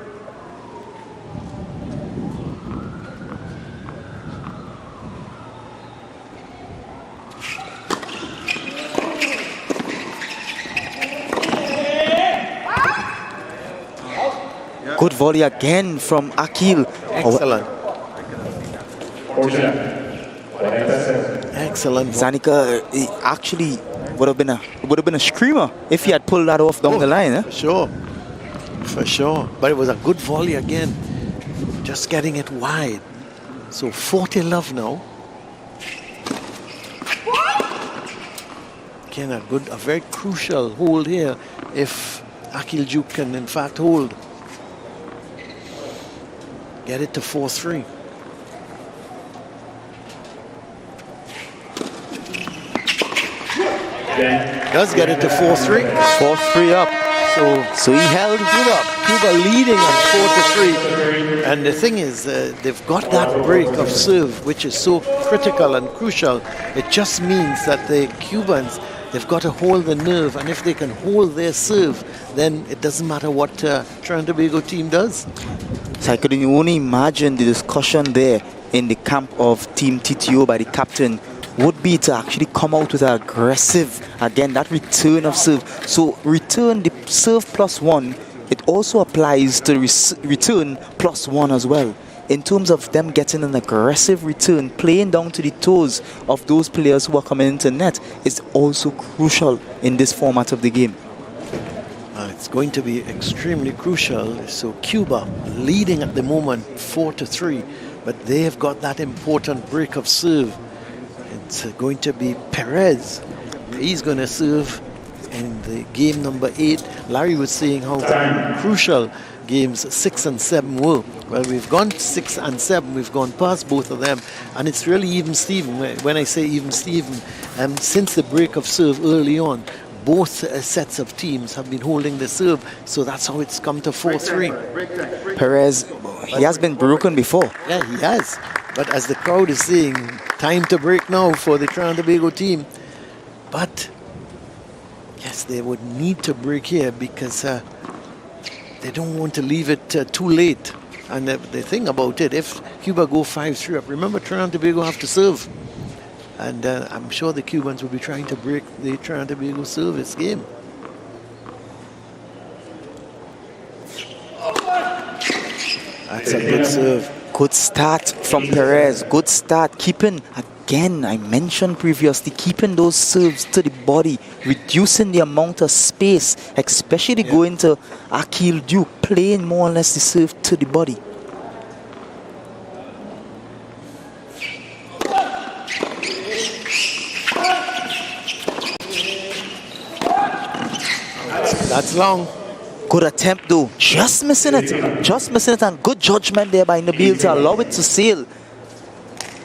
Good volley again from Akil. Excellent. Excellent. Zanika actually would have been a screamer if he had pulled that off down the line. Eh? For sure. For sure. But it was a good volley again. Just getting it wide. So 40 love now. Again, a very crucial hold here if Akil Juk can in fact hold. Get it to 4-3. Does get it to 4-3. 4-3 up. So he held Cuba leading on 4-3. And the thing is, they've got that break of serve, which is so critical and crucial. It just means that the Cubans, they've got to hold the nerve, and if they can hold their serve, then it doesn't matter what Trinidad and Tobago team does. So I could only imagine the discussion there in the camp of Team TTO by the captain would be to actually come out with an aggressive, again, that return of serve. So return the serve +1, it also applies to return +1 as well. In terms of them getting an aggressive return, playing down to the toes of those players who are coming into net is also crucial in this format of the game. It's going to be extremely crucial. So Cuba leading at the moment 4-3, but they have got that important break of serve. It's going to be Perez. He's going to serve in the game number 8. Larry was saying how crucial games 6 and 7 were. Well, we've gone 6 and 7. We've gone past both of them, and it's really even Steven. When I say even Steven, since the break of serve early on, both sets of teams have been holding the serve, so that's how it's come to 4-3. Perez, he has been broken before. Yeah, he has. But as the crowd is saying, time to break now for the Trinidad and Tobago team. But yes, they would need to break here because they don't want to leave it too late. And the thing about it, if Cuba go 5-3 up, remember Trinidad and Tobago have to serve. And I'm sure the Cubans will be trying to break the Trinidad and Tobago service game. That's a good serve. Good start from Perez. Good start. Keeping, again, I mentioned previously, keeping those serves to the body, reducing the amount of space, especially going to Akil Juk, playing more or less the serve to the body. That's long. Good attempt though, just missing it, and good judgment there by Nabil to allow it to sail.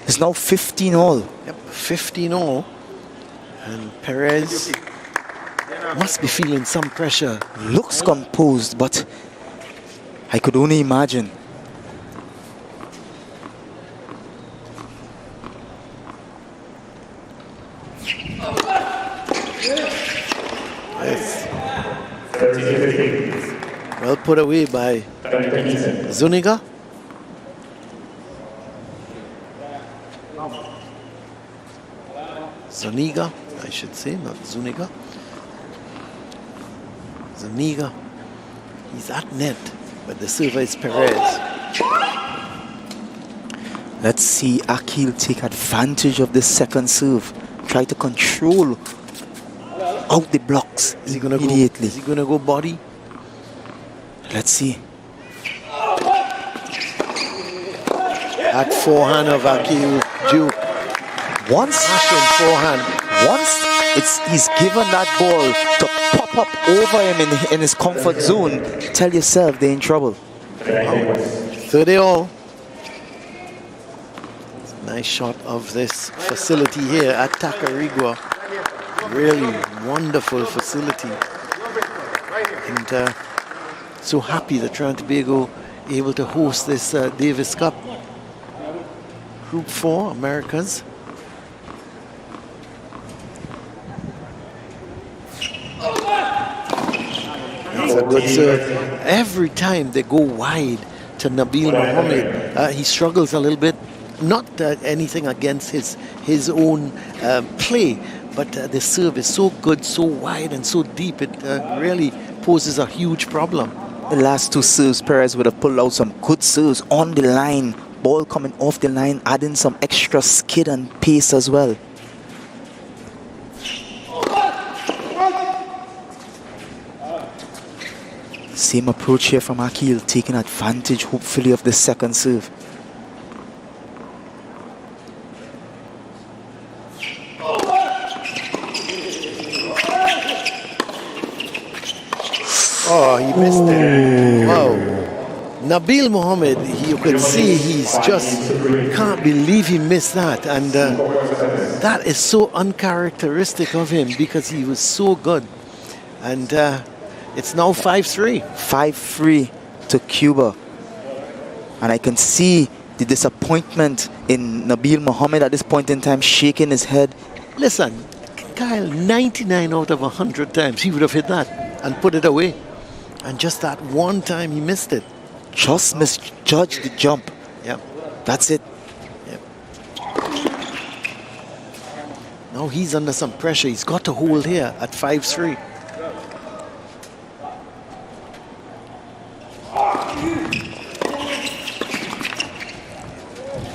It's now 15-all. Yep, 15-all. And Perez must be feeling some pressure. Looks composed, but I could only imagine. Yes. Well put away by Zuniga. Zuniga, I should say, not Zuniga. Zuniga, he's at net, but the server is Perez. Let's see Akil take advantage of the second serve. Try to control out the blocks Is he gonna immediately. Is he gonna go body? Let's see. At forehand of Akil Duke. Once he's given that ball to pop up over him in his comfort zone, tell yourself they're in trouble. 30 all. Nice shot of this facility here at Tacarigua. Really wonderful facility. And so happy that Trinidad and Tobago able to host this Davis Cup. Group 4, Americas. That's a good serve. Every time they go wide to Nabil Mohammed, he struggles a little bit. Not anything against his own play, but the serve is so good, so wide and so deep, it really poses a huge problem. The last two serves, Perez would have pulled out some good serves on the line. Ball coming off the line, adding some extra skid and pace as well. Same approach here from Akil, taking advantage, hopefully, of the second serve. Oh, he missed it. Wow. Nabil Mohammed, you could see he's just can't believe he missed that. And that is so uncharacteristic of him because he was so good. And it's now 5-3. 5-3 to Cuba. And I can see the disappointment in Nabil Mohammed at this point in time, shaking his head. Listen, Kyle, 99 out of 100 times he would have hit that and put it away. And just that one time he missed it. Just misjudged the jump. Yep. That's it. Yep. Now he's under some pressure. He's got to hold here at 5-3.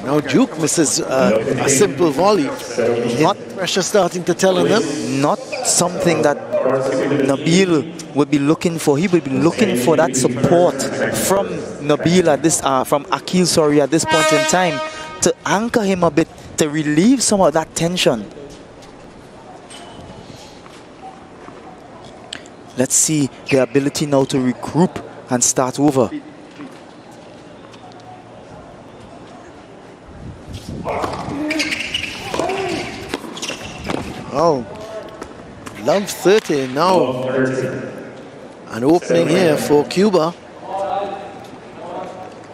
Now Duke misses a simple volley. Not pressure starting to tell on them. Not something that Nabil would be looking for. He would be looking for that support from Nabil at this, from Akil, sorry, at this point in time, to anchor him a bit, to relieve some of that tension. Let's see the ability now to regroup and start over. Oh, love 30 now. An opening here for Cuba.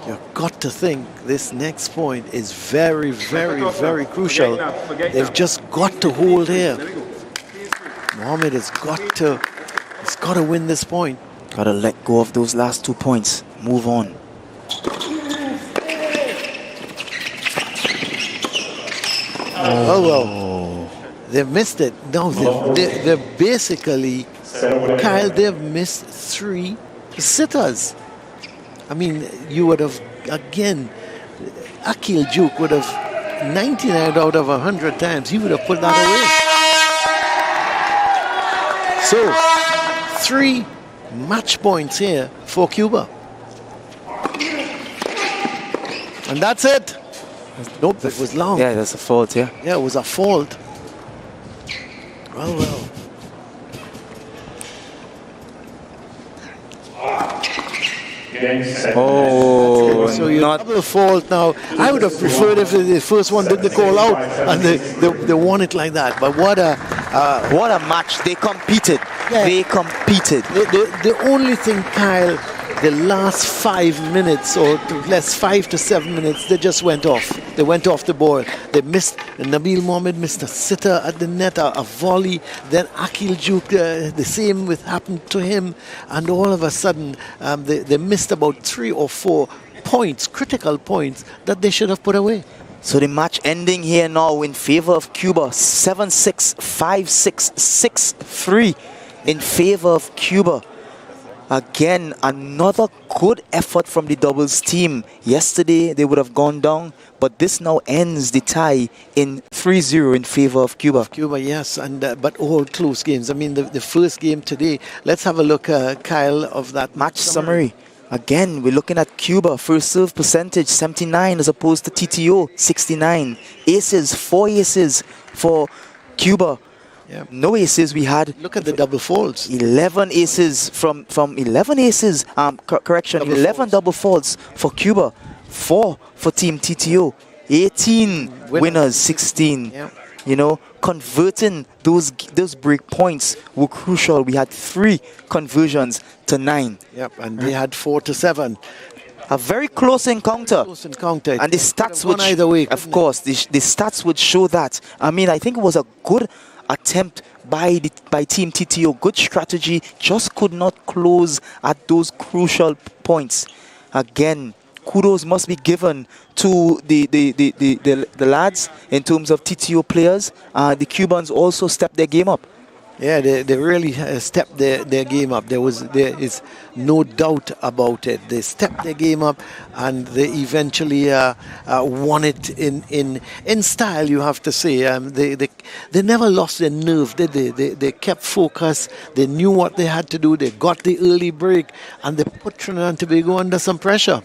You've got to think this next point is very, very, very crucial. They've just got to hold here. Mohammed has got to win this point. Gotta let go of those last 2 points. Move on. Oh well. They've missed it. No, they're basically, Kyle, they've missed 3 sitters. I mean, you would have, again, Akil Duke would have 99 out of 100 times, he would have put that away. So, 3 match points here for Cuba. And that's it. Nope, it was long. Yeah, that's a fault, yeah. Yeah, it was a fault. Well. Oh, So you not double fault now. I would have preferred if the first one did the call out and they won it like that. But what a match. They competed. Yeah. They competed. the only thing, Kyle, the last 5 minutes or less 5 to 7 minutes, they just went off. They went off the ball. They missed. Nabil Mohammed missed a sitter at the net, a volley. Then Akil Duke, the same happened to him. And all of a sudden, they missed about 3 or 4 points, critical points that they should have put away. So the match ending here now in favor of Cuba, 7-6, 5-6, 6-3 in favor of Cuba. Again, another good effort from the doubles team. Yesterday they would have gone down, but this now ends the tie in 3-0 in favor of Cuba. Cuba, yes, and but all close games. I mean, the first game today. Let's have a look, Kyle, of that Match summary. Again, we're looking at Cuba. First serve percentage 79 as opposed to TTO 69. Aces, 4 aces for Cuba. Yeah. No aces we had. Look at the double faults. 11 aces from 11 aces. Correction, Double 11 faults. double faults for Cuba. 4 for Team TTO. 18 winners, 16. Yeah. You know, converting those break points were crucial. We had 3 conversions to 9. Yep, and they had 4 to 7. A very close encounter. Close encounter. And the stats would would, either way, of course, the stats would show that. I mean, I think it was a good attempt by Team TTO. Good strategy, just could not close at those crucial points. Again, kudos must be given to the lads in terms of TTO players. The Cubans also stepped their game up. Yeah, they really stepped their game up. There is no doubt about it. They stepped their game up, and they eventually won it in style. You have to say, they never lost their nerve, did they? They kept focus. They knew what they had to do. They got the early break, and they put Trinidad and Tobago under some pressure.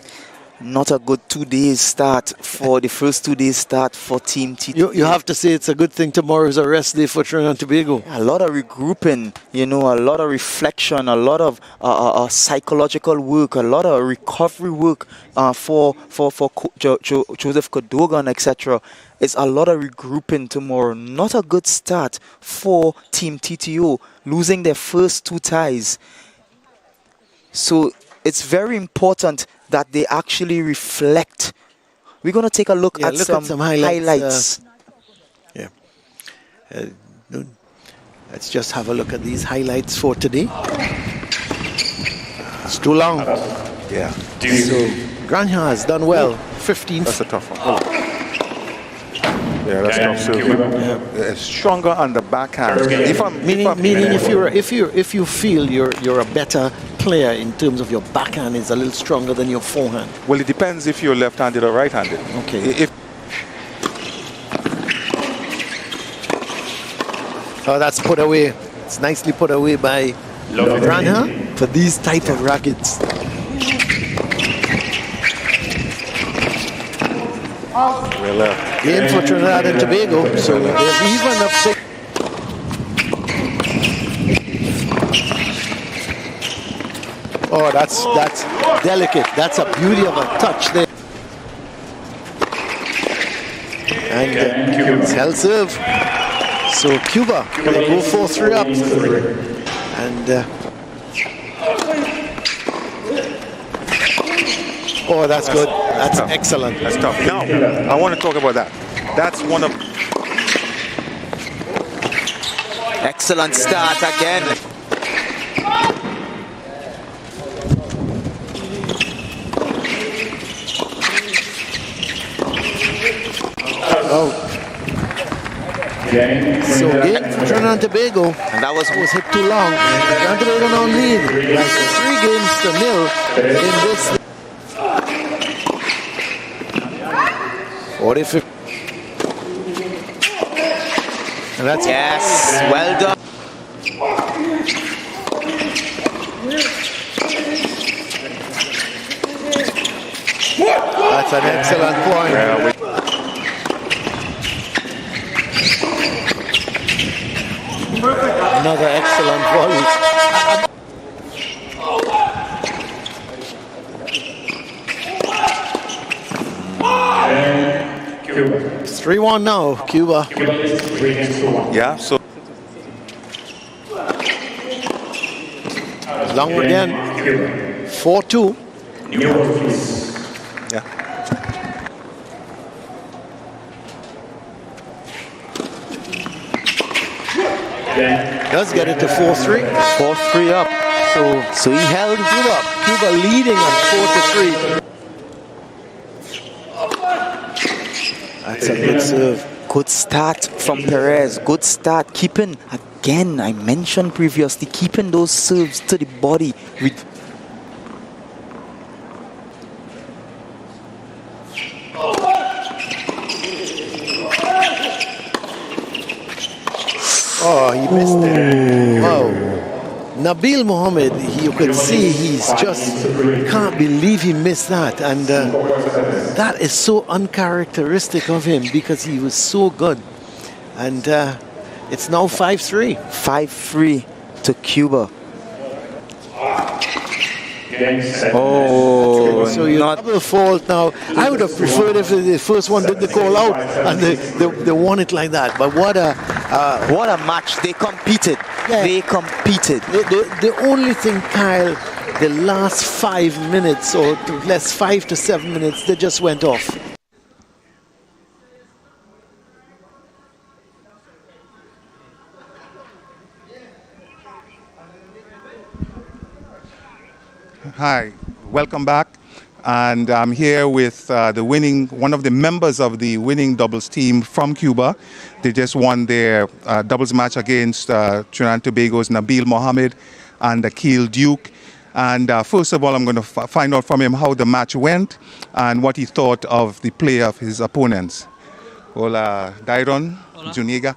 Not a good 2 days start for the first 2 days start for Team TTO. You have to say it's a good thing tomorrow is a rest day for Trinidad and Tobago. A lot of regrouping, you know, a lot of reflection, a lot of psychological work, a lot of recovery work for Joseph Kodogan, etc. It's a lot of regrouping tomorrow. Not a good start for Team TTO, losing their first 2 ties. So it's very important that they actually reflect. We're going to take a look at some highlights. Let's just have a look at these highlights for today. It's too long. Yeah. So Granja has done well. 15. That's a tough one. Yeah, that's tough too. Yeah. Stronger on the backhand. Meaning if you feel you're a better player in terms of your backhand is a little stronger than your forehand. Well, it depends if you're left-handed or right-handed. Okay. Oh, that's put away. It's nicely put away by Granja for these type of rackets. We're left. Game for Trinidad and Tobago, so they're even up 6. Oh, that's delicate. That's a beauty of a touch there. And it's held serve. So Cuba will go 4-3 up. And oh, that's good. That's excellent. That's tough. Now, I want to talk about that. That's one of... Excellent start again. So game for Trinidad and Tobago, And that was hit too long. Trinidad and Tobago now lead by 3 games to 0 in this. 40-50. And that's yes, well done. That's an excellent point. Yeah, Another excellent volley. Cuba. It's 3-1 now, Cuba. Cuba is 3-1. yeah, so... Long again. Cuba. 4-2. New York, please. Yeah. Does get it to 4-3. 4-3 up. So he held Cuba up. Cuba leading on 4-3. That's a good serve. Good start from Perez. Good start. Keeping, again, I mentioned previously, keeping those serves to the body. Oh, he missed it. Wow. Nabil Mohammed, you could see he's just can't believe he missed that. And that is so uncharacteristic of him because he was so good. And it's now 5-3. 5-3 to Cuba. Oh, So you have a fault now. I would have preferred if the first one did the call out and they won it like that. But what a match. They competed. Yeah. They competed. The only thing, Kyle, the last 5 minutes or less 5 to 7 minutes, they just went off. Hi, welcome back. And I'm here with one of the members of the winning doubles team from Cuba. They just won their doubles match against Trinidad and Tobago's Nabil Mohammed and Akil Duke. And first of all, I'm going to find out from him how the match went and what he thought of the play of his opponents. Hola, Dairon. Hola. Zuniga.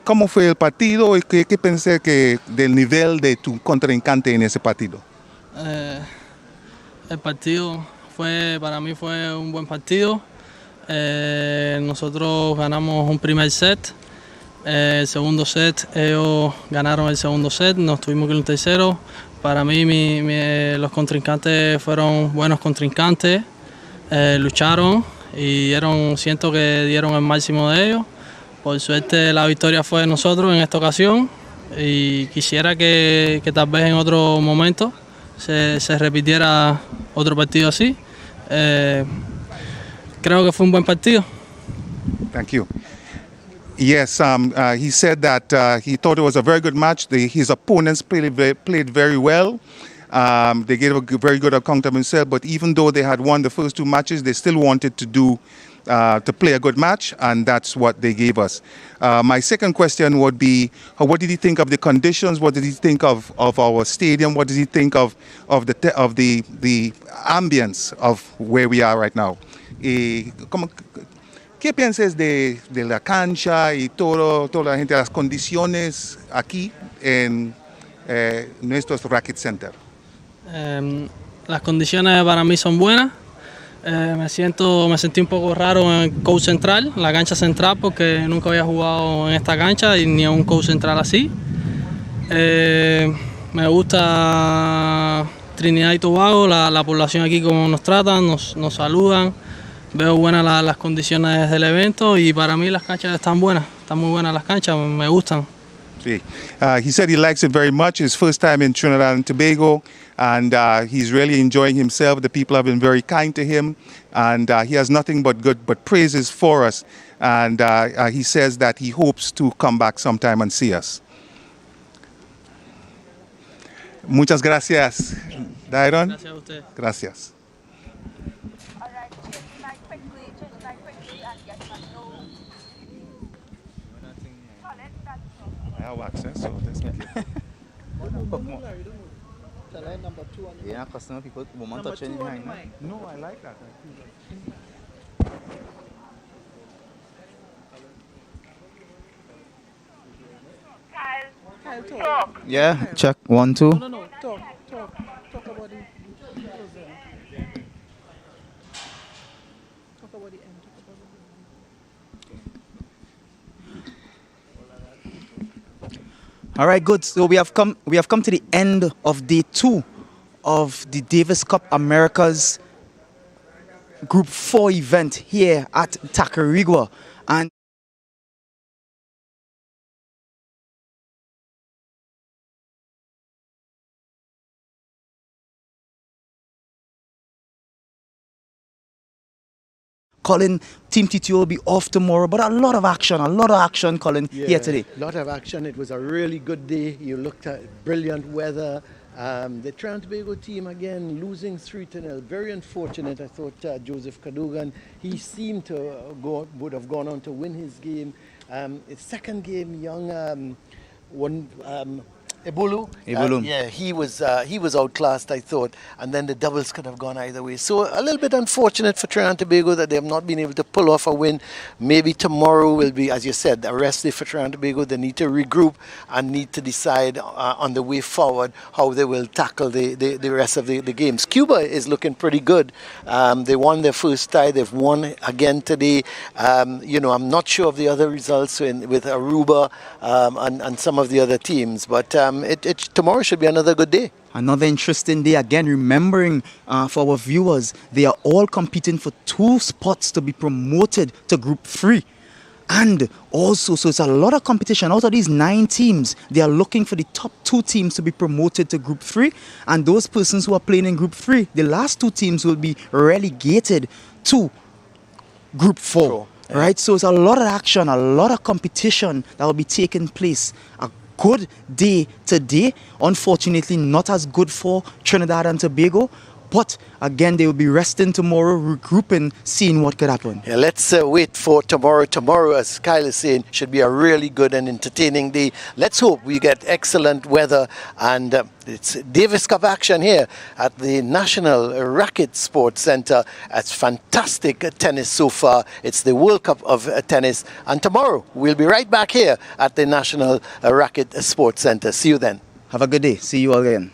¿Cómo fue el partido y qué pensé que del nivel de tu contrincante en ese partido? El partido para mí fue un buen partido. Nosotros ganamos un primer set. El segundo set, ellos ganaron el segundo set. Nos tuvimos que ir en un tercero. Para mí, los contrincantes fueron buenos contrincantes. Lucharon y siento que dieron el máximo de ellos. Por suerte, la victoria fue de nosotros en esta ocasión. Y quisiera que tal vez en otro momento se repitiera otro partido así. Creo que fue un buen partido. Thank you. Yes, he said that he thought it was a very good match. His opponents played very well. They gave a very good account of himself, but even though they had won the first two matches, they still wanted to play a good match, and that's what they gave us. My second question would be, what did he think of the conditions? What did he think of our stadium? What did he think of the ambience of where we are right now? ¿Qué piensas de la cancha y toda la gente, las condiciones aquí en nuestros racket center? Las condiciones para mí son buenas. Me sentí un poco raro en el court central, la cancha central, porque nunca había jugado en esta cancha y ni en un court central así. Me gusta Trinidad y Tobago, la población aquí como nos tratan, nos saludan. Veo buenas las condiciones del evento y para mí las canchas están buenas, están muy buenas las canchas, me gustan. Sí. He said he likes it very much. His first time in Trinidad and Tobago, and he's really enjoying himself. The people have been very kind to him, and he has nothing but praises for us. And he says that he hopes to come back sometime and see us. Muchas gracias, Dairon. Gracias a usted. Gracias. All right, change that quickly, and get back to Colin, that's I have access, so let's make it. Yeah, customer people woman touching behind. No, I like that. Kyle. Talk. Yeah, check 1, 2. No, talk about the All right, good. So we have come to the end of day 2 of the Davis Cup Americas Group 4 event here at Tacarigua. And Colin, Team TTO will be off tomorrow, but a lot of action, Colin, here today. A lot of action. It was a really good day. You looked at brilliant weather, The Trinidad and Tobago team again losing 3-0. Very unfortunate. I thought Joseph Cadogan, he seemed to would have gone on to win his game. His second game, young Ebulu. Ebulu. Yeah, he was outclassed, I thought, and then the doubles could have gone either way. So a little bit unfortunate for Trinidad and Tobago that they have not been able to pull off a win. Maybe tomorrow will be, as you said, a rest day for Trinidad and Tobago. They need to regroup and need to decide on the way forward how they will tackle the rest of the games. Cuba is looking pretty good. They won their first tie. They've won again today. I'm not sure of the other results with Aruba and some of the other teams, but tomorrow should be another good day. Another interesting day. Again, remembering for our viewers, they are all competing for 2 spots to be promoted to Group 3. And also, so it's a lot of competition. Out of these 9 teams, they are looking for the top 2 teams to be promoted to Group 3. And those persons who are playing in Group 3, the last 2 teams will be relegated to Group 4. Sure. Yeah. Right? So it's a lot of action, a lot of competition that will be taking place. A good day today. Unfortunately, not as good for Trinidad and Tobago. But again, they will be resting tomorrow, regrouping, seeing what could happen. Yeah, let's wait for tomorrow. Tomorrow, as Kyle is saying, should be a really good and entertaining day. Let's hope we get excellent weather, and it's Davis Cup action here at the National Racket Sports Center. It's fantastic tennis so far. It's the World Cup of tennis, and tomorrow we'll be right back here at the National Racket Sports Center. See you then. Have a good day. See you all again.